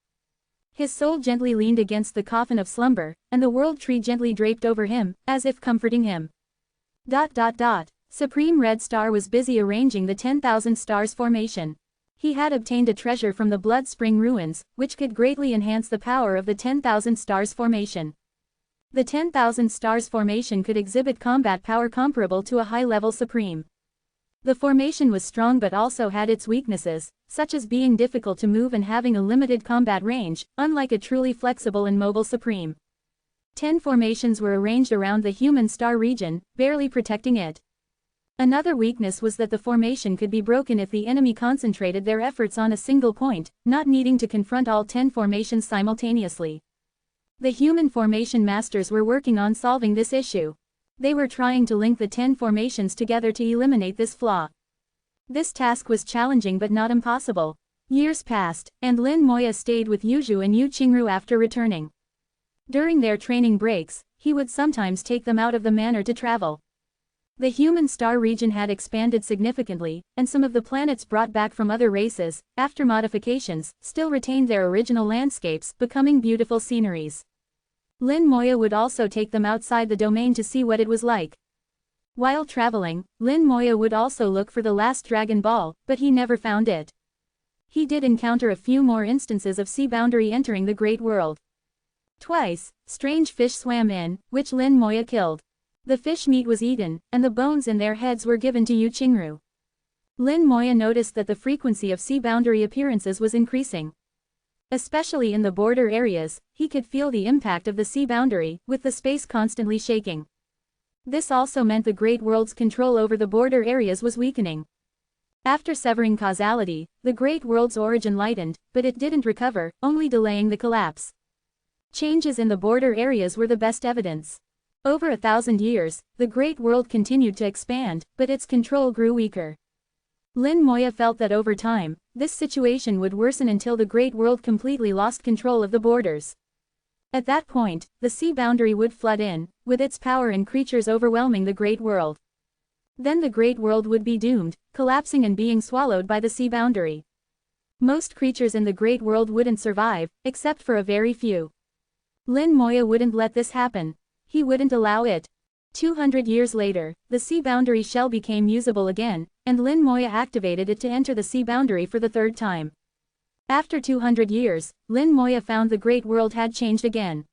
Speaker 1: His soul gently leaned against the coffin of slumber, and the world tree gently draped over him, as if comforting him. Supreme Red Star was busy arranging the 10,000 stars formation. He had obtained a treasure from the Blood Spring ruins, which could greatly enhance the power of the 10,000 stars formation. The 10,000 stars formation could exhibit combat power comparable to a high-level supreme. The formation was strong but also had its weaknesses, such as being difficult to move and having a limited combat range, unlike a truly flexible and mobile supreme. 10 formations were arranged around the human star region, barely protecting it. Another weakness was that the formation could be broken if the enemy concentrated their efforts on a single point, not needing to confront all 10 formations simultaneously. The human formation masters were working on solving this issue. They were trying to link the 10 formations together to eliminate this flaw. This task was challenging but not impossible. Years passed, and Lin Moya stayed with Yuju and Yu Qingru after returning. During their training breaks, he would sometimes take them out of the manor to travel. The human star region had expanded significantly, and some of the planets brought back from other races, after modifications, still retained their original landscapes, becoming beautiful sceneries. Lin Moya would also take them outside the domain to see what it was like. While traveling, Lin Moya would also look for the last Dragon Ball, but he never found it. He did encounter a few more instances of sea boundary entering the Great World. Twice, strange fish swam in, which Lin Moya killed. The fish meat was eaten, and the bones in their heads were given to Yu Qingru. Lin Moya noticed that the frequency of sea boundary appearances was increasing. Especially in the border areas, he could feel the impact of the sea boundary, with the space constantly shaking. This also meant the Great World's control over the border areas was weakening. After severing causality, the Great World's origin lightened, but it didn't recover, only delaying the collapse. Changes in the border areas were the best evidence. Over 1,000 years, the Great World continued to expand, but its control grew weaker. Lin Moya felt that over time, this situation would worsen until the Great World completely lost control of the borders. At that point, the sea boundary would flood in, with its power and creatures overwhelming the Great World. Then the Great World would be doomed, collapsing and being swallowed by the sea boundary. Most creatures in the Great World wouldn't survive, except for a very few. Lin Moya wouldn't let this happen. He wouldn't allow it. 200 years later, the sea boundary shell became usable again, and Lin Moya activated it to enter the sea boundary for the third time. After 200 years, Lin Moya found the Great World had changed again.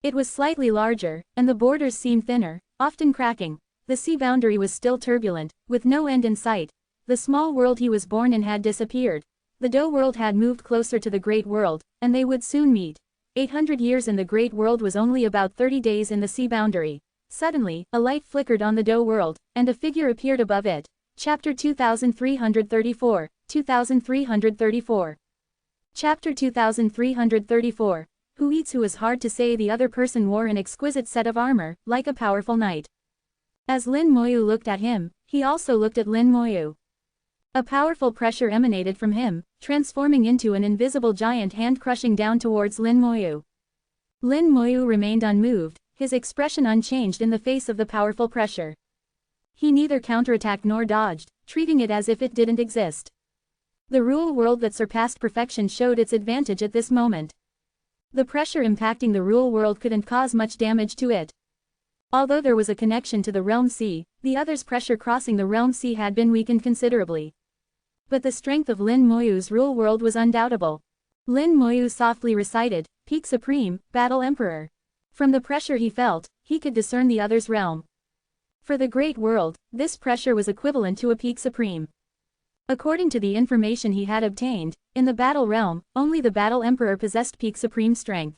Speaker 1: It was slightly larger, and the borders seemed thinner, often cracking. The sea boundary was still turbulent, with no end in sight. The small world he was born in had disappeared. The Do world had moved closer to the Great World, and they would soon meet. 800 years in the Great World was only about 30 days in the sea boundary. Suddenly, a light flickered on the Do world, and a figure appeared above it. Chapter 2334, 2334. Chapter 2334. Who eats who is hard to say. The other person wore an exquisite set of armor, like a powerful knight. As Lin Moyu looked at him, he also looked at Lin Moyu. A powerful pressure emanated from him, transforming into an invisible giant hand crushing down towards Lin Moyu. Lin Moyu remained unmoved, his expression unchanged in the face of the powerful pressure. He neither counterattacked nor dodged, treating it as if it didn't exist. The Rule World that surpassed perfection showed its advantage at this moment. The pressure impacting the Rule World couldn't cause much damage to it. Although there was a connection to the Realm Sea, the other's pressure crossing the Realm Sea had been weakened considerably. But the strength of Lin Moyu's Rule World was undoubtable. Lin Moyu softly recited, "Peak Supreme, Battle Emperor." From the pressure he felt, he could discern the other's realm. For the Great World, this pressure was equivalent to a Peak Supreme. According to the information he had obtained, in the Battle Realm, only the Battle Emperor possessed Peak Supreme strength.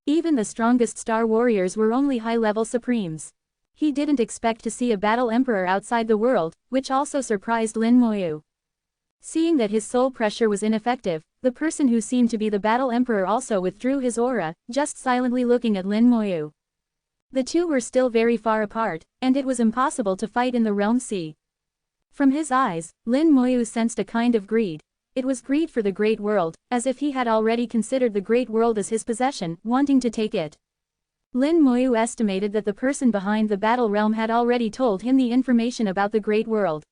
Speaker 1: Even the strongest Star Warriors were only high-level Supremes. He didn't expect to see a battle emperor outside the world, which also surprised Lin Moyu. Seeing that his soul pressure was ineffective, the person who seemed to be the battle emperor also withdrew his aura, just silently looking at Lin Moyu. The two were still very far apart, and it was impossible to fight in the realm sea. From his eyes, Lin Moyu sensed a kind of greed. It was greed for the great world, as if he had already considered the great world as his possession, wanting to take it. Lin Moyu estimated that the person behind the battle realm had already told him the information about the great world.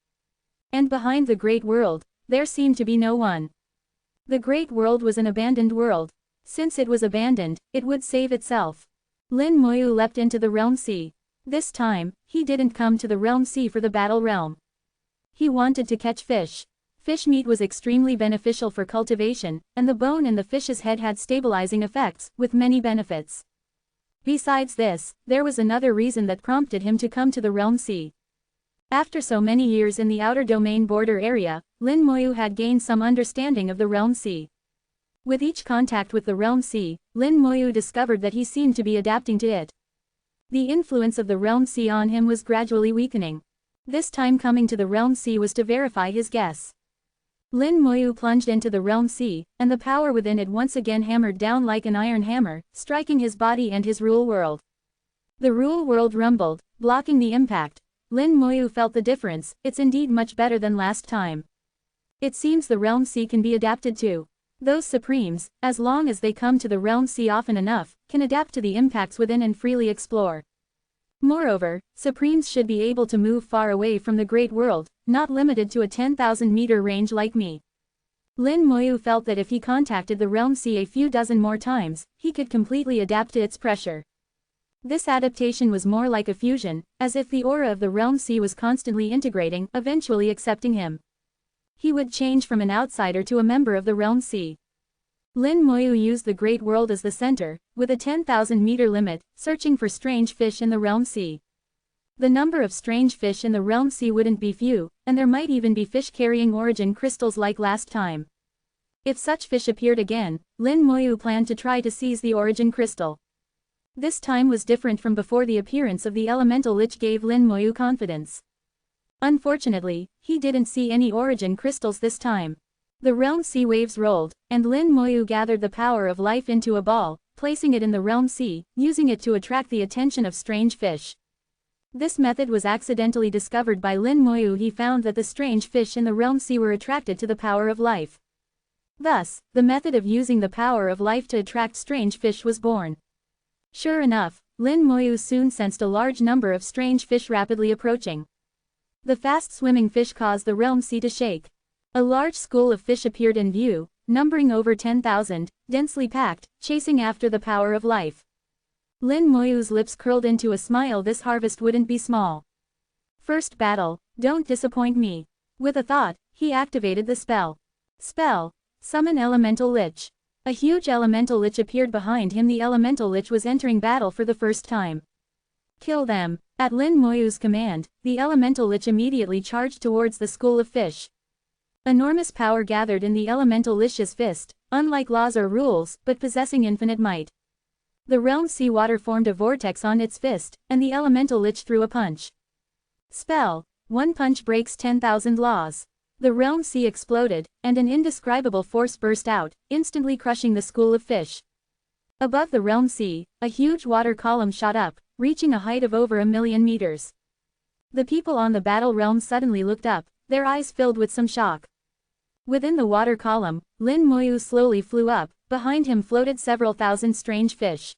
Speaker 1: And behind the great world, there seemed to be no one. The great world was an abandoned world. Since it was abandoned, it would save itself. Lin Moyu leapt into the realm sea. This time, he didn't come to the realm sea for the battle realm. He wanted to catch fish. Fish meat was extremely beneficial for cultivation, and the bone in the fish's head had stabilizing effects, with many benefits. Besides this, there was another reason that prompted him to come to the realm sea. After so many years in the outer domain border area, Lin Moyu had gained some understanding of the realm sea. With each contact with the realm sea, Lin Moyu discovered that he seemed to be adapting to it. The influence of the realm sea on him was gradually weakening. This time coming to the realm sea was to verify his guess. Lin Moyu plunged into the realm sea, and the power within it once again hammered down like an iron hammer, striking his body and his rule world. The rule world rumbled, blocking the impact. Lin Moyu felt the difference. It's indeed much better than last time. It seems the realm sea can be adapted to. Those supremes, as long as they come to the realm sea often enough, can adapt to the impacts within and freely explore. Moreover, supremes should be able to move far away from the great world, not limited to a 10,000-meter range like me. Lin Moyu felt that if he contacted the realm sea a few dozen more times, he could completely adapt to its pressure. This adaptation was more like a fusion, as if the aura of the realm sea was constantly integrating, eventually accepting him. He would change from an outsider to a member of the realm sea. Lin Moyu used the great world as the center, with a 10,000-meter limit, searching for strange fish in the realm sea. The number of strange fish in the realm sea wouldn't be few, and there might even be fish carrying origin crystals like last time. If such fish appeared again, Lin Moyu planned to try to seize the origin crystal. This time was different from before. The appearance of the elemental lich gave Lin Moyu confidence. Unfortunately, he didn't see any origin crystals this time. The realm sea waves rolled, and Lin Moyu gathered the power of life into a ball, placing it in the realm sea, using it to attract the attention of strange fish. This method was accidentally discovered by Lin Moyu. He found that the strange fish in the realm sea were attracted to the power of life. Thus, the method of using the power of life to attract strange fish was born. Sure enough, Lin Moyu soon sensed a large number of strange fish rapidly approaching. The fast-swimming fish caused the realm sea to shake. A large school of fish appeared in view, numbering over 10,000, densely packed, chasing after the power of life. Lin Moyu's lips curled into a smile. This harvest wouldn't be small. First battle, don't disappoint me. With a thought, he activated the spell. Spell, summon elemental lich. A huge elemental lich appeared behind him. The elemental lich was entering battle for the first time. Kill them. At Lin Moyu's command, the elemental lich immediately charged towards the school of fish. Enormous power gathered in the elemental lich's fist, unlike laws or rules, but possessing infinite might. The realm sea water formed a vortex on its fist, and the elemental lich threw a punch. Spell, one punch breaks 10,000 laws. The realm sea exploded, and an indescribable force burst out, instantly crushing the school of fish. Above the realm sea, a huge water column shot up, reaching a height of over 1,000,000 meters. The people on the battle realm suddenly looked up, their eyes filled with some shock. Within the water column, Lin Moyu slowly flew up. Behind him floated several thousand strange fish.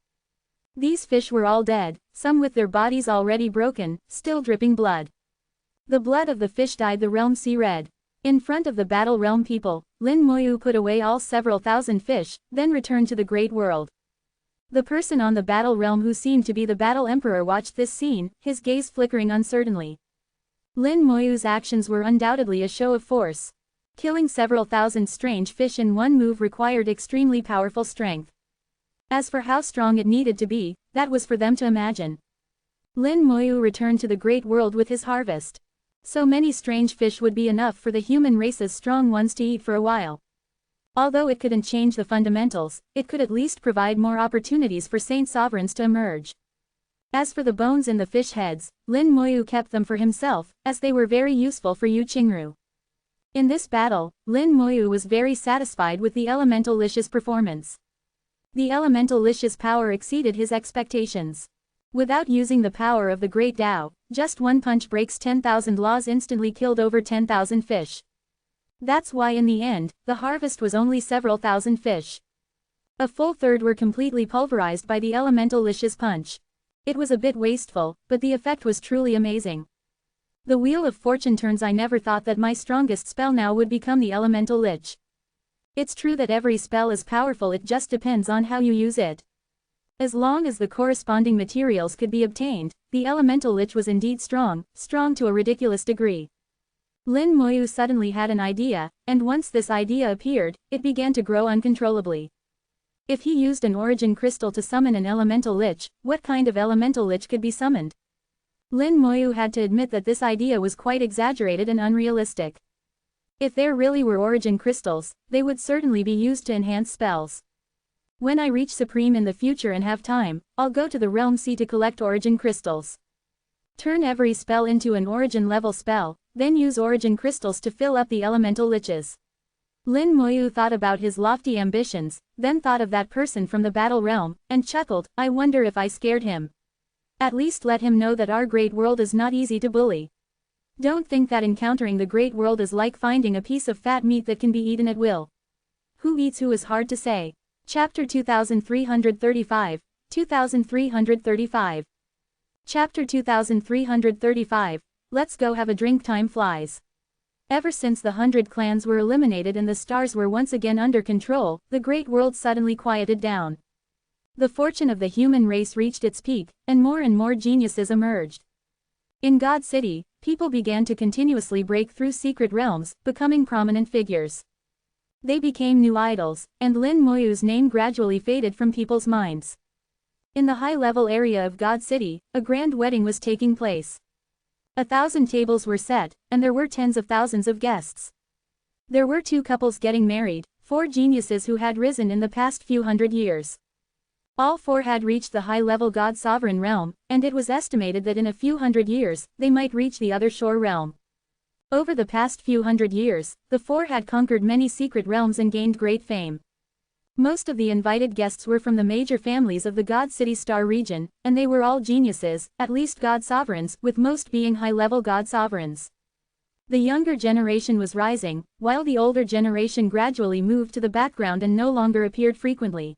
Speaker 1: These fish were all dead, some with their bodies already broken, still dripping blood. The blood of the fish dyed the realm sea red. In front of the battle realm people, Lin Moyu put away all several thousand fish, then returned to the great world. The person on the battle realm who seemed to be the battle emperor watched this scene, his gaze flickering uncertainly. Lin Moyu's actions were undoubtedly a show of force. Killing several thousand strange fish in one move required extremely powerful strength. As for how strong it needed to be, that was for them to imagine. Lin Moyu returned to the great world with his harvest. So many strange fish would be enough for the human race's strong ones to eat for a while. Although it couldn't change the fundamentals, it could at least provide more opportunities for saint sovereigns to emerge. As for the bones in the fish heads, Lin Moyu kept them for himself, as they were very useful for Yu Qingru. In this battle, Lin Moyu was very satisfied with the Elemental Lish's performance. The Elemental Lish's power exceeded his expectations. Without using the power of the Great Tao, just one punch breaks 10,000 laws instantly killed over 10,000 fish. That's why in the end, the harvest was only several thousand fish. A full third were completely pulverized by the Elemental Lish's punch. It was a bit wasteful, but the effect was truly amazing. The Wheel of Fortune turns. I never thought that my strongest spell now would become the Elemental Lich. It's true that every spell is powerful, it just depends on how you use it. As long as the corresponding materials could be obtained, the Elemental Lich was indeed strong to a ridiculous degree. Lin Moyu suddenly had an idea, and once this idea appeared, it began to grow uncontrollably. If he used an origin crystal to summon an Elemental Lich, what kind of Elemental Lich could be summoned? Lin Moyu had to admit that this idea was quite exaggerated and unrealistic. If there really were origin crystals, they would certainly be used to enhance spells. When I reach Supreme in the future and have time, I'll go to the Realm Sea to collect origin crystals. Turn every spell into an origin level spell, then use origin crystals to fill up the Elemental Liches. Lin Moyu thought about his lofty ambitions, then thought of that person from the battle realm, and chuckled. I wonder if I scared him. At least let him know that our great world is not easy to bully. Don't think that encountering the great world is like finding a piece of fat meat that can be eaten at will. Who eats who is hard to say. Chapter 2335, 2335. Chapter 2335, Let's go have a drink, time flies. Ever since the 100 clans were eliminated and the stars were once again under control, the great world suddenly quieted down. The fortune of the human race reached its peak, and more geniuses emerged. In God City, people began to continuously break through secret realms, becoming prominent figures. They became new idols, and Lin Moyu's name gradually faded from people's minds. In the high-level area of God City, a grand wedding was taking place. 1,000 tables were set, and there were tens of thousands of guests. There were 2 couples getting married, 4 geniuses who had risen in the past few hundred years. All 4 had reached the high-level God Sovereign realm, and it was estimated that in a few hundred years, they might reach the other shore realm. Over the past few hundred years, the 4 had conquered many secret realms and gained great fame. Most of the invited guests were from the major families of the God City Star region, and they were all geniuses, at least God Sovereigns, with most being high-level God Sovereigns. The younger generation was rising, while the older generation gradually moved to the background and no longer appeared frequently.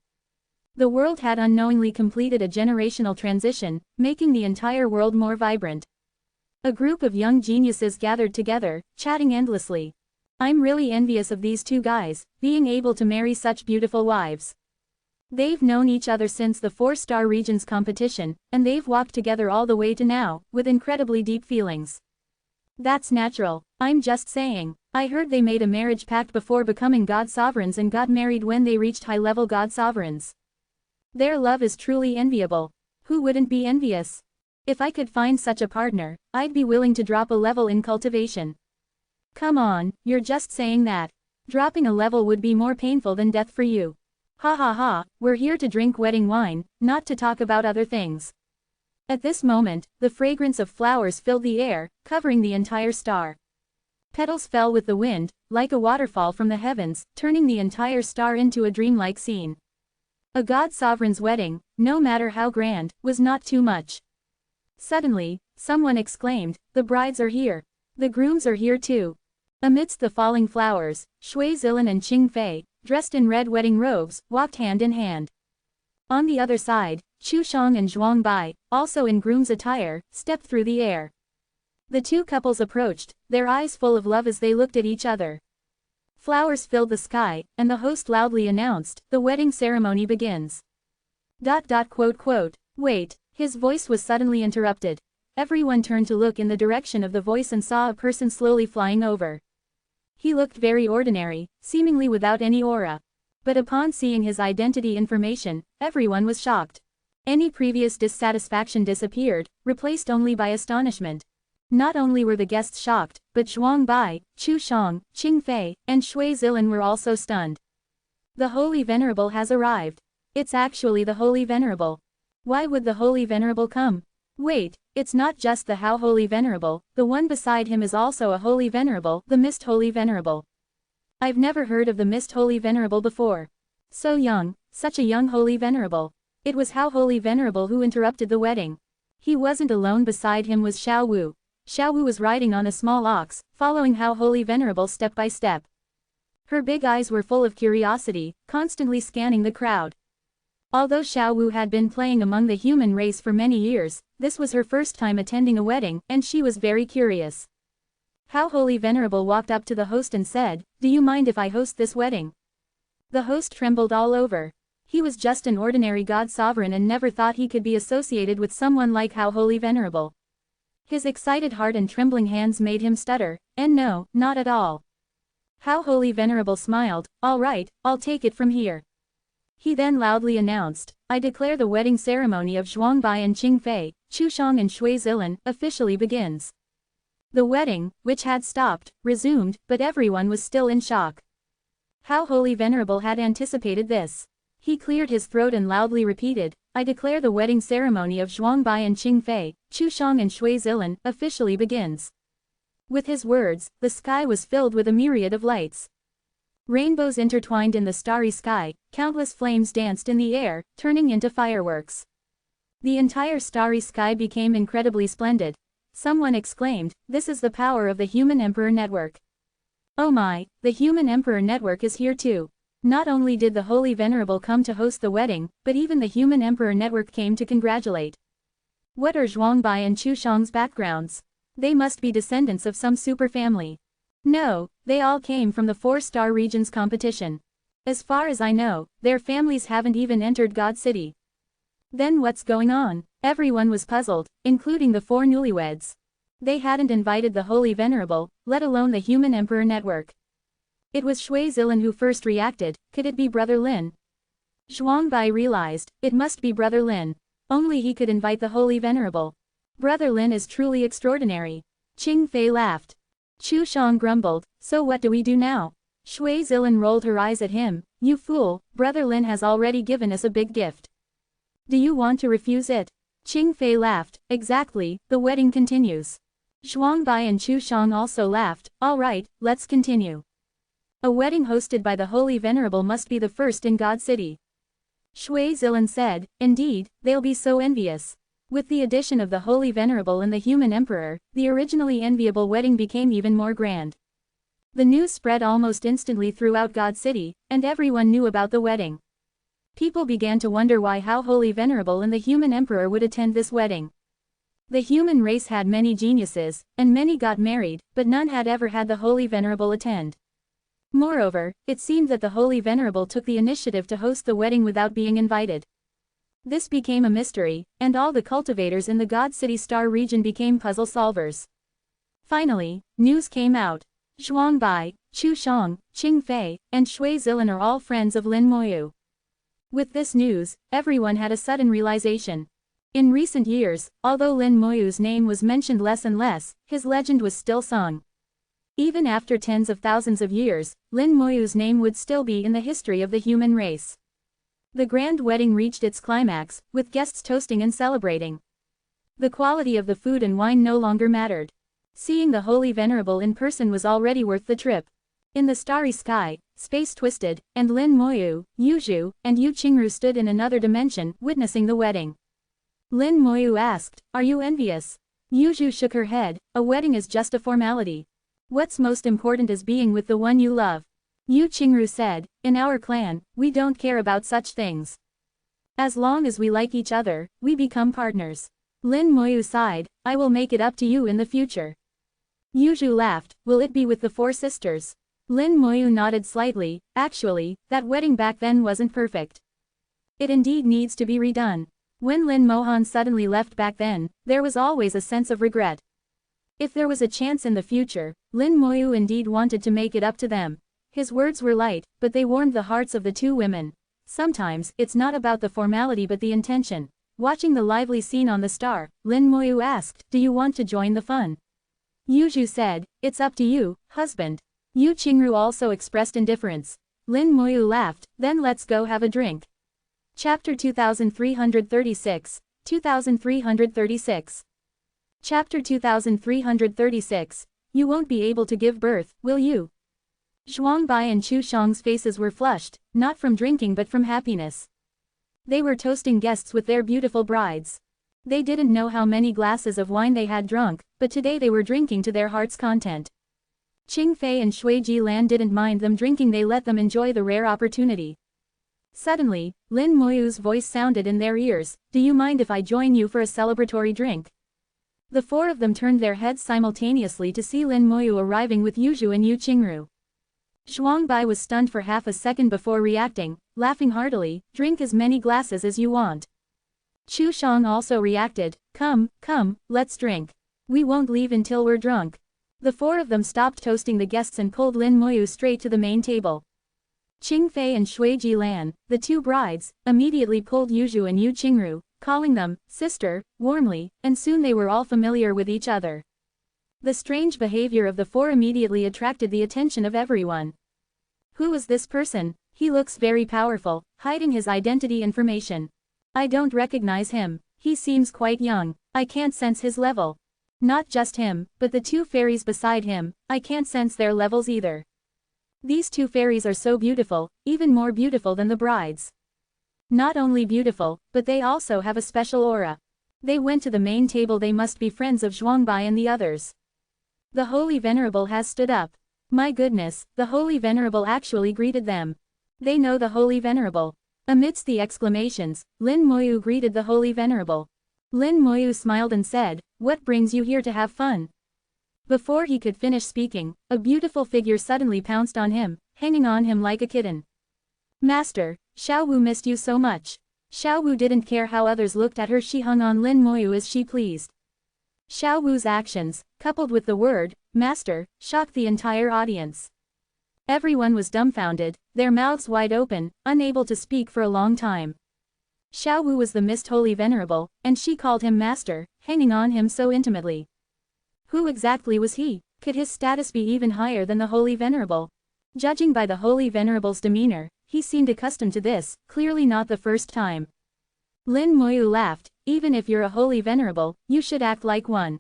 Speaker 1: The world had unknowingly completed a generational transition, making the entire world more vibrant. A group of young geniuses gathered together, chatting endlessly. I'm really envious of these 2 guys, being able to marry such beautiful wives. They've known each other since the 4-star region's competition, and they've walked together all the way to now, with incredibly deep feelings. That's natural, I'm just saying. I heard they made a marriage pact before becoming God Sovereigns and got married when they reached high-level God Sovereigns. Their love is truly enviable. Who wouldn't be envious? If I could find such a partner, I'd be willing to drop a level in cultivation. Come on, you're just saying that. Dropping a level would be more painful than death for you. Ha ha ha, we're here to drink wedding wine, not to talk about other things. At this moment, the fragrance of flowers filled the air, covering the entire star. Petals fell with the wind, like a waterfall from the heavens, turning the entire star into a dreamlike scene. A God Sovereign's wedding, no matter how grand, was not too much. Suddenly, someone exclaimed, "The brides are here. The grooms are here too." Amidst the falling flowers, Shui Zilin and Qing Fei, dressed in red wedding robes, walked hand in hand. On the other side, Chu Shang and Zhuang Bai, also in groom's attire, stepped through the air. The 2 couples approached, their eyes full of love as they looked at each other. Flowers filled the sky, and the host loudly announced, "The wedding ceremony begins." ... Wait, his voice was suddenly interrupted. Everyone turned to look in the direction of the voice and saw a person slowly flying over. He looked very ordinary, seemingly without any aura. But upon seeing his identity information, everyone was shocked. Any previous dissatisfaction disappeared, replaced only by astonishment. Not only were the guests shocked, but Zhuang Bai, Chu Shang, Qing Fei, and Shui Zilin were also stunned. The Holy Venerable has arrived. It's actually the Holy Venerable. Why would the Holy Venerable come? Wait, it's not just the How Holy Venerable, the one beside him is also a Holy Venerable, the Mist Holy Venerable. I've never heard of the Mist Holy Venerable before. So young, such a young Holy Venerable. It was How Holy Venerable who interrupted the wedding. He wasn't alone, beside him was Xiao Wu. Xiao Wu was riding on a small ox, following How Holy Venerable step by step. Her big eyes were full of curiosity, constantly scanning the crowd. Although Xiao Wu had been playing among the human race for many years, this was her first time attending a wedding, and she was very curious. How Holy Venerable walked up to the host and said, "Do you mind if I host this wedding?" The host trembled all over. He was just an ordinary God sovereign and never thought he could be associated with someone like How Holy Venerable. His excited heart and trembling hands made him stutter, and no, not at all. How Holy Venerable smiled, "All right, I'll take it from here." He then loudly announced, "I declare the wedding ceremony of Zhuangbai and Qingfei, Chushang and Shui Zilan, officially begins." The wedding, which had stopped, resumed, but everyone was still in shock. How Holy Venerable had anticipated this. He cleared his throat and loudly repeated, "I declare the wedding ceremony of Zhuangbai and Qingfei, Chushang and Shui Zilan, officially begins." With his words, the sky was filled with a myriad of lights. Rainbows intertwined in the starry sky, countless flames danced in the air, turning into fireworks. The entire starry sky became incredibly splendid. Someone exclaimed, "This is the power of the Human Emperor Network." Oh my, the Human Emperor Network is here too. Not only did the Holy Venerable come to host the wedding, but even the Human Emperor Network came to congratulate. What are Zhuangbai and Chushang's backgrounds? They must be descendants of some super family. No, they all came from the 4-star region's competition. As far as I know, their families haven't even entered God City. Then what's going on? Everyone was puzzled, including the 4 newlyweds. They hadn't invited the Holy Venerable, let alone the Human Emperor Network. It was Shui Zilan who first reacted. Could it be Brother Lin? Zhuangbai realized, it must be Brother Lin. Only he could invite the Holy Venerable. Brother Lin is truly extraordinary. Qingfei laughed. Chushang grumbled, "So what do we do now?" Shui Zilan rolled her eyes at him, "You fool, Brother Lin has already given us a big gift. Do you want to refuse it?" Qingfei laughed, "Exactly, the wedding continues." Zhuangbai and Chushang also laughed, "All right, let's continue. A wedding hosted by the Holy Venerable must be the first in God City." Shui Zilan said, "Indeed, they'll be so envious." With the addition of the Holy Venerable and the Human Emperor, the originally enviable wedding became even more grand. The news spread almost instantly throughout God City, and everyone knew about the wedding. People began to wonder why How Holy Venerable and the Human Emperor would attend this wedding. The human race had many geniuses, and many got married, but none had ever had the Holy Venerable attend. Moreover, it seemed that the Holy Venerable took the initiative to host the wedding without being invited. This became a mystery, and all the cultivators in the God City Star region became puzzle solvers. Finally, news came out. Zhuangbai, Chushang, Qingfei, and Shui Zilan are all friends of Lin Moyu. With this news, everyone had a sudden realization. In recent years, although Lin Moyu's name was mentioned less and less, his legend was still sung. Even after tens of thousands of years, Lin Moyu's name would still be in the history of the human race. The grand wedding reached its climax, with guests toasting and celebrating. The quality of the food and wine no longer mattered. Seeing the Holy Venerable in person was already worth the trip. In the starry sky, space twisted, and Lin Moyu, Yuzhu, and Yu Qingru stood in another dimension, witnessing the wedding. Lin Moyu asked, "Are you envious?" Yuzhu shook her head, "A wedding is just a formality. What's most important is being with the one you love." Yu Qingru said, "In our clan, we don't care about such things. As long as we like each other, we become partners." Lin Moyu sighed, "I will make it up to you in the future." Yuzhu laughed, "Will it be with the 4 sisters?" Lin Moyu nodded slightly, "Actually, that wedding back then wasn't perfect. It indeed needs to be redone. When Lin Mohan suddenly left back then, there was always a sense of regret. If there was a chance in the future, Lin Moyu indeed wanted to make it up to them." His words were light, but they warmed the hearts of the 2 women. Sometimes, it's not about the formality but the intention. Watching the lively scene on the star, Lin Moyu asked, "Do you want to join the fun?" Yuzhu said, "It's up to you, husband." Yu Qingru also expressed indifference. Lin Moyu laughed, "Then let's go have a drink." Chapter 2336, 2336. Chapter 2336, You won't be able to give birth, will you? Zhuangbai and Chu Shang's faces were flushed, not from drinking but from happiness. They were toasting guests with their beautiful brides. They didn't know how many glasses of wine they had drunk, but today they were drinking to their heart's content. Qing Fei and Shui Jilan didn't mind them drinking, they let them enjoy the rare opportunity. Suddenly, Lin Moyu's voice sounded in their ears, Do you mind if I join you for a celebratory drink? The four of them turned their heads simultaneously to see Lin Moyu arriving with Yuzhu and Yu Qingru. Zhuangbai was stunned for half a second before reacting, laughing heartily, Drink as many glasses as you want. Chu Shang also reacted, Come, let's drink. We won't leave until we're drunk. The four of them stopped toasting the guests and pulled Lin Moyu straight to the main table. Qing Fei and Shui Jilan, the two brides, immediately pulled Yuzhu and Yu Qingru, calling them sister, warmly, and soon they were all familiar with each other. The strange behavior of the four immediately attracted the attention of everyone. Who is this person? He looks very powerful, hiding his identity information. I don't recognize him. He seems quite young. I can't sense his level. Not just him, but the two fairies beside him, I can't sense their levels either. These two fairies are so beautiful, even more beautiful than the brides. Not only beautiful, but they also have a special aura. They went to the main table, they must be friends of Zhuangbai and the others. The Holy Venerable has stood up. My goodness, the Holy Venerable actually greeted them. They know the Holy Venerable. Amidst the exclamations, Lin Moyu greeted the Holy Venerable. Lin Moyu smiled and said, What brings you here to have fun? Before he could finish speaking, a beautiful figure suddenly pounced on him, hanging on him like a kitten. Master, Xiao Wu missed you so much. Xiao Wu didn't care how others looked at her, she hung on Lin Moyu as she pleased. Xiao Wu's actions, coupled with the word, Master, shocked the entire audience. Everyone was dumbfounded, their mouths wide open, unable to speak for a long time. Xiao Wu was the Mist Holy Venerable, and she called him Master, hanging on him so intimately. Who exactly was he? Could his status be even higher than the Holy Venerable? Judging by the Holy Venerable's demeanor, he seemed accustomed to this, clearly not the first time. Lin Moyu laughed, Even if you're a Holy Venerable, you should act like one.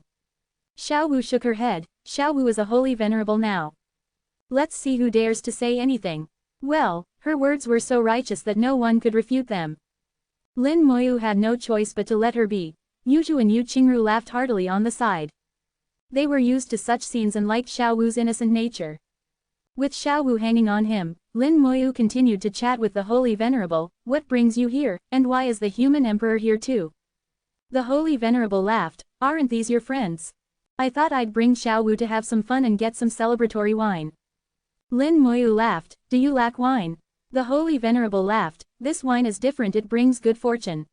Speaker 1: Xiao Wu shook her head, Xiao Wu is a Holy Venerable now. Let's see who dares to say anything. Well, her words were so righteous that no one could refute them. Lin Moyu had no choice but to let her be. Yuzhu and Yu Qingru laughed heartily on the side. They were used to such scenes and liked Xiao Wu's innocent nature. With Xiao Wu hanging on him, Lin Moyu continued to chat with the Holy Venerable, What brings you here, and why is the human emperor here too? The Holy Venerable laughed, Aren't these your friends? I thought I'd bring Xiao Wu to have some fun and get some celebratory wine. Lin Moyu laughed, Do you lack wine? The Holy Venerable laughed, This wine is different, it brings good fortune.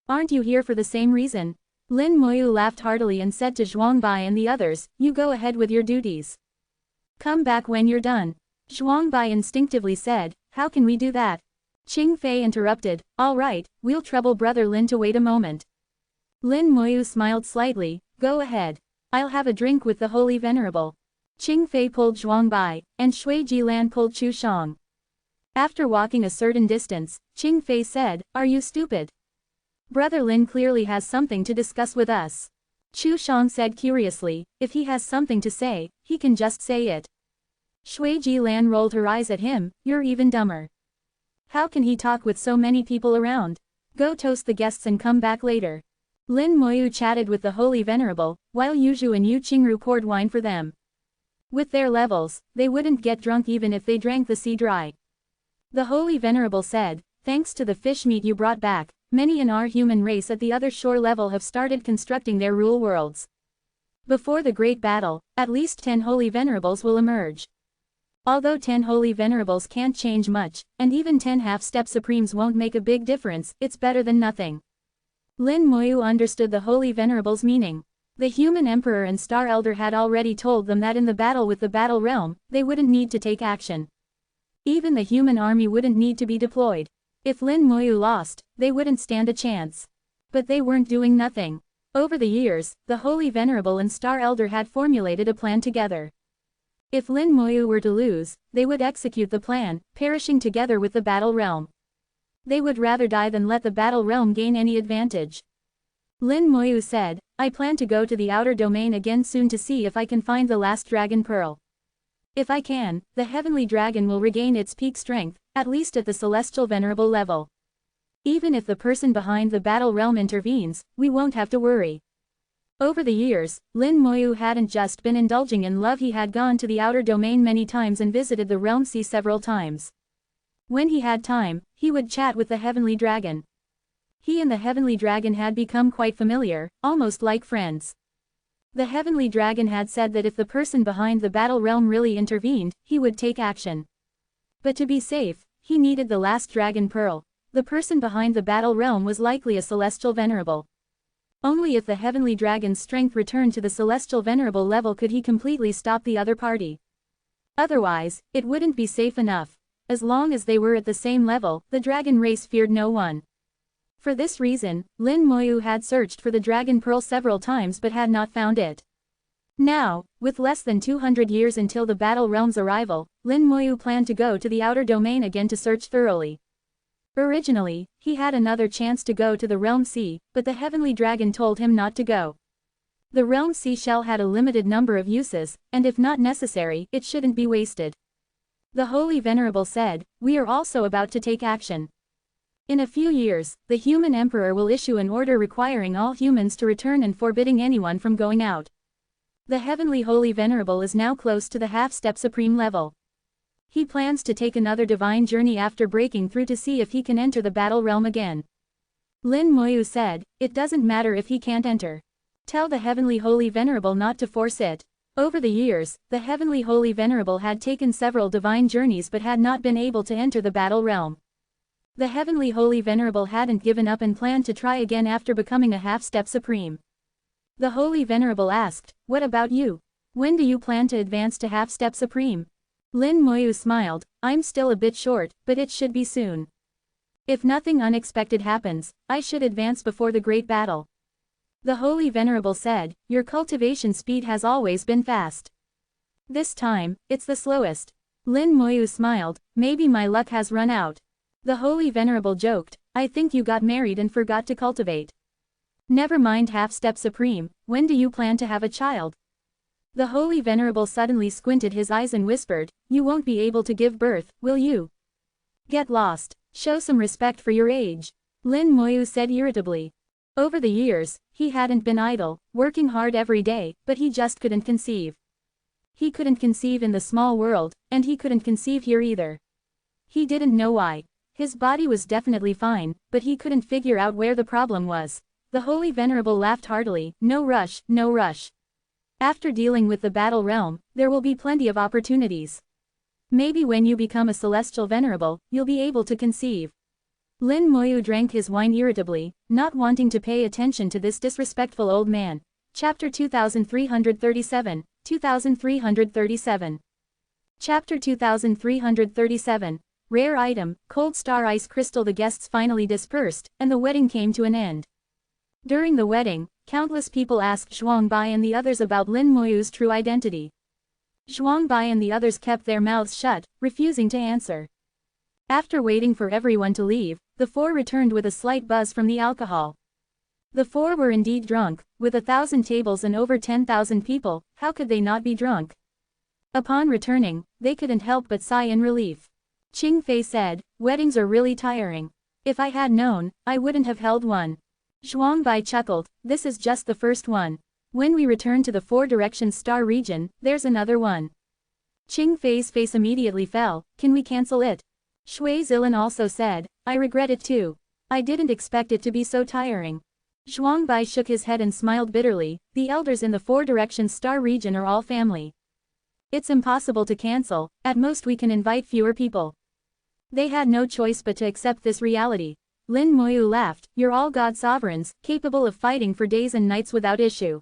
Speaker 1: Aren't you here for the same reason? Lin Moyu laughed heartily and said to Zhuangbai and the others, You go ahead with your duties. Come back when you're done. Zhuangbai instinctively said, How can we do that? Qing Fei interrupted, All right, we'll trouble Brother Lin to wait a moment. Lin Moyu smiled slightly, Go ahead. I'll have a drink with the Holy Venerable. Qing Fei pulled Zhuangbai, and Shui Jilan pulled Chu Shang. After walking a certain distance, Qing Fei said, Are you stupid? Brother Lin clearly has something to discuss with us. Chu Shang said curiously, If he has something to say, he can just say it. Shui Jilan rolled her eyes at him, You're even dumber. How can he talk with so many people around? Go toast the guests and come back later. Lin Moyu chatted with the Holy Venerable, while Yuzhu and Yu Qingru poured wine for them. With their levels, they wouldn't get drunk even if they drank the sea dry. The Holy Venerable said, Thanks to the fish meat you brought back, many in our human race at the other shore level have started constructing their rule worlds. Before the great battle, at least 10 Holy Venerables will emerge. Although 10 Holy Venerables can't change much, and even 10 half-step Supremes won't make a big difference, it's better than nothing. Lin Moyu understood the Holy Venerable's meaning. The human emperor and star elder had already told them that in the battle with the battle realm, they wouldn't need to take action. Even the human army wouldn't need to be deployed. If Lin Moyu lost, they wouldn't stand a chance. But they weren't doing nothing. Over the years, the Holy Venerable and star elder had formulated a plan together. If Lin Moyu were to lose, they would execute the plan, perishing together with the battle realm. They would rather die than let the battle realm gain any advantage. Lin Moyu said, I plan to go to the outer domain again soon to see if I can find the last dragon pearl. If I can, the heavenly dragon will regain its peak strength, at least at the celestial venerable level. Even if the person behind the battle realm intervenes, we won't have to worry. Over the years, Lin Moyu hadn't just been indulging in love, he had gone to the outer domain many times and visited the realm sea several times. When he had time, he would chat with the heavenly dragon. He and the heavenly dragon had become quite familiar, almost like friends. The heavenly dragon had said that if the person behind the battle realm really intervened, he would take action. But to be safe, he needed the last dragon pearl. The person behind the battle realm was likely a celestial venerable. Only if the heavenly dragon's strength returned to the celestial venerable level could he completely stop the other party. Otherwise, it wouldn't be safe enough. As long as they were at the same level, the dragon race feared no one. For this reason, Lin Moyu had searched for the dragon pearl several times but had not found it. Now, with less than 200 years until the battle realm's arrival, Lin Moyu planned to go to the outer domain again to search thoroughly. Originally, he had another chance to go to the realm sea, but the heavenly dragon told him not to go. The realm sea shell had a limited number of uses, and if not necessary, it shouldn't be wasted. The Holy Venerable said, we are also about to take action. In a few years, the human emperor will issue an order requiring all humans to return and forbidding anyone from going out. The Heavenly Holy Venerable is now close to the half-step supreme level. He plans to take another divine journey after breaking through to see if he can enter the battle realm again. Lin Moyu said, it doesn't matter if he can't enter. Tell the Heavenly Holy Venerable not to force it. Over the years, the Heavenly Holy Venerable had taken several divine journeys but had not been able to enter the battle realm. The Heavenly Holy Venerable hadn't given up and planned to try again after becoming a half-step supreme. The Holy Venerable asked, what about you? When do you plan to advance to half-step supreme? Lin Moyu smiled, I'm still a bit short, but it should be soon. If nothing unexpected happens, I should advance before the great battle. The Holy Venerable said, your cultivation speed has always been fast. This time, it's the slowest. Lin Moyu smiled, maybe my luck has run out. The Holy Venerable joked, I think you got married and forgot to cultivate. Never mind half-step supreme, when do you plan to have a child? The Holy Venerable suddenly squinted his eyes and whispered, you won't be able to give birth, will you? Get lost. Show some respect for your age. Lin Moyu said irritably. Over the years, he hadn't been idle, working hard every day, but he just couldn't conceive. He couldn't conceive in the small world, and he couldn't conceive here either. He didn't know why. His body was definitely fine, but he couldn't figure out where the problem was. The Holy Venerable laughed heartily, no rush, no rush. After dealing with the battle realm, there will be plenty of opportunities. Maybe when you become a celestial venerable, you'll be able to conceive. Lin Moyu drank his wine irritably, not wanting to pay attention to this disrespectful old man. Chapter 2337, 2337. Chapter 2337. Rare item, cold star ice crystal. The guests finally dispersed, and the wedding came to an end. During the wedding, countless people asked Zhuangbai and the others about Lin Moyu's true identity. Zhuangbai and the others kept their mouths shut, refusing to answer. After waiting for everyone to leave, the four returned with a slight buzz from the alcohol. The four were indeed drunk, with 1,000 tables and over 10,000 people, how could they not be drunk? Upon returning, they couldn't help but sigh in relief. Qing Fei said, weddings are really tiring. If I had known, I wouldn't have held one. Zhuangbai chuckled, this is just the first one. When we return to the Four Directions Star region, there's another one. Qing Fei's face immediately fell, can we cancel it? Shui Zilin also said, I regret it too. I didn't expect it to be so tiring. Zhuangbai shook his head and smiled bitterly, the elders in the Four Directions Star region are all family. It's impossible to cancel, at most we can invite fewer people. They had no choice but to accept this reality. Lin Moyu laughed, you're all god sovereigns, capable of fighting for days and nights without issue.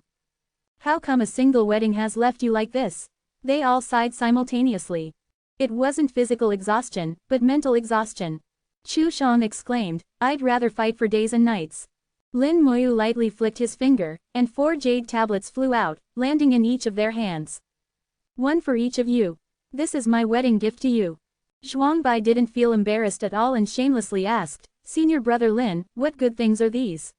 Speaker 1: How come a single wedding has left you like this? They all sighed simultaneously. It wasn't physical exhaustion, but mental exhaustion. Chu Shang exclaimed, I'd rather fight for days and nights. Lin Moyu lightly flicked his finger, and 4 jade tablets flew out, landing in each of their hands. One for each of you. This is my wedding gift to you. Zhuangbai didn't feel embarrassed at all and shamelessly asked, Senior Brother Lin, what good things are these?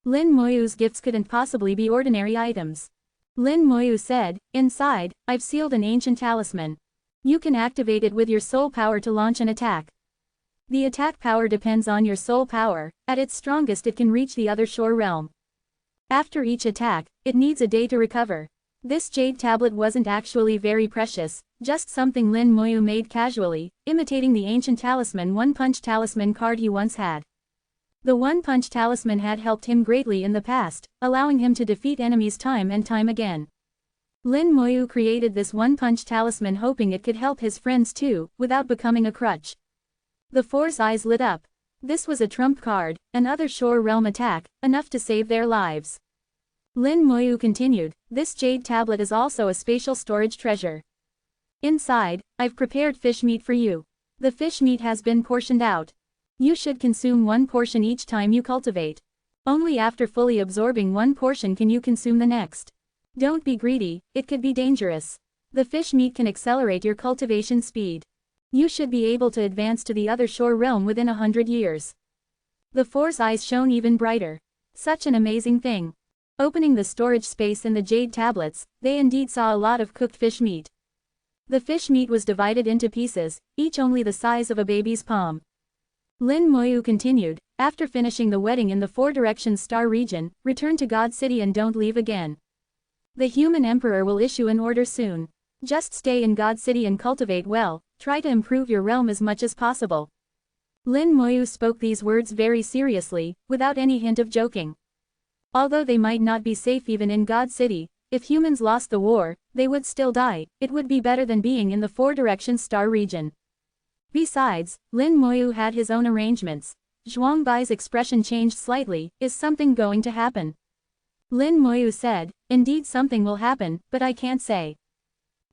Speaker 1: Lin Moyu's gifts couldn't possibly be ordinary items. Lin Moyu said, inside, I've sealed an ancient talisman. You can activate it with your soul power to launch an attack. The attack power depends on your soul power. At its strongest it can reach the other shore realm. After each attack, it needs a day to recover. This jade tablet wasn't actually very precious, just something Lin Moyu made casually, imitating the ancient talisman One-Punch Talisman card he once had. The One-Punch Talisman had helped him greatly in the past, allowing him to defeat enemies time and time again. Lin Moyu created this One-Punch Talisman hoping it could help his friends too, without becoming a crutch. The four's eyes lit up. This was a trump card, another shore realm attack, enough to save their lives. Lin Moyu continued, this jade tablet is also a spatial storage treasure. Inside, I've prepared fish meat for you. The fish meat has been portioned out. You should consume one portion each time you cultivate. Only after fully absorbing one portion can you consume the next. Don't be greedy, it could be dangerous. The fish meat can accelerate your cultivation speed. You should be able to advance to the other shore realm within 100 years. The four's eyes shone even brighter. Such an amazing thing. Opening the storage space in the jade tablets, they indeed saw a lot of cooked fish meat. The fish meat was divided into pieces, each only the size of a baby's palm. Lin Moyu continued, after finishing the wedding in the Four Directions Star region, return to God City and don't leave again. The human emperor will issue an order soon. Just stay in God City and cultivate well, try to improve your realm as much as possible. Lin Moyu spoke these words very seriously, without any hint of joking. Although they might not be safe even in God City, if humans lost the war, they would still die. It would be better than being in the Four Directions Star region. Besides, Lin Moyu had his own arrangements. Zhuangbai's expression changed slightly, is something going to happen? Lin Moyu said, indeed something will happen, but I can't say.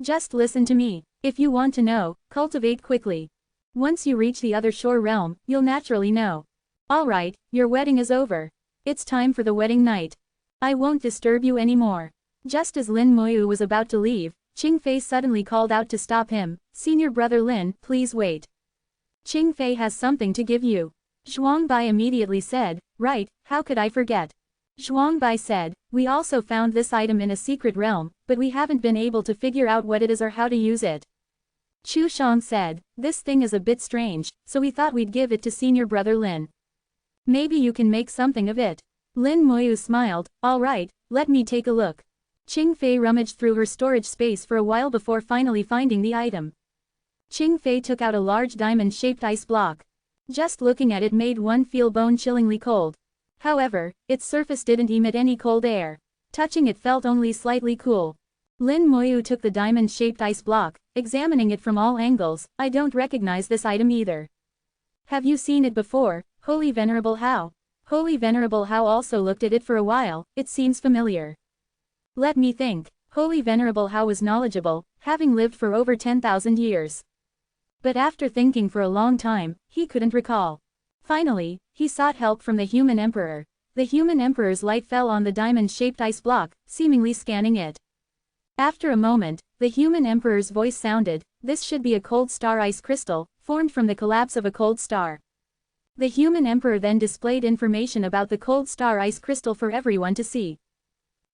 Speaker 1: Just listen to me. If you want to know, cultivate quickly. Once you reach the other shore realm, you'll naturally know. Alright, your wedding is over. It's time for the wedding night. I won't disturb you anymore. Just as Lin Moyu was about to leave, Qing Fei suddenly called out to stop him, Senior Brother Lin, please wait. Qing Fei has something to give you. Zhuangbai immediately said, right, how could I forget? Zhuangbai said, we also found this item in a secret realm, but we haven't been able to figure out what it is or how to use it. Chu Shang said, this thing is a bit strange, so we thought we'd give it to Senior Brother Lin. Maybe you can make something of it. Lin Moyu smiled, alright, let me take a look. Qing Fei rummaged through her storage space for a while before finally finding the item. Qing Fei took out a large diamond-shaped ice block. Just looking at it made one feel bone-chillingly cold. However, its surface didn't emit any cold air. Touching it felt only slightly cool. Lin Moyu took the diamond-shaped ice block, examining it from all angles. I don't recognize this item either. Have you seen it before, Holy Venerable Hao? Holy Venerable Hao also looked at it for a while, it seems familiar. Let me think. Holy Venerable Hao was knowledgeable, having lived for over 10,000 years. But after thinking for a long time, he couldn't recall. Finally, he sought help from the human emperor. The human emperor's light fell on the diamond-shaped ice block, seemingly scanning it. After a moment, the human emperor's voice sounded, this should be a cold star ice crystal, formed from the collapse of a cold star. The human emperor then displayed information about the cold star ice crystal for everyone to see.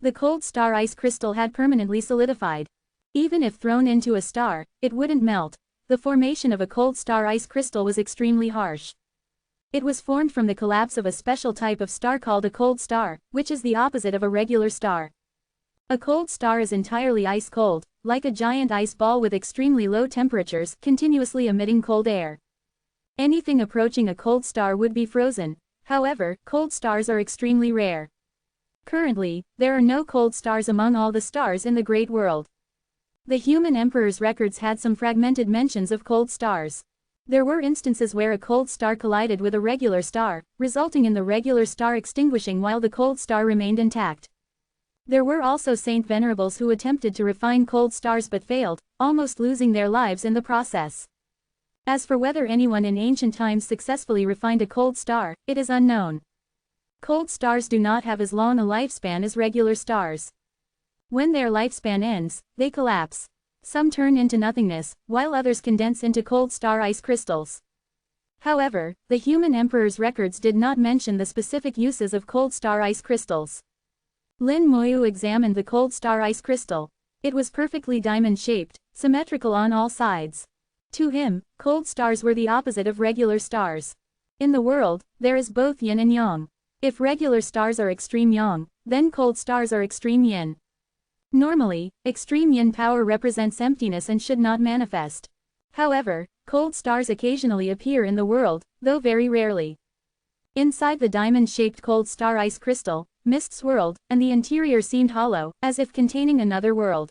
Speaker 1: The cold star ice crystal had permanently solidified. Even if thrown into a star, it wouldn't melt. The formation of a cold star ice crystal was extremely harsh. It was formed from the collapse of a special type of star called a cold star, which is the opposite of a regular star. A cold star is entirely ice cold, like a giant ice ball with extremely low temperatures, continuously emitting cold air. Anything approaching a cold star would be frozen. However, cold stars are extremely rare. Currently, there are no cold stars among all the stars in the Great World. The human emperor's records had some fragmented mentions of cold stars. There were instances where a cold star collided with a regular star, resulting in the regular star extinguishing while the cold star remained intact. There were also Saint Venerables who attempted to refine cold stars but failed, almost losing their lives in the process. As for whether anyone in ancient times successfully refined a cold star, it is unknown. Cold stars do not have as long a lifespan as regular stars. When their lifespan ends, they collapse. Some turn into nothingness, while others condense into cold star ice crystals. However, the human emperor's records did not mention the specific uses of cold star ice crystals. Lin Moyu examined the cold star ice crystal. It was perfectly diamond-shaped, symmetrical on all sides. To him, cold stars were the opposite of regular stars. In the world, there is both yin and yang. If regular stars are extreme yang, then cold stars are extreme yin. Normally, extreme yin power represents emptiness and should not manifest. However, cold stars occasionally appear in the world, though very rarely. Inside the diamond-shaped cold star ice crystal, mists swirled, and the interior seemed hollow, as if containing another world.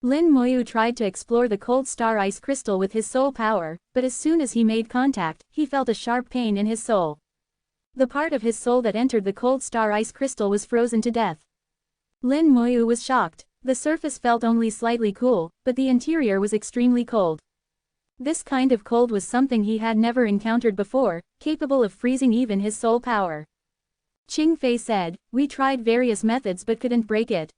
Speaker 1: Lin Moyu tried to explore the cold star ice crystal with his soul power, but as soon as he made contact, he felt a sharp pain in his soul. The part of his soul that entered the cold star ice crystal was frozen to death. Lin Moyu was shocked. The surface felt only slightly cool, but the interior was extremely cold. This kind of cold was something he had never encountered before, capable of freezing even his soul power. Qing Fei said, "We tried various methods but couldn't break it."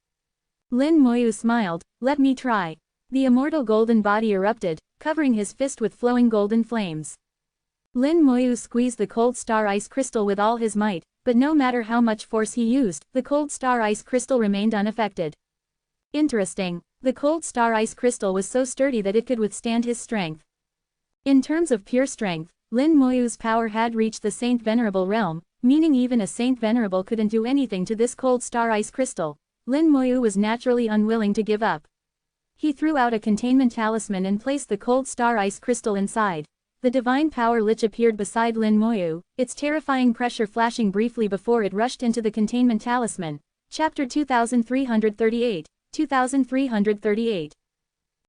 Speaker 1: Lin Moyu smiled, "Let me try." The immortal golden body erupted, covering his fist with flowing golden flames. Lin Moyu squeezed the cold star ice crystal with all his might, but no matter how much force he used, the cold star ice crystal remained unaffected. Interesting. The cold star ice crystal was so sturdy that it could withstand his strength. In terms of pure strength, Lin Moyu's power had reached the Saint Venerable realm, meaning even a Saint Venerable couldn't do anything to this cold star ice crystal. Lin Moyu was naturally unwilling to give up. He threw out a containment talisman and placed the cold star ice crystal inside. The divine power lich appeared beside Lin Moyu, its terrifying pressure flashing briefly before it rushed into the containment talisman. Chapter 2338, 2338.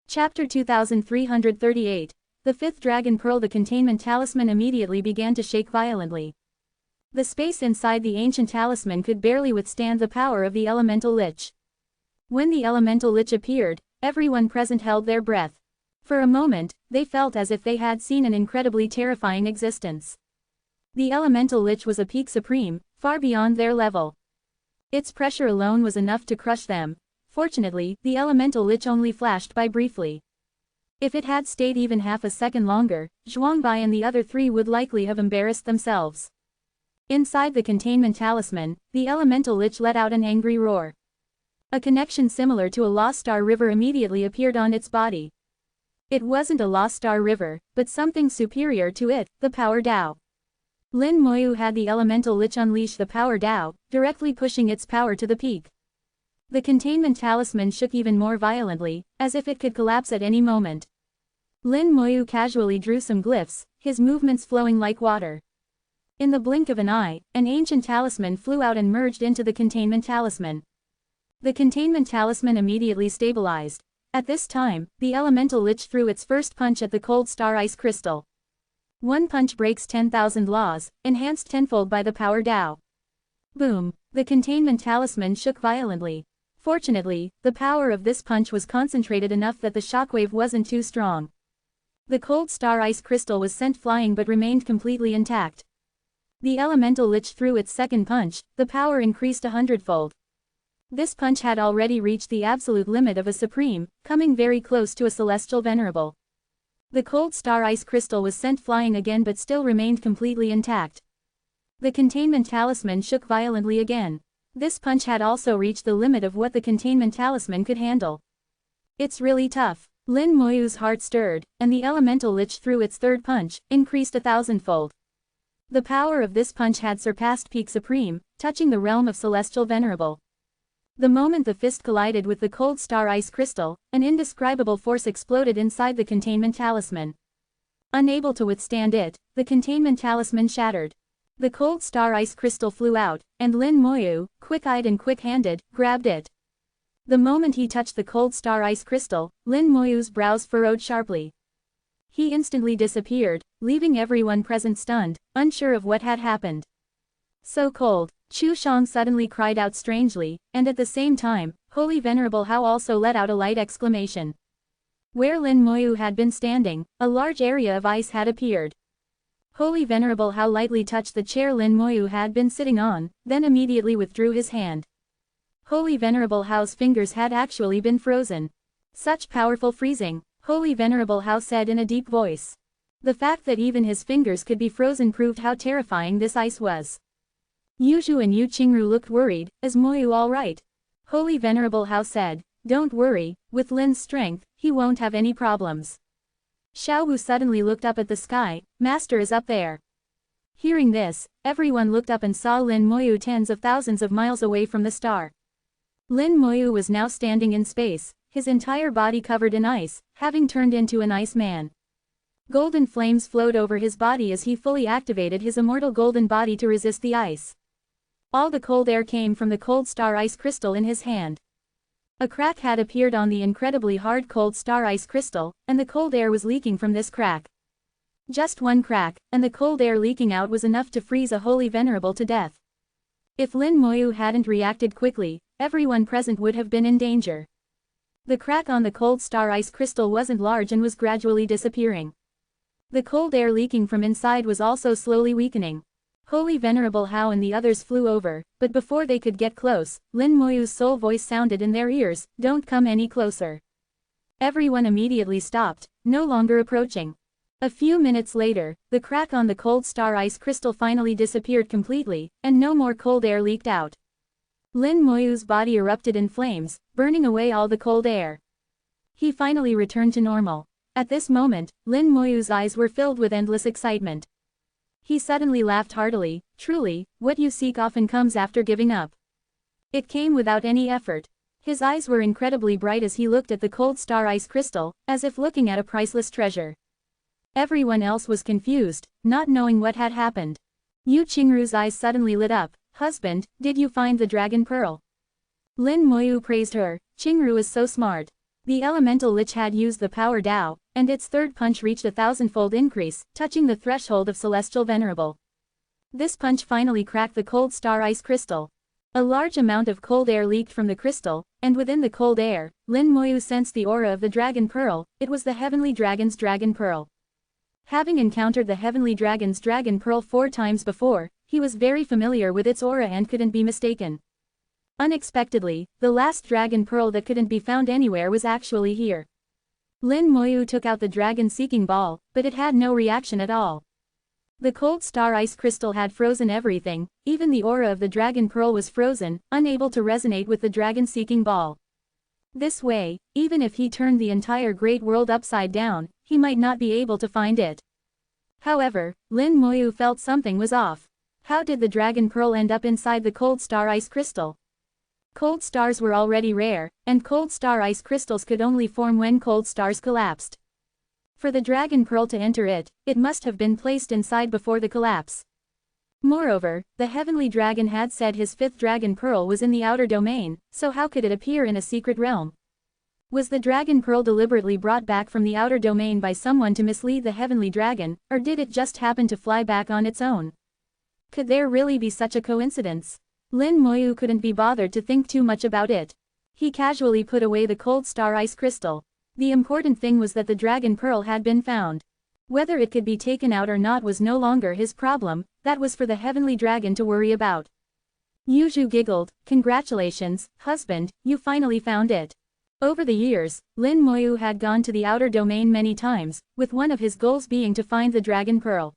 Speaker 1: Chapter 2338. The fifth dragon pearl. The containment talisman immediately began to shake violently. The space inside the ancient talisman could barely withstand the power of the elemental lich. When the elemental lich appeared, everyone present held their breath. For a moment, they felt as if they had seen an incredibly terrifying existence. The elemental lich was a peak supreme, far beyond their level. Its pressure alone was enough to crush them. Fortunately, the elemental lich only flashed by briefly. If it had stayed even half a second longer, Zhuangbai and the other three would likely have embarrassed themselves. Inside the containment talisman, the elemental lich let out an angry roar. A connection similar to a lost star river immediately appeared on its body. It wasn't a lost star river, but something superior to it, the power Dao. Lin Moyu had the elemental lich unleash the power Dao, directly pushing its power to the peak. The containment talisman shook even more violently, as if it could collapse at any moment. Lin Moyu casually drew some glyphs, his movements flowing like water. In the blink of an eye, an ancient talisman flew out and merged into the containment talisman. The containment talisman immediately stabilized. At this time, the elemental lich threw its first punch at the cold star ice crystal. One punch breaks 10,000 laws, enhanced tenfold by the power Dao. Boom! The containment talisman shook violently. Fortunately, the power of this punch was concentrated enough that the shockwave wasn't too strong. The cold star ice crystal was sent flying but remained completely intact. The elemental lich threw its second punch, the power increased 100-fold. This punch had already reached the absolute limit of a supreme, coming very close to a celestial venerable. The cold star ice crystal was sent flying again but still remained completely intact. The containment talisman shook violently again. This punch had also reached the limit of what the containment talisman could handle. It's really tough. Lin Moyu's heart stirred, and the elemental lich threw its third punch, increased 1,000-fold. The power of this punch had surpassed peak supreme, touching the realm of celestial venerable. The moment the fist collided with the cold star ice crystal, an indescribable force exploded inside the containment talisman. Unable to withstand it, the containment talisman shattered. The cold star ice crystal flew out, and Lin Moyu, quick-eyed and quick-handed, grabbed it. The moment he touched the cold star ice crystal, Lin Moyu's brows furrowed sharply. He instantly disappeared, leaving everyone present stunned, unsure of what had happened. So cold. Chu Shang suddenly cried out strangely, and at the same time, Holy Venerable Hao also let out a light exclamation. Where Lin Moyu had been standing, a large area of ice had appeared. Holy Venerable Hao lightly touched the chair Lin Moyu had been sitting on, then immediately withdrew his hand. Holy Venerable Hao's fingers had actually been frozen. Such powerful freezing, Holy Venerable Hao said in a deep voice. The fact that even his fingers could be frozen proved how terrifying this ice was. Yuzhu and Yu Qingru looked worried. Is Moyu all right? Holy Venerable Hao said, don't worry, with Lin's strength, he won't have any problems. Xiao Wu suddenly looked up at the sky. Master is up there. Hearing this, everyone looked up and saw Lin Moyu tens of thousands of miles away from the star. Lin Moyu was now standing in space, his entire body covered in ice, having turned into an ice man. Golden flames flowed over his body as he fully activated his immortal golden body to resist the ice. All the cold air came from the cold star ice crystal in his hand. A crack had appeared on the incredibly hard cold star ice crystal, and the cold air was leaking from this crack. Just one crack, and the cold air leaking out was enough to freeze a Holy Venerable to death. If Lin Moyu hadn't reacted quickly, everyone present would have been in danger. The crack on the cold star ice crystal wasn't large and was gradually disappearing. The cold air leaking from inside was also slowly weakening. Holy Venerable Hao and the others flew over, but before they could get close, Lin Moyu's soul voice sounded in their ears, don't come any closer. Everyone immediately stopped, no longer approaching. A few minutes later, the crack on the cold star ice crystal finally disappeared completely, and no more cold air leaked out. Lin Moyu's body erupted in flames, burning away all the cold air. He finally returned to normal. At this moment, Lin Moyu's eyes were filled with endless excitement. He suddenly laughed heartily. Truly, what you seek often comes after giving up. It came without any effort. His eyes were incredibly bright as he looked at the cold star ice crystal, as if looking at a priceless treasure. Everyone else was confused, not knowing what had happened. Yu Qingru's eyes suddenly lit up. Husband, did you find the dragon pearl? Lin Moyu praised her. Qingru is so smart. The elemental lich had used the power Dao, and its third punch reached a thousandfold increase, touching the threshold of Celestial Venerable. This punch finally cracked the cold star ice crystal. A large amount of cold air leaked from the crystal, and within the cold air, Lin Moyu sensed the aura of the dragon pearl. It was the heavenly dragon's dragon pearl. Having encountered the heavenly dragon's dragon pearl 4 times before, he was very familiar with its aura and couldn't be mistaken. Unexpectedly, the last dragon pearl that couldn't be found anywhere was actually here. Lin Moyu took out the dragon-seeking ball, but it had no reaction at all. The cold star ice crystal had frozen everything, even the aura of the dragon pearl was frozen, unable to resonate with the dragon-seeking ball. This way, even if he turned the entire great world upside down, he might not be able to find it. However, Lin Moyu felt something was off. How did the dragon pearl end up inside the cold star ice crystal? Cold stars were already rare, and cold star ice crystals could only form when cold stars collapsed. For the dragon pearl to enter it, it must have been placed inside before the collapse. Moreover, the heavenly dragon had said his 5th dragon pearl was in the outer domain, so how could it appear in a secret realm? Was the dragon pearl deliberately brought back from the outer domain by someone to mislead the heavenly dragon, or did it just happen to fly back on its own? Could there really be such a coincidence? Lin Moyu couldn't be bothered to think too much about it. He casually put away the cold star ice crystal. The important thing was that the dragon pearl had been found. Whether it could be taken out or not was no longer his problem, that was for the heavenly dragon to worry about. Yuzhu giggled. Congratulations, husband, you finally found it. Over the years, Lin Moyu had gone to the outer domain many times, with one of his goals being to find the dragon pearl.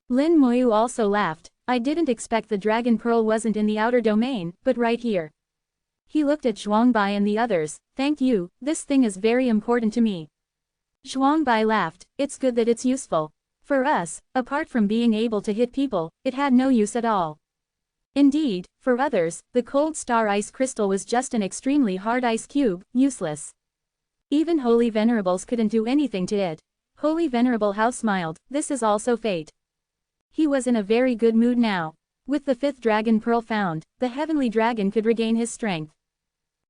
Speaker 1: Lin Moyu also laughed. I didn't expect the dragon pearl wasn't in the outer domain, but right here. He looked at Zhuangbai and the others. Thank you, this thing is very important to me. Zhuangbai laughed. It's good that it's useful. For us, apart from being able to hit people, it had no use at all. Indeed, for others, the cold star ice crystal was just an extremely hard ice cube, useless. Even Holy Venerables couldn't do anything to it. Holy Venerable Hao smiled. This is also fate. He was in a very good mood now. With the 5th dragon pearl found, the heavenly dragon could regain his strength.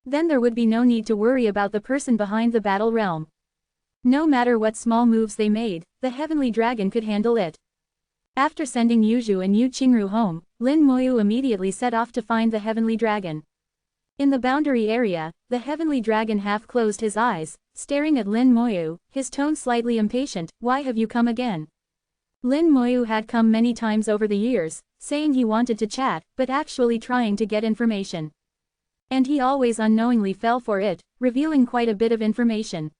Speaker 1: Then there would be no need to worry about the person behind the battle realm. No matter what small moves they made, the heavenly dragon could handle it. After sending Yuzhu and Yu Qingru home, Lin Moyu immediately set off to find the heavenly dragon. In the boundary area, the heavenly dragon half closed his eyes, staring at Lin Moyu, his tone slightly impatient. Why have you come again? Lin Moyu had come many times over the years, saying he wanted to chat, but actually trying to get information. And he always unknowingly fell for it, revealing quite a bit of information.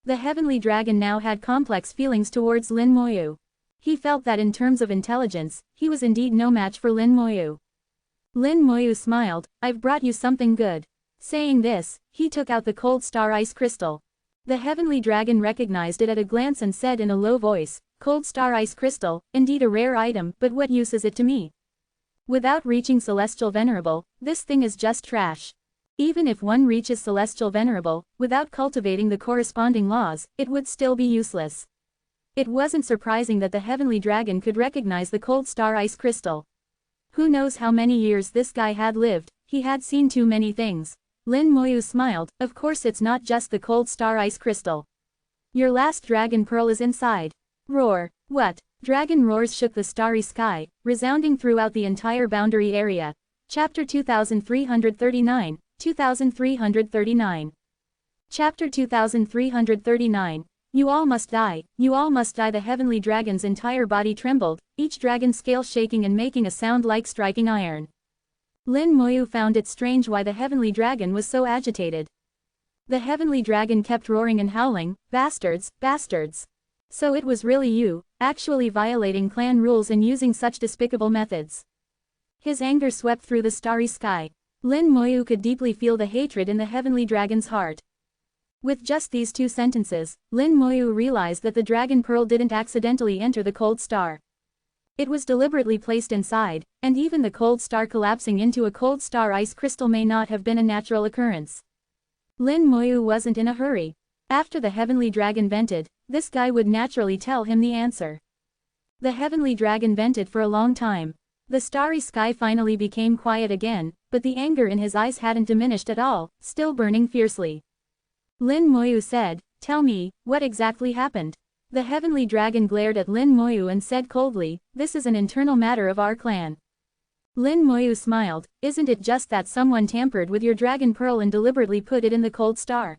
Speaker 1: The heavenly dragon now had complex feelings towards Lin Moyu. He felt that in terms of intelligence, he was indeed no match for Lin Moyu. Lin Moyu smiled, "I've brought you something good." Saying this, he took out the cold star ice crystal. The heavenly dragon recognized it at a glance and said in a low voice, "Cold star ice crystal, indeed a rare item, but what use is it to me? Without reaching Celestial Venerable, this thing is just trash. Even if one reaches Celestial Venerable, without cultivating the corresponding laws, it would still be useless." It wasn't surprising that the heavenly dragon could recognize the cold star ice crystal. Who knows how many years this guy had lived, he had seen too many things. Lin Moyu smiled, "Of course it's not just the cold star ice crystal. Your last dragon pearl is inside." Roar. What? Dragon roars shook the starry sky, resounding throughout the entire boundary area. Chapter 2339, 2339. Chapter 2339. You all must die, you all must die. The heavenly dragon's entire body trembled, each dragon scale shaking and making a sound like striking iron. Lin Moyu found it strange why the heavenly dragon was so agitated. The heavenly dragon kept roaring and howling, "Bastards, bastards. So it was really you, actually violating clan rules and using such despicable methods." His anger swept through the starry sky. Lin Moyu could deeply feel the hatred in the heavenly dragon's heart. With just these two sentences, Lin Moyu realized that the dragon pearl didn't accidentally enter the cold star. It was deliberately placed inside, and even the cold star collapsing into a cold star ice crystal may not have been a natural occurrence. Lin Moyu wasn't in a hurry. After the heavenly dragon vented, this guy would naturally tell him the answer. The heavenly dragon vented for a long time. The starry sky finally became quiet again, but the anger in his eyes hadn't diminished at all, still burning fiercely. Lin Moyu said, "Tell me, what exactly happened?" The heavenly dragon glared at Lin Moyu and said coldly, "This is an internal matter of our clan." Lin Moyu smiled, "Isn't it just that someone tampered with your dragon pearl and deliberately put it in the cold star?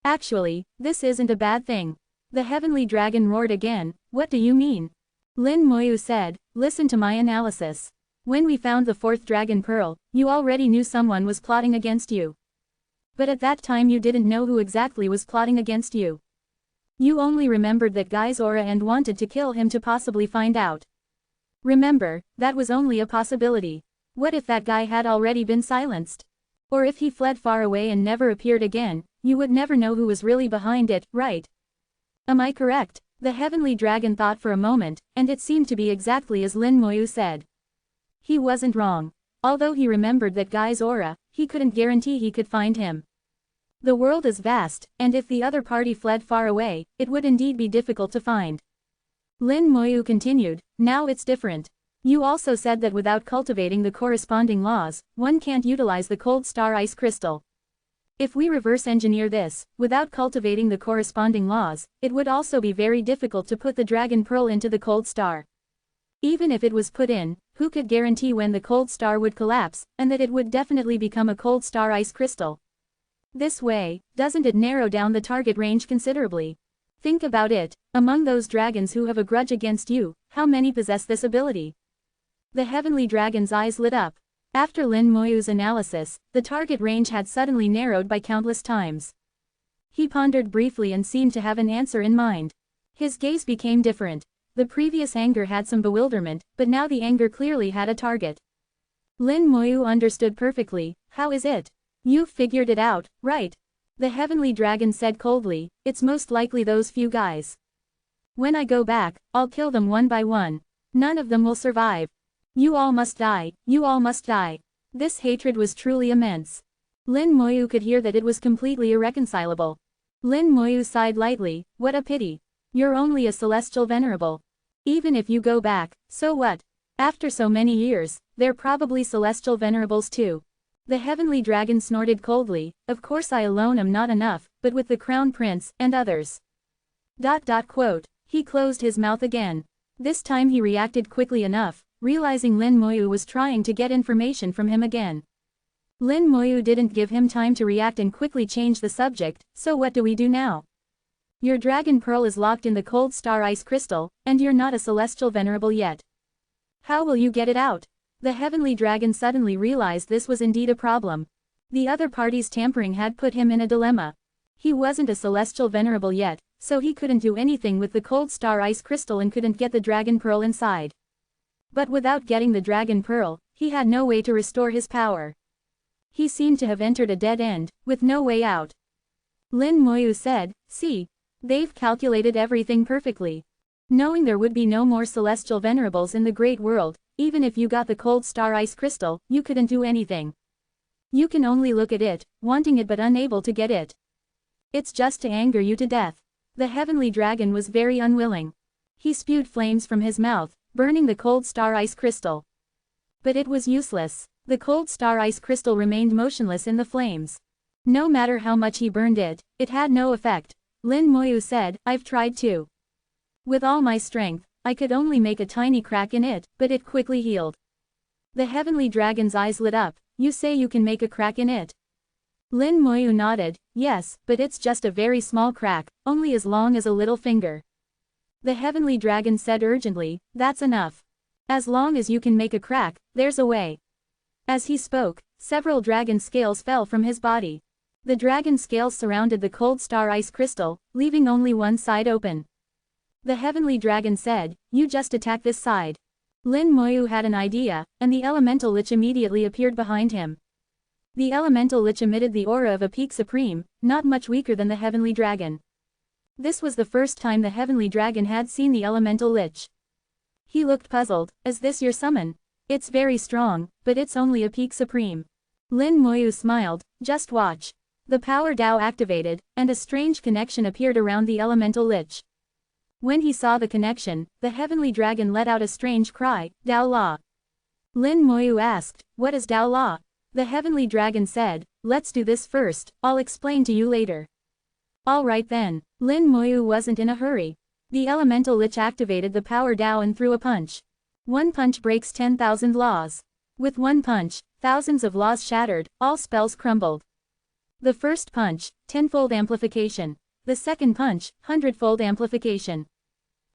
Speaker 1: Actually, this isn't a bad thing." The heavenly dragon roared again, "What do you mean?" Lin Moyu said, "Listen to my analysis. When we found the fourth dragon pearl, you already knew someone was plotting against you. But at that time you didn't know who exactly was plotting against you. You only remembered that guy's aura and wanted to kill him to possibly find out. Remember, that was only a possibility. What if that guy had already been silenced? Or if he fled far away and never appeared again, you would never know who was really behind it, right? Am I correct?" The heavenly dragon thought for a moment, and it seemed to be exactly as Lin Moyu said. He wasn't wrong. Although he remembered that guy's aura, he couldn't guarantee he could find him. The world is vast, and if the other party fled far away, it would indeed be difficult to find. Lin Moyu continued, "Now it's different. You also said that without cultivating the corresponding laws, one can't utilize the cold star ice crystal. If we reverse engineer this, without cultivating the corresponding laws, it would also be very difficult to put the dragon pearl into the cold star. Even if it was put in, who could guarantee when the cold star would collapse, and that it would definitely become a cold star ice crystal? This way, doesn't it narrow down the target range considerably? Think about it, among those dragons who have a grudge against you, how many possess this ability?" The heavenly dragon's eyes lit up. After Lin Moyu's analysis, the target range had suddenly narrowed by countless times. He pondered briefly and seemed to have an answer in mind. His gaze became different. The previous anger had some bewilderment, but now the anger clearly had a target. Lin Moyu understood perfectly. "How is it? You've figured it out, right?" The heavenly dragon said coldly, "It's most likely those few guys. When I go back, I'll kill them one by one. None of them will survive. You all must die, you all must die." This hatred was truly immense. Lin Moyu could hear that it was completely irreconcilable. Lin Moyu sighed lightly, "What a pity. You're only a celestial venerable. Even if you go back, so what? After so many years, they're probably celestial venerables too." The heavenly dragon snorted coldly, "Of course I alone am not enough, but with the crown prince, and others." Quote. He closed his mouth again. This time he reacted quickly enough, realizing Lin Moyu was trying to get information from him again. Lin Moyu didn't give him time to react and quickly change the subject, "So what do we do now? Your dragon pearl is locked in the cold star ice crystal, and you're not a celestial venerable yet. How will you get it out?" The heavenly dragon suddenly realized this was indeed a problem. The other party's tampering had put him in a dilemma. He wasn't a celestial venerable yet, so he couldn't do anything with the cold star ice crystal and couldn't get the dragon pearl inside. But without getting the dragon pearl, he had no way to restore his power. He seemed to have entered a dead end, with no way out. Lin Moyu said, "See, they've calculated everything perfectly. Knowing there would be no more celestial venerables in the great world, even if you got the cold star ice crystal, you couldn't do anything. You can only look at it, wanting it but unable to get it. It's just to anger you to death." The heavenly dragon was very unwilling. He spewed flames from his mouth, burning the cold star ice crystal. But it was useless. The cold star ice crystal remained motionless in the flames. No matter how much he burned it, it had no effect. Lin Moyu said, "I've tried to. With all my strength, I could only make a tiny crack in it, but it quickly healed." The heavenly dragon's eyes lit up. "You say you can make a crack in it?" Lin Moyu nodded, "Yes, but it's just a very small crack, only as long as a little finger." The heavenly dragon said urgently, "That's enough. As long as you can make a crack, there's a way." As he spoke, several dragon scales fell from his body. The dragon scales surrounded the cold star ice crystal, leaving only one side open. The heavenly dragon said, "You just attack this side." Lin Moyu had an idea, and the elemental lich immediately appeared behind him. The elemental lich emitted the aura of a peak supreme, not much weaker than the heavenly dragon. This was the first time the heavenly dragon had seen the elemental lich. He looked puzzled. "Is this your summon?" "It's very strong, but it's only a peak supreme." Lin Moyu smiled, "Just watch." The power Dao activated, and a strange connection appeared around the elemental lich. When he saw the connection, the heavenly dragon let out a strange cry, "Dao La." Lin Moyu asked, "What is Dao La?" The heavenly dragon said, "Let's do this first, I'll explain to you later." "All right then." Lin Moyu wasn't in a hurry. The elemental lich activated the power Dao and threw a punch. One punch breaks 10,000 laws. With one punch, thousands of laws shattered, all spells crumbled. The first punch, 10-fold amplification. The second punch, 100-fold amplification.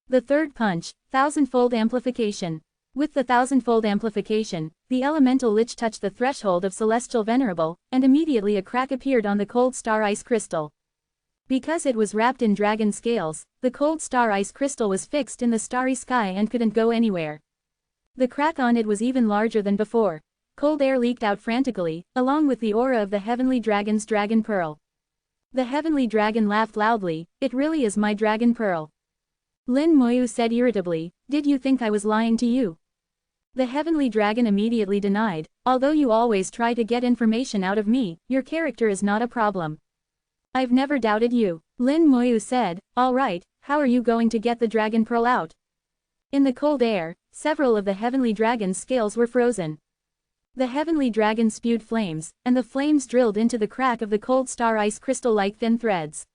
Speaker 1: The third punch, 1,000-fold amplification. With the 1,000-fold amplification, the elemental lich touched the threshold of celestial venerable, and immediately a crack appeared on the cold star ice crystal. Because it was wrapped in dragon scales, the cold star ice crystal was fixed in the starry sky and couldn't go anywhere. The crack on it was even larger than before. Cold air leaked out frantically, along with the aura of the heavenly dragon's dragon pearl. The heavenly dragon laughed loudly, "It really is my dragon pearl." Lin Moyu said irritably, "Did you think I was lying to you?" The heavenly dragon immediately denied, "Although you always try to get information out of me, your character is not a problem. I've never doubted you." Lin Moyu said, "All right, how are you going to get the dragon pearl out?" In the cold air, several of the heavenly dragon's scales were frozen. The heavenly dragon spewed flames, and the flames drilled into the crack of the cold star ice crystal like thin threads.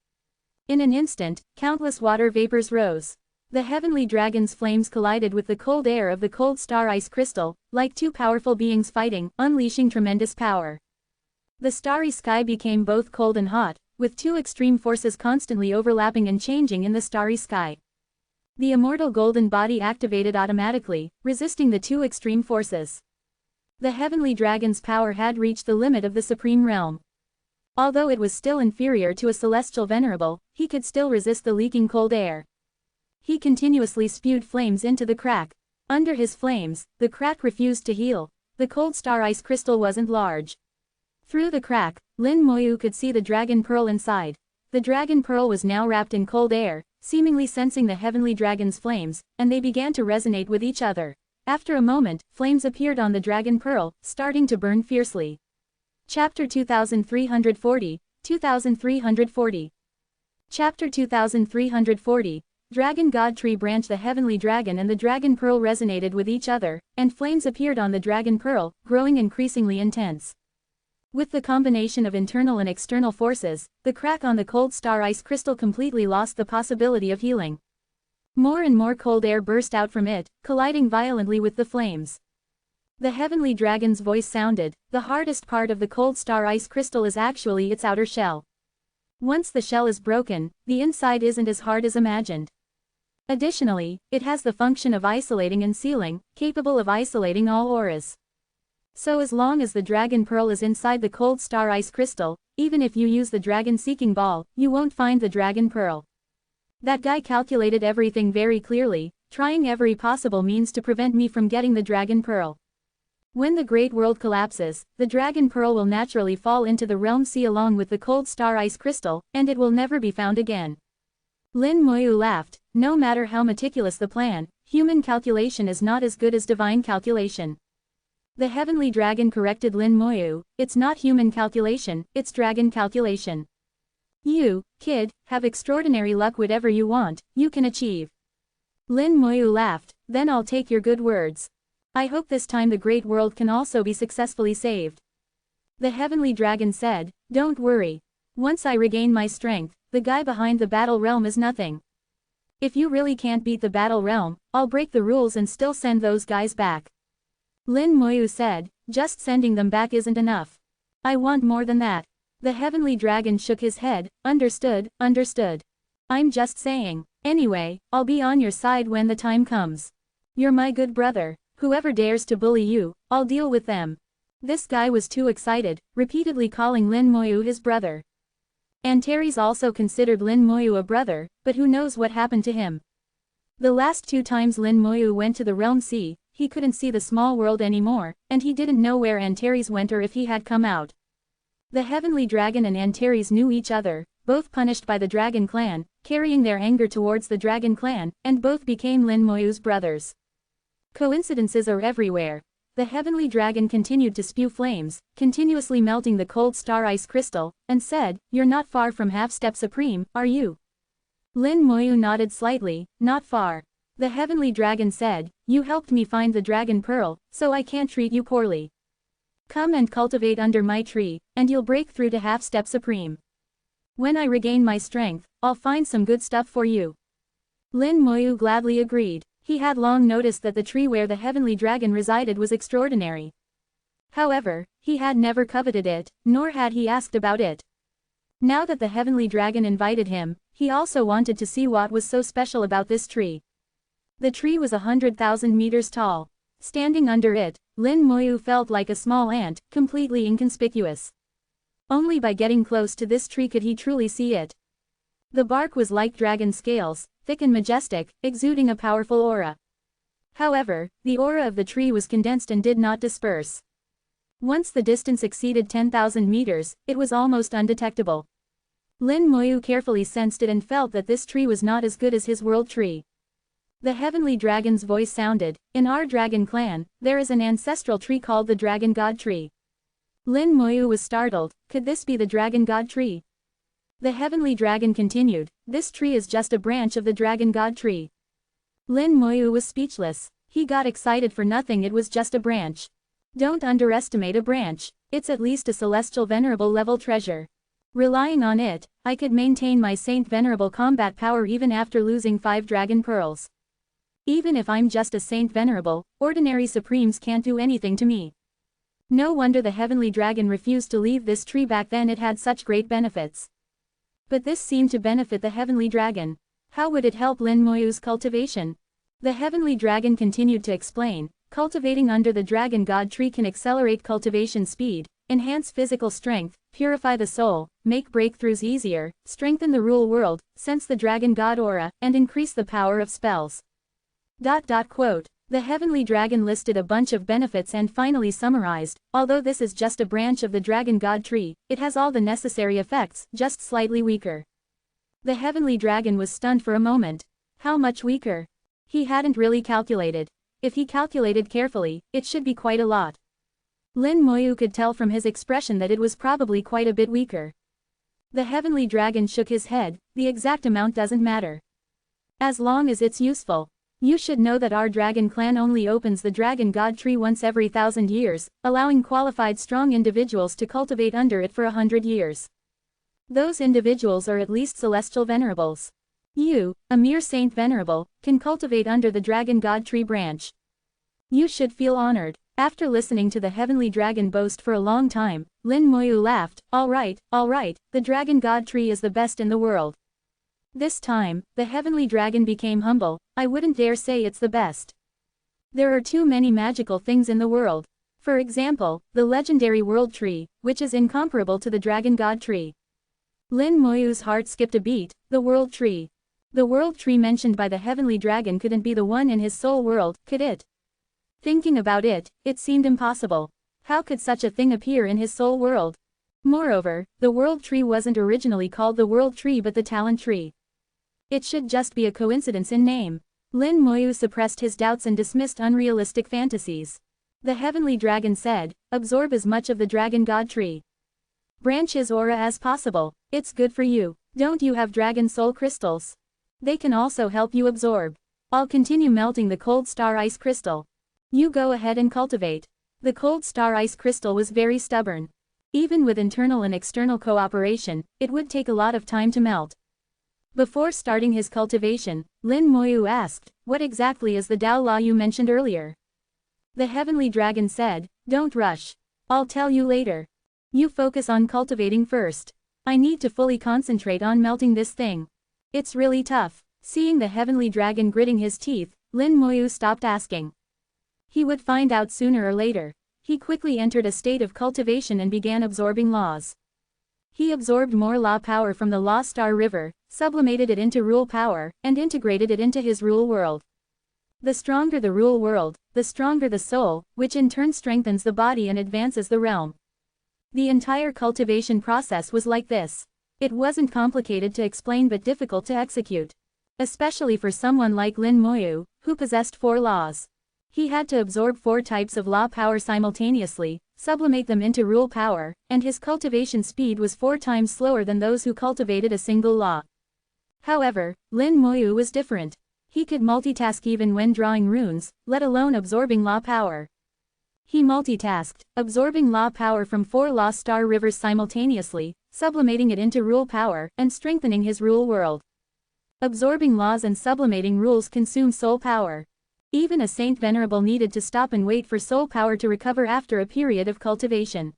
Speaker 1: In an instant, countless water vapors rose. The heavenly dragon's flames collided with the cold air of the cold star ice crystal, like two powerful beings fighting, unleashing tremendous power. The starry sky became both cold and hot, with two extreme forces constantly overlapping and changing in the starry sky. The immortal golden body activated automatically, resisting the two extreme forces. The heavenly dragon's power had reached the limit of the supreme realm. Although it was still inferior to a celestial venerable, he could still resist the leaking cold air. He continuously spewed flames into the crack. Under his flames, the crack refused to heal. The cold star ice crystal wasn't large. Through the crack, Lin Moyu could see the dragon pearl inside. The dragon pearl was now wrapped in cold air, seemingly sensing the heavenly dragon's flames, and they began to resonate with each other. After a moment, flames appeared on the dragon pearl, starting to burn fiercely. Chapter 2340, 2340. Chapter 2340. Dragon God Tree Branch. The heavenly dragon and the dragon pearl resonated with each other, and flames appeared on the dragon pearl, growing increasingly intense. With the combination of internal and external forces, the crack on the cold star ice crystal completely lost the possibility of healing. More and more cold air burst out from it, colliding violently with the flames. The heavenly dragon's voice sounded, "The hardest part of the cold star ice crystal is actually its outer shell. Once the shell is broken, the inside isn't as hard as imagined. Additionally, it has the function of isolating and sealing, capable of isolating all auras. So as long as the dragon pearl is inside the cold star ice crystal, even if you use the dragon seeking ball, you won't find the dragon pearl. That guy calculated everything very clearly, trying every possible means to prevent me from getting the dragon pearl. When the great world collapses, the dragon pearl will naturally fall into the realm sea along with the cold star ice crystal, and it will never be found again. Lin Moyu laughed. No matter how meticulous the plan, human calculation is not as good as divine calculation. The heavenly dragon corrected Lin Moyu, it's not human calculation, it's dragon calculation. You, kid, have extraordinary luck. Whatever you want, you can achieve. Lin Moyu laughed. Then I'll take your good words. I hope this time the great world can also be successfully saved. The heavenly dragon said, don't worry. Once I regain my strength, the guy behind the battle realm is nothing. If you really can't beat the battle realm, I'll break the rules and still send those guys back. Lin Moyu said, just sending them back isn't enough. I want more than that. The heavenly dragon shook his head. Understood, understood. I'm just saying. Anyway, I'll be on your side when the time comes. You're my good brother. Whoever dares to bully you, I'll deal with them. This guy was too excited, repeatedly calling Lin Moyu his brother. Antares also considered Lin Moyu a brother, but who knows what happened to him. The last 2 times Lin Moyu went to the realm sea, he couldn't see the small world anymore, and he didn't know where Antares went or if he had come out. The heavenly dragon and Antares knew each other, both punished by the dragon clan, carrying their anger towards the dragon clan, and both became Lin Moyu's brothers. Coincidences are everywhere. The heavenly dragon continued to spew flames, continuously melting the cold star ice crystal, and said, you're not far from half-step supreme, are you? Lin Moyu nodded slightly, not far. The heavenly dragon said, you helped me find the dragon pearl, so I can't treat you poorly. Come and cultivate under my tree, and you'll break through to half-step supreme. When I regain my strength, I'll find some good stuff for you. Lin Moyu gladly agreed. He had long noticed that the tree where the heavenly dragon resided was extraordinary. However, he had never coveted it, nor had he asked about it. Now that the heavenly dragon invited him, he also wanted to see what was so special about this tree. The tree was 100,000 meters tall. Standing under it, Lin Moyu felt like a small ant, completely inconspicuous. Only by getting close to this tree could he truly see it. The bark was like dragon scales, thick and majestic, exuding a powerful aura. However, the aura of the tree was condensed and did not disperse. Once the distance exceeded 10,000 meters, it was almost undetectable. Lin Moyu carefully sensed it and felt that this tree was not as good as his world tree. The heavenly dragon's voice sounded, in our dragon clan, there is an ancestral tree called the dragon god tree. Lin Moyu was startled. Could this be the dragon god tree? The heavenly dragon continued, this tree is just a branch of the dragon god tree. Lin Moyu was speechless. He got excited for nothing, it was just a branch. Don't underestimate a branch. It's at least a celestial venerable level treasure. Relying on it, I could maintain my Saint Venerable combat power even after losing 5 dragon pearls. Even if I'm just a Saint Venerable, ordinary supremes can't do anything to me. No wonder the heavenly dragon refused to leave this tree back then, it had such great benefits. But this seemed to benefit the heavenly dragon. How would it help Lin Moyu's cultivation? The heavenly dragon continued to explain, cultivating under the dragon god tree can accelerate cultivation speed, enhance physical strength, purify the soul, make breakthroughs easier, strengthen the rule world, sense the dragon god aura, and increase the power of spells. Quote. The heavenly dragon listed a bunch of benefits and finally summarized, although this is just a branch of the dragon god tree, it has all the necessary effects, just slightly weaker. The heavenly dragon was stunned for a moment. How much weaker? He hadn't really calculated. If he calculated carefully, it should be quite a lot. Lin Moyu could tell from his expression that it was probably quite a bit weaker. The heavenly dragon shook his head, the exact amount doesn't matter. As long as it's useful. You should know that our dragon clan only opens the dragon god tree once every 1,000 years, allowing qualified strong individuals to cultivate under it for 100 years. Those individuals are at least celestial venerables. You, a mere Saint Venerable, can cultivate under the dragon god tree branch. You should feel honored. After listening to the heavenly dragon boast for a long time, Lin Moyu laughed, all right, the dragon god tree is the best in the world. This time, the heavenly dragon became humble, I wouldn't dare say it's the best. There are too many magical things in the world. For example, the legendary World Tree, which is incomparable to the Dragon God Tree. Lin Moyu's heart skipped a beat. The World Tree. The World Tree mentioned by the Heavenly Dragon couldn't be the one in his soul world, could it? Thinking about it, it seemed impossible. How could such a thing appear in his soul world? Moreover, the World Tree wasn't originally called the World Tree but the Talent Tree. It should just be a coincidence in name. Lin Moyu suppressed his doubts and dismissed unrealistic fantasies. The Heavenly Dragon said, absorb as much of the Dragon God Tree branch his aura as possible. It's good for you. Don't you have Dragon Soul Crystals? They can also help you absorb. I'll continue melting the Cold Star Ice Crystal. You go ahead and cultivate. The Cold Star Ice Crystal was very stubborn. Even with internal and external cooperation, it would take a lot of time to melt. Before starting his cultivation, Lin Moyu asked, what exactly is the Tao Law you mentioned earlier? The Heavenly Dragon said, don't rush. I'll tell you later. You focus on cultivating first. I need to fully concentrate on melting this thing. It's really tough. Seeing the Heavenly Dragon gritting his teeth, Lin Moyu stopped asking. He would find out sooner or later. He quickly entered a state of cultivation and began absorbing laws. He absorbed more law power from the Law Star River, sublimated it into rule power, and integrated it into his rule world. The stronger the rule world, the stronger the soul, which in turn strengthens the body and advances the realm. The entire cultivation process was like this. It wasn't complicated to explain but difficult to execute. Especially for someone like Lin Moyu, who possessed 4 laws. He had to absorb 4 types of law power simultaneously, sublimate them into rule power, and his cultivation speed was 4 times slower than those who cultivated a single law. However, Lin Moyu was different. He could multitask even when drawing runes, let alone absorbing law power. He multitasked, absorbing law power from 4 Law Star Rivers simultaneously, sublimating it into rule power, and strengthening his rule world. Absorbing laws and sublimating rules consume soul power. Even a Saint Venerable needed to stop and wait for soul power to recover after a period of cultivation.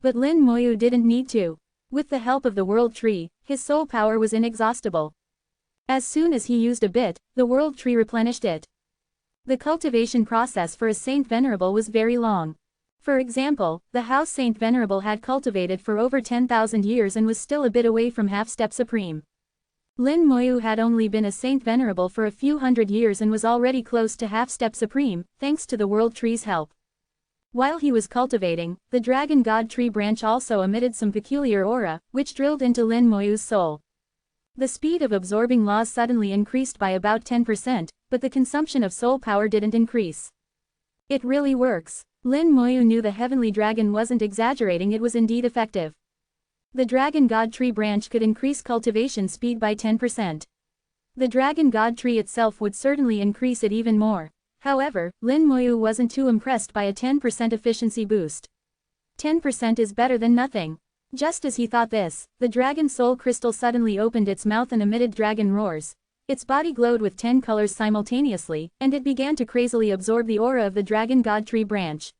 Speaker 1: But Lin Moyu didn't need to. With the help of the World Tree, his soul power was inexhaustible. As soon as he used a bit, the World Tree replenished it. The cultivation process for a Saint Venerable was very long. For example, the house Saint Venerable had cultivated for over 10,000 years and was still a bit away from half-step supreme. Lin Moyu had only been a Saint Venerable for a few hundred years and was already close to half-step supreme, thanks to the World Tree's help. While he was cultivating, the Dragon God Tree branch also emitted some peculiar aura, which drilled into Lin Moyu's soul. The speed of absorbing laws suddenly increased by about 10%, but the consumption of soul power didn't increase. It really works. Lin Moyu knew the Heavenly Dragon wasn't exaggerating, it was indeed effective. The Dragon God Tree branch could increase cultivation speed by 10%. The Dragon God Tree itself would certainly increase it even more. However, Lin Moyu wasn't too impressed by a 10% efficiency boost. 10% is better than nothing. Just as he thought this, the Dragon Soul Crystal suddenly opened its mouth and emitted dragon roars. Its body glowed with 10 colors simultaneously, and it began to crazily absorb the aura of the Dragon God Tree branch.